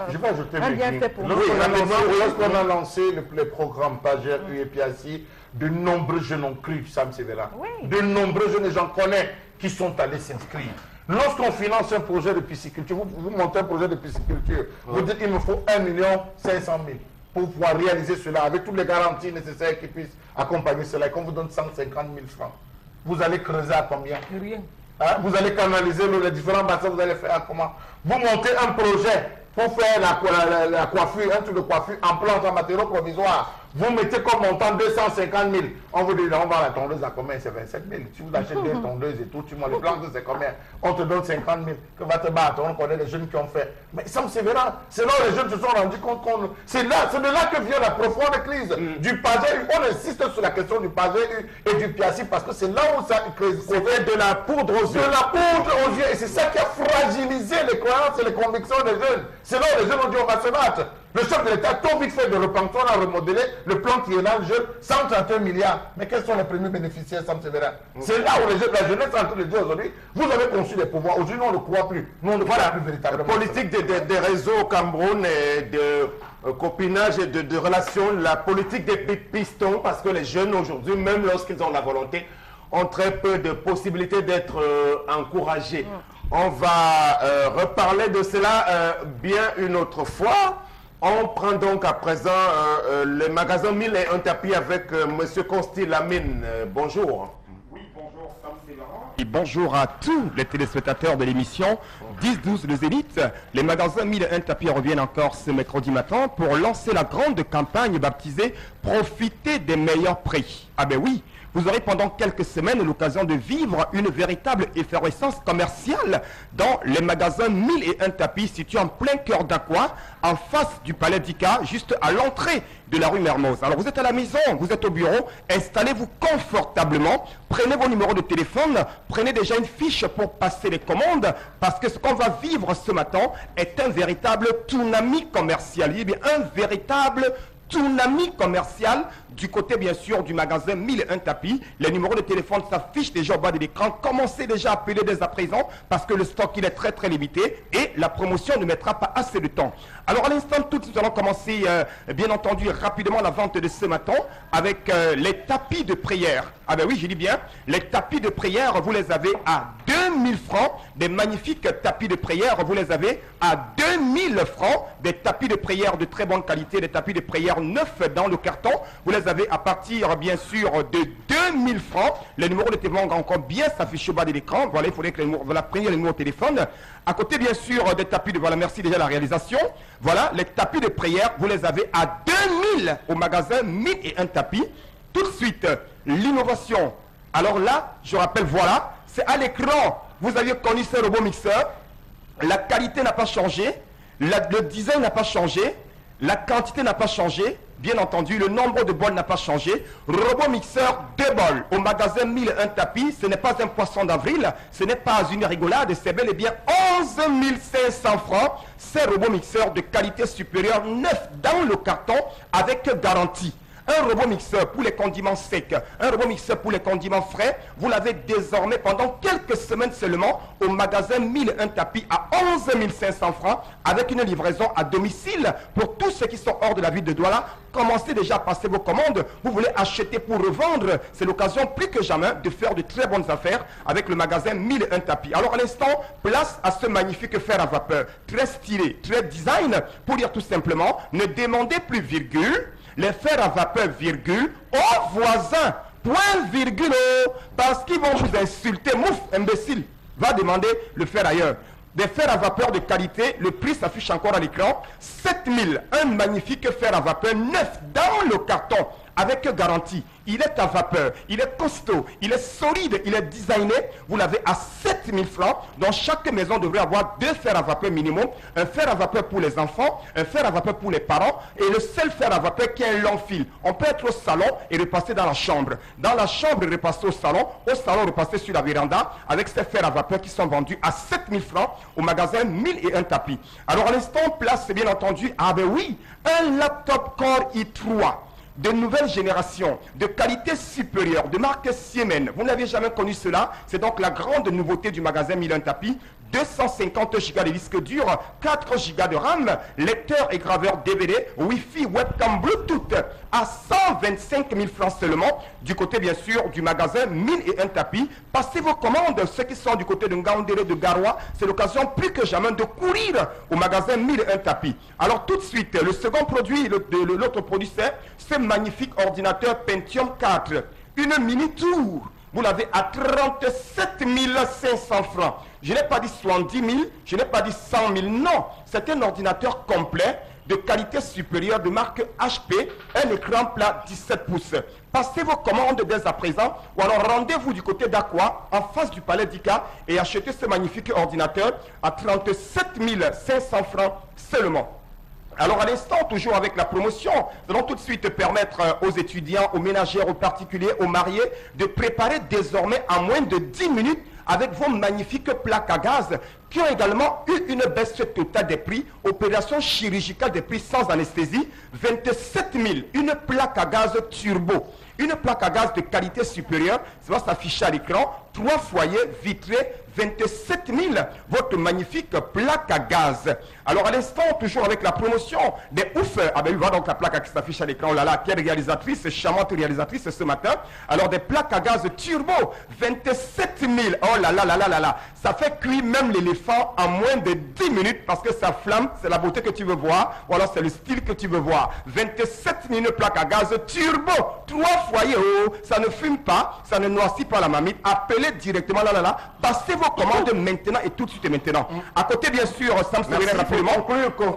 un bienfait pour nous. Lorsqu'on a lancé les programmes Pager, UEPIACI, de nombreux jeunes ont cru, Sam Sévérin. Oui. De nombreux jeunes, j'en connais, qui sont allés s'inscrire. Lorsqu'on finance un projet de pisciculture, vous montez un projet de pisciculture, vous dites il me faut 1 500 000 pour pouvoir réaliser cela avec toutes les garanties nécessaires qui puissent accompagner cela et qu'on vous donne 150 000 francs. Vous allez creuser à combien? Rien. Hein? Vous allez canaliser les différents bassins, vous allez faire à comment? Vous montez un projet pour faire la coiffure, un truc de coiffure en plante, en matériaux provisoires. Vous mettez comme montant 250 000. On vous dit, on va la tondeuse à combien? C'est 27 000. Si vous achetez des tondeuses et tout, tu montes les plantes, c'est combien? On te donne 50 000. Que va te battre? On connaît les jeunes qui ont fait. Mais ça me sévère. C'est là où les jeunes se sont rendus compte qu'on... C'est de là que vient la profonde crise du Pager. On insiste sur la question du Pager et du Piassi parce que c'est là où ça crée. C'était de la poudre aux yeux. De la poudre aux yeux. Et c'est ça qui a fragilisé les croyances et les convictions des jeunes. C'est là où les jeunes ont dit on va se battre. Le chef de l'État a trop vite fait de repentir, on a remodelé le plan triennal jeune, 131 milliards. Mais quels sont les premiers bénéficiaires, Sam Sévérin? C'est là où la jeunesse est en train de dire aujourd'hui, vous avez conçu les pouvoirs. Aujourd'hui, nous, on ne croit plus. Nous, on ne croit plus véritablement. La politique des réseaux au Cameroun et de copinage et de relations, la politique des pistons, parce que les jeunes aujourd'hui, même lorsqu'ils ont la volonté, ont très peu de possibilités d'être encouragés. On va reparler de cela bien une autre fois. On prend donc à présent le magasin 1001 tapis avec M. Consti Lamine. Bonjour. Oui, bonjour, Sam Sévérin. Et bonjour à tous les téléspectateurs de l'émission 10-12 les élites. Les magasins 1001 tapis reviennent encore ce mercredi matin pour lancer la grande campagne baptisée « Profitez des meilleurs prix ». Ah ben oui, vous aurez pendant quelques semaines l'occasion de vivre une véritable effervescence commerciale dans les magasins 1001 tapis situés en plein cœur d'Aqua, en face du palais d'Ika, juste à l'entrée de la rue Mermoz. Alors vous êtes à la maison, vous êtes au bureau, installez-vous confortablement, prenez vos numéros de téléphone, prenez déjà une fiche pour passer les commandes, parce que ce qu'on va vivre ce matin est un véritable tsunami commercial. Il y a bien un véritable tsunami commercial du côté bien sûr du magasin 1001 tapis. Les numéros de téléphone s'affichent déjà au bas de l'écran. Commencez déjà à appeler dès à présent parce que le stock il est très limité et la promotion ne mettra pas assez de temps. Alors à l'instant tout nous allons commencer bien entendu rapidement la vente de ce matin avec les tapis de prière. Ah ben oui, je dis bien, les tapis de prière vous les avez à 2000 francs, des magnifiques tapis de prière vous les avez à 2000 francs, des tapis de prière de très bonne qualité, des tapis de prière neufs dans le carton, vous les avez à partir bien sûr de 2000 francs. Les numéros de téléphone vont encore bien s'afficher au bas de l'écran. Voilà, il faudrait que vous preniez les numéros de téléphone. À côté bien sûr des tapis de, voilà, merci déjà la réalisation. Voilà, les tapis de prière, vous les avez à 2000 au magasin 1001 tapis. Tout de suite, l'innovation. Alors là, je rappelle, voilà, c'est à l'écran. Vous aviez connu ce robot mixeur. La qualité n'a pas changé. Le design n'a pas changé. La quantité n'a pas changé. Bien entendu, le nombre de bols n'a pas changé. Robot mixeur 2 bols au magasin 1001 tapis. Ce n'est pas un poisson d'avril. Ce n'est pas une rigolade. C'est bel et bien 11 500 francs. C'est robot mixeur de qualité supérieure, neuf dans le carton avec garantie. Un robot mixeur pour les condiments secs, un robot mixeur pour les condiments frais, vous l'avez désormais pendant quelques semaines seulement au magasin 1001 tapis à 11 500 francs avec une livraison à domicile pour tous ceux qui sont hors de la ville de Douala. Commencez déjà à passer vos commandes. Vous voulez acheter pour revendre, c'est l'occasion plus que jamais de faire de très bonnes affaires avec le magasin 1001 tapis. Alors à l'instant, place à ce magnifique fer à vapeur, très stylé, très design, pour dire tout simplement, ne demandez plus virgule, les fers à vapeur, virgule, aux voisins, point, virgule, parce qu'ils vont vous insulter. Mouf, imbécile, va demander le fer ailleurs. Des fers à vapeur de qualité, le prix s'affiche encore à l'écran, 7000, un magnifique fer à vapeur neuf dans le carton, avec garantie. Il est à vapeur, il est costaud, il est solide, il est designé. Vous l'avez à 7000 francs. Dans chaque maison devrait avoir 2 fers à vapeur minimum. Un fer à vapeur pour les enfants, un fer à vapeur pour les parents. Et le seul fer à vapeur qui a un long fil. On peut être au salon et repasser dans la chambre. Dans la chambre, repasser au salon repasser sur la véranda. Avec ces fers à vapeur qui sont vendus à 7000 francs au magasin 1001 tapis. Alors à l'instant, place bien entendu, ah ben oui, un laptop Core i3. de nouvelle génération, de qualité supérieure, de marque Siemens. Vous n'avez jamais connu cela. C'est donc la grande nouveauté du magasin 1001 Tapis. 250 Go de disque dur, 4 Go de RAM, lecteur et graveur DVD, Wi-Fi, webcam, Bluetooth à 125 000 francs seulement. Du côté bien sûr du magasin 1001 Tapis. Passez vos commandes, ceux qui sont du côté de Ngaoundéré, de Garoua, c'est l'occasion plus que jamais de courir au magasin 1001 Tapis. Alors tout de suite, le second produit, l'autre produit c'est ce magnifique ordinateur Pentium 4, une mini tour. Vous l'avez à 37 500 francs. Je n'ai pas dit 70 000, je n'ai pas dit 100 000, non. C'est un ordinateur complet de qualité supérieure de marque HP, un écran plat 17 pouces. Passez vos commandes dès à présent ou alors rendez-vous du côté d'Aqua, en face du palais d'Ika et achetez ce magnifique ordinateur à 37 500 francs seulement. Alors à l'instant, toujours avec la promotion, nous allons tout de suite permettre aux étudiants, aux ménagères, aux particuliers, aux mariés de préparer désormais en moins de 10 minutes avec vos magnifiques plaques à gaz qui ont également eu une baisse totale des prix, opération chirurgicale des prix sans anesthésie, 27 000, une plaque à gaz turbo. Une plaque à gaz de qualité supérieure, ça va s'afficher à l'écran, 3 foyers vitrés, 27 000, votre magnifique plaque à gaz. Alors à l'instant, toujours avec la promotion des ouf, ah ben oui, voilà donc la plaque qui s'affiche à l'écran, oh là là, quelle réalisatrice, charmante réalisatrice ce matin. Alors des plaques à gaz turbo, 27 000, oh là là là là là là, ça fait cuire même l'éléphant en moins de 10 minutes parce que ça flamme, c'est la beauté que tu veux voir, ou alors c'est le style que tu veux voir. 27 000 plaques à gaz turbo, 3 foyers, oh, ça ne fume pas, ça ne noircit pas la mamie, appelez directement là là là, passez vos commandes maintenant et tout de suite et maintenant. À côté bien sûr, Sam Severin rapidement.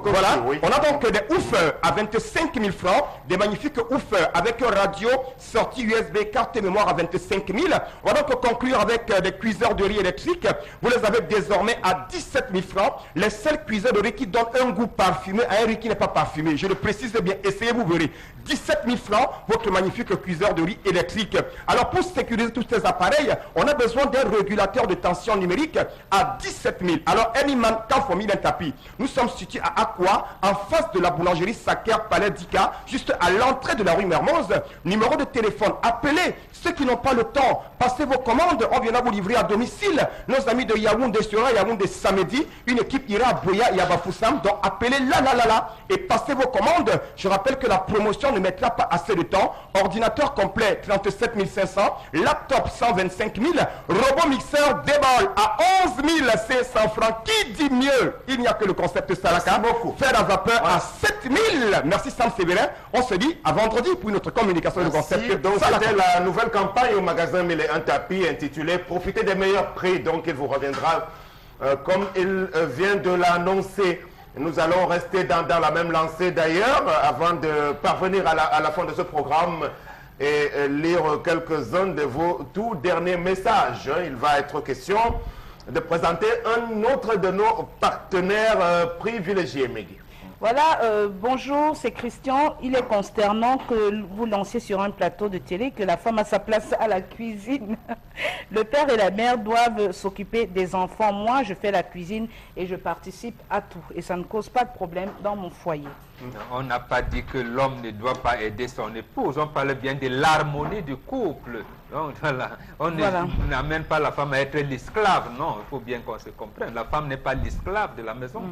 Voilà, oui. On a donc des ouf à 25 000 francs, des magnifiques ouf avec radio, sortie USB, carte mémoire à 25 000. On va donc conclure avec des cuiseurs de riz électriques. Vous les avez désormais à 17 000 francs. Les seuls cuiseurs de riz qui donnent un goût parfumé à un riz qui n'est pas parfumé. Je le précise bien, essayez, vous verrez. 17 000 francs, votre magnifique cuiseur de riz électrique. Alors pour sécuriser tous ces appareils, on a besoin d'un régulateur de tension numérique à 17 000. Alors Anyman Kamfomi d'un tapis. Nous sommes situés à Aqua, en face de la boulangerie Saker Palais d'Ika, juste à l'entrée de la rue Mermoz. Numéro de téléphone, appelez ceux qui n'ont pas le temps. Passez vos commandes, on viendra vous livrer à domicile. Nos amis de Yaoundé sera Yaoundé samedi. Une équipe ira à Boya et à Bafoussam. Donc appelez là et passez vos commandes. Je rappelle que la promotion ne mettra pas assez de temps. Ordinateur complet 37 500, laptop 125 000, robot mixeur déballe à 11 500 francs. Qui dit mieux? Il n'y a que le concept Salaka. Faire à vapeur à 7 000. Merci Sam Séverin. On se dit à vendredi pour notre communication de concept. Donc c'était la nouvelle campagne au magasin 1001 Tapis intitulée Profitez des meilleurs prix. Donc il vous reviendra comme il vient de l'annoncer. Nous allons rester dans la même lancée d'ailleurs avant de parvenir à la fin de ce programme et lire quelques-uns de vos tout derniers messages. Il va être question de présenter un autre de nos partenaires privilégiés, Megui. Voilà, bonjour, c'est Christian. Il est consternant que vous lanciez sur un plateau de télé que la femme a sa place à la cuisine. Le père et la mère doivent s'occuper des enfants. Moi, je fais la cuisine et je participe à tout. Et ça ne cause pas de problème dans mon foyer. On n'a pas dit que l'homme ne doit pas aider son épouse. On parle bien de l'harmonie du couple. Donc, voilà. On n'amène pas la femme à être l'esclave. Non, il faut bien qu'on se comprenne. La femme n'est pas l'esclave de la maison.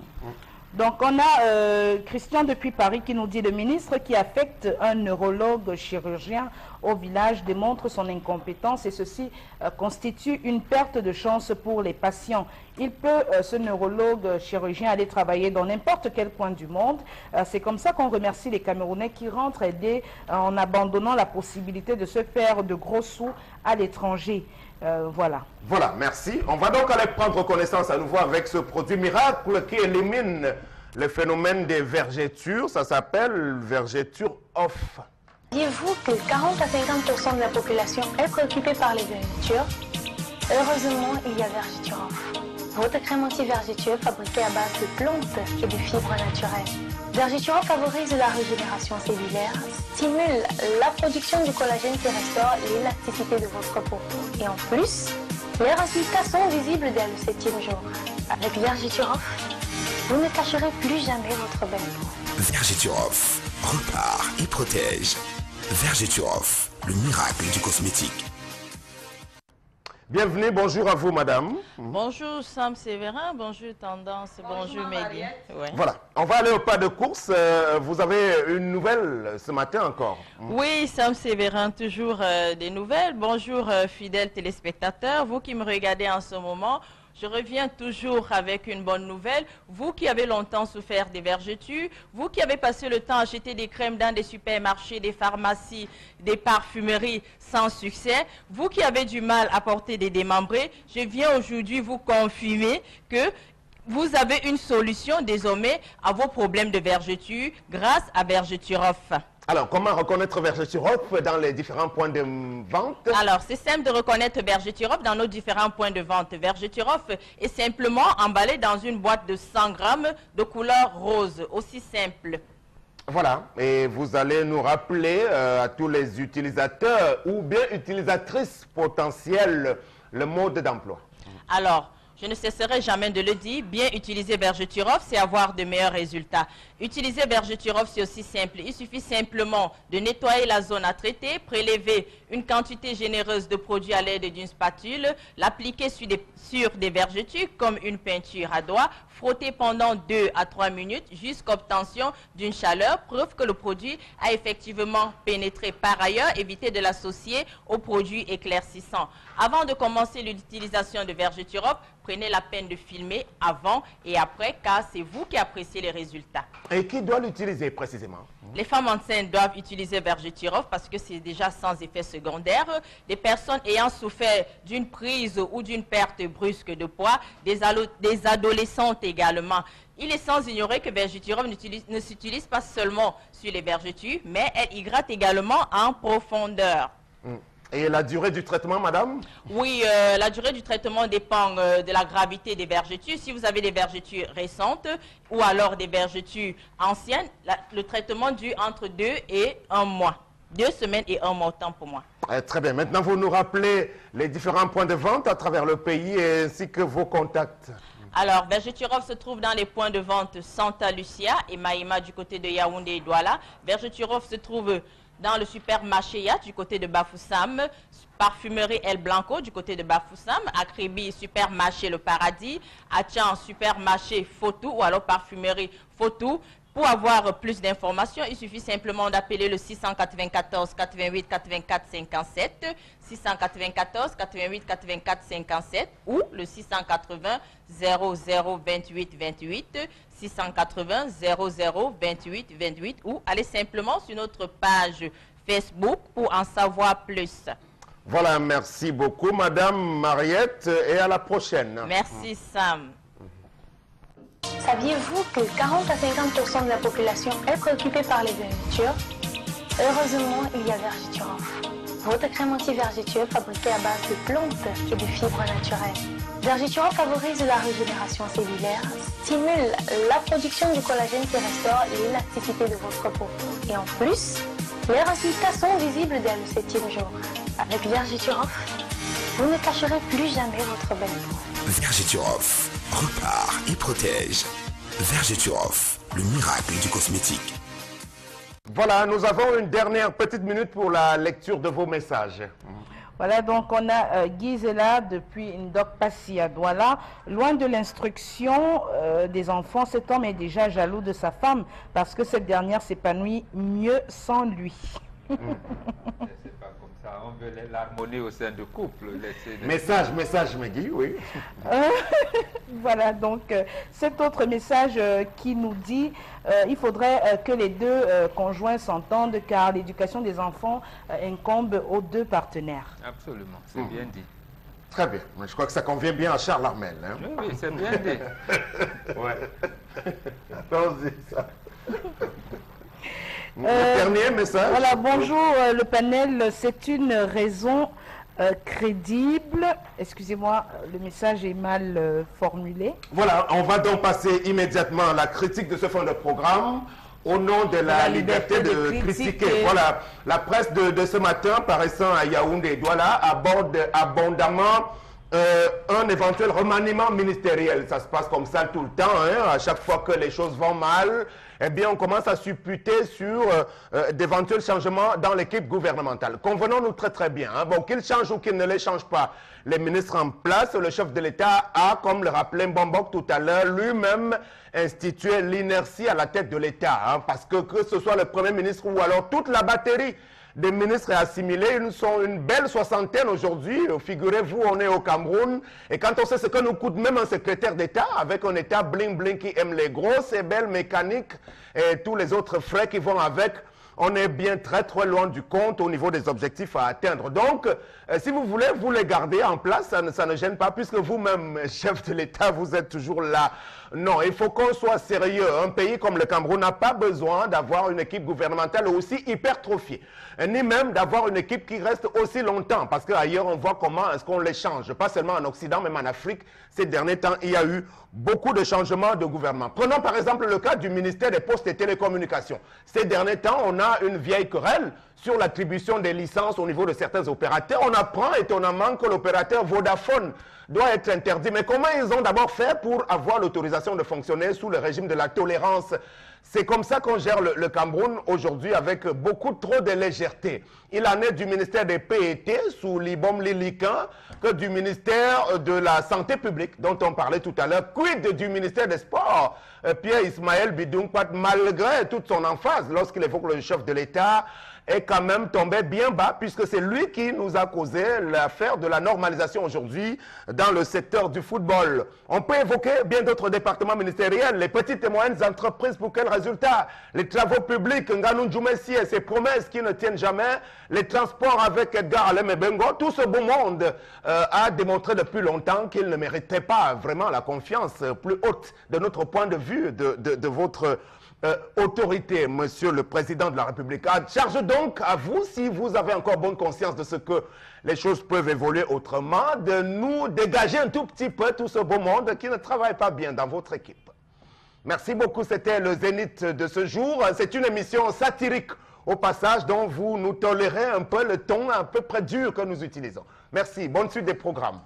Donc on a Christian depuis Paris qui nous dit le ministre qui affecte un neurologue chirurgien au village démontre son incompétence et ceci constitue une perte de chance pour les patients. Il peut, ce neurologue chirurgien, aller travailler dans n'importe quel coin du monde. C'est comme ça qu'on remercie les Camerounais qui rentrent aider en abandonnant la possibilité de se faire de gros sous à l'étranger. Voilà. Voilà, merci. On va donc aller prendre connaissance à nouveau avec ce produit miracle qui élimine le phénomène des vergetures. Ça s'appelle vergeture off. Saviez-vous que 40 à 50% de la population est préoccupée par les vergetures? Heureusement, il y a Vergeture Off. Votre crème anti-vergeture fabriquée à base de plantes et de fibres naturelles. Vergeture Off favorise la régénération cellulaire, stimule la production du collagène qui restaure l'élasticité de votre peau. Et en plus, les résultats sont visibles dès le 7e jour. Avec Vergeture Off, vous ne cacherez plus jamais votre belle peau. Vergeture Off repart et protège. Vergeturoff, le miracle du cosmétique. Bienvenue, bonjour à vous, madame. Bonjour Sam Séverin, bonjour Tendance, bonjour Mehdi. Ouais. Voilà, on va aller au pas de course. Vous avez une nouvelle ce matin encore. Oui, Sam Séverin, toujours des nouvelles. Bonjour fidèles téléspectateurs, vous qui me regardez en ce moment. Je reviens toujours avec une bonne nouvelle. Vous qui avez longtemps souffert des vergetures, vous qui avez passé le temps à acheter des crèmes dans des supermarchés, des pharmacies, des parfumeries sans succès, vous qui avez du mal à porter des démembrés, je viens aujourd'hui vous confirmer que vous avez une solution désormais à vos problèmes de vergetures grâce à Vergeturoff. Alors, comment reconnaître Vergeturoff dans les différents points de vente? Alors, c'est simple de reconnaître Vergeturoff dans nos différents points de vente. Vergeturoff est simplement emballé dans une boîte de 100 grammes de couleur rose, aussi simple. Voilà, et vous allez nous rappeler à tous les utilisateurs ou bien utilisatrices potentielles le mode d'emploi. Alors, je ne cesserai jamais de le dire, bien utiliser Vergeturoff, c'est avoir de meilleurs résultats. Utiliser Vergeturoff, c'est aussi simple. Il suffit simplement de nettoyer la zone à traiter, prélever une quantité généreuse de produit à l'aide d'une spatule, l'appliquer sur des vergetures comme une peinture à doigts, frotter pendant 2 à 3 minutes jusqu'à obtention d'une chaleur, preuve que le produit a effectivement pénétré. Par ailleurs, évitez de l'associer aux produits éclaircissants. Avant de commencer l'utilisation de Vergeturoff, prenez la peine de filmer avant et après, car c'est vous qui appréciez les résultats. Et qui doit l'utiliser précisément? Les femmes enceintes doivent utiliser Vergeturoff parce que c'est déjà sans effet secondaire. Les personnes ayant souffert d'une prise ou d'une perte brusque de poids, des adolescentes également. Il est sans ignorer que Vergeturoff ne s'utilise pas seulement sur les vergetures, mais elle hydrate également en profondeur. Et la durée du traitement, madame? Oui, la durée du traitement dépend de la gravité des vergetures. Si vous avez des vergetures récentes ou alors des vergetures anciennes, le traitement dure entre 2 et 1 mois. 2 semaines et 1 mois, autant pour moi. Très bien. Maintenant, vous nous rappelez les différents points de vente à travers le pays ainsi que vos contacts. Alors, Vergeturoff se trouve dans les points de vente Santa Lucia et Mahima du côté de Yaoundé et Douala. Vergeturoff se trouve dans le supermarché Yat du côté de Bafoussam, parfumerie El Blanco du côté de Bafoussam, Akribi, supermarché Le Paradis, Atchan, supermarché Fotou ou alors parfumerie Fotou. Pour avoir plus d'informations, il suffit simplement d'appeler le 694 88 84 57, 694 88 84 57 ou le 680 00 28 28, 680 00 28 28 ou allez simplement sur notre page Facebook pour en savoir plus. Voilà, merci beaucoup Madame Mariette et à la prochaine. Merci Sam. Saviez-vous que 40 à 50% de la population est préoccupée par les vergetures? Heureusement, il y a Vergeturoff. Votre crème anti-vergeture fabriquée à base de plantes et de fibres naturelles. Vergeturoff favorise la régénération cellulaire, stimule la production du collagène qui restaure l'élasticité de votre peau. Et en plus, les résultats sont visibles dès le 7e jour. Avec Vergeturoff, vous ne cacherez plus jamais votre belle peau. Vergeturoff, repart et protège. Vergeturoff, le miracle du cosmétique. Voilà, nous avons une dernière petite minute pour la lecture de vos messages. Voilà, donc on a Gisela depuis Ndok Passi à Douala. Loin de l'instruction des enfants, cet homme est déjà jaloux de sa femme parce que cette dernière s'épanouit mieux sans lui. On veut l'harmonie au sein du couple. Message, Megui, oui. Voilà, donc cet autre message qui nous dit il faudrait que les deux conjoints s'entendent car l'éducation des enfants incombe aux deux partenaires. Absolument, c'est bien dit. Très bien, je crois que ça convient bien à Charles Armel. Hein? Oui, c'est bien dit. Ouais. Allons-y, ça. Dernier message. Voilà, bonjour le panel, c'est une raison crédible. Excusez-moi, le message est mal formulé. Voilà, on va donc passer immédiatement à la critique de ce fonds de programme au nom de la liberté de critiquer. Voilà, la presse de ce matin paraissant à Yaoundé et Douala aborde abondamment un éventuel remaniement ministériel. Ça se passe comme ça tout le temps, hein, à chaque fois que les choses vont mal. eh bien, on commence à supputer sur d'éventuels changements dans l'équipe gouvernementale. Convenons-nous très très bien. Hein. Bon, qu'ils changent ou qu'ils ne les changent pas, les ministres en place, le chef de l'État a, comme le rappelait Mbombok tout à l'heure, lui-même institué l'inertie à la tête de l'État. Hein, parce que ce soit le Premier ministre ou alors toute la batterie des ministres assimilés, ils sont une belle soixantaine aujourd'hui. Figurez-vous, on est au Cameroun. Et quand on sait ce que nous coûte même un secrétaire d'État, avec un État bling-bling qui aime les grosses et belles mécaniques et tous les autres frais qui vont avec, on est bien très très loin du compte au niveau des objectifs à atteindre. Donc, si vous voulez, vous les gardez en place, ça ne gêne pas, puisque vous-même, chef de l'État, vous êtes toujours là. Non, il faut qu'on soit sérieux. Un pays comme le Cameroun n'a pas besoin d'avoir une équipe gouvernementale aussi hypertrophiée, ni même d'avoir une équipe qui reste aussi longtemps, parce qu'ailleurs, on voit comment est-ce qu'on les change. Pas seulement en Occident, même en Afrique, ces derniers temps, il y a eu beaucoup de changements de gouvernement. Prenons par exemple le cas du ministère des Postes et Télécommunications. Ces derniers temps, on a une vieille querelle sur l'attribution des licences au niveau de certains opérateurs. On apprend étonnamment que l'opérateur Vodafone doit être interdit. Mais comment ils ont d'abord fait pour avoir l'autorisation de fonctionner sous le régime de la tolérance? C'est comme ça qu'on gère le Cameroun aujourd'hui, avec beaucoup trop de légèreté. Il en est du ministère des PET sous Libom Lilikan que du ministère de la Santé publique dont on parlait tout à l'heure. Quid du ministère des Sports? Pierre Ismaël Bidounkpat, malgré toute son emphase lorsqu'il évoque le chef de l'État, est quand même tombé bien bas, puisque c'est lui qui nous a causé l'affaire de la normalisation aujourd'hui dans le secteur du football. On peut évoquer bien d'autres départements ministériels, les petites et moyennes entreprises, pour quel résultat? Les travaux publics, Nganou Djoumessi et ses promesses qui ne tiennent jamais, les transports avec Edgar Alem et Bengo, tout ce beau monde a démontré depuis longtemps qu'il ne méritait pas vraiment la confiance plus haute de notre point de vue, de votre autorité, Monsieur le Président de la République. Charge donc à vous, si vous avez encore bonne conscience de ce que les choses peuvent évoluer autrement, de nous dégager un tout petit peu tout ce beau monde qui ne travaille pas bien dans votre équipe. Merci beaucoup, c'était le Zénith de ce jour. C'est une émission satirique au passage, dont vous nous tolérez un peu le ton un peu près dur que nous utilisons. Merci, bonne suite des programmes.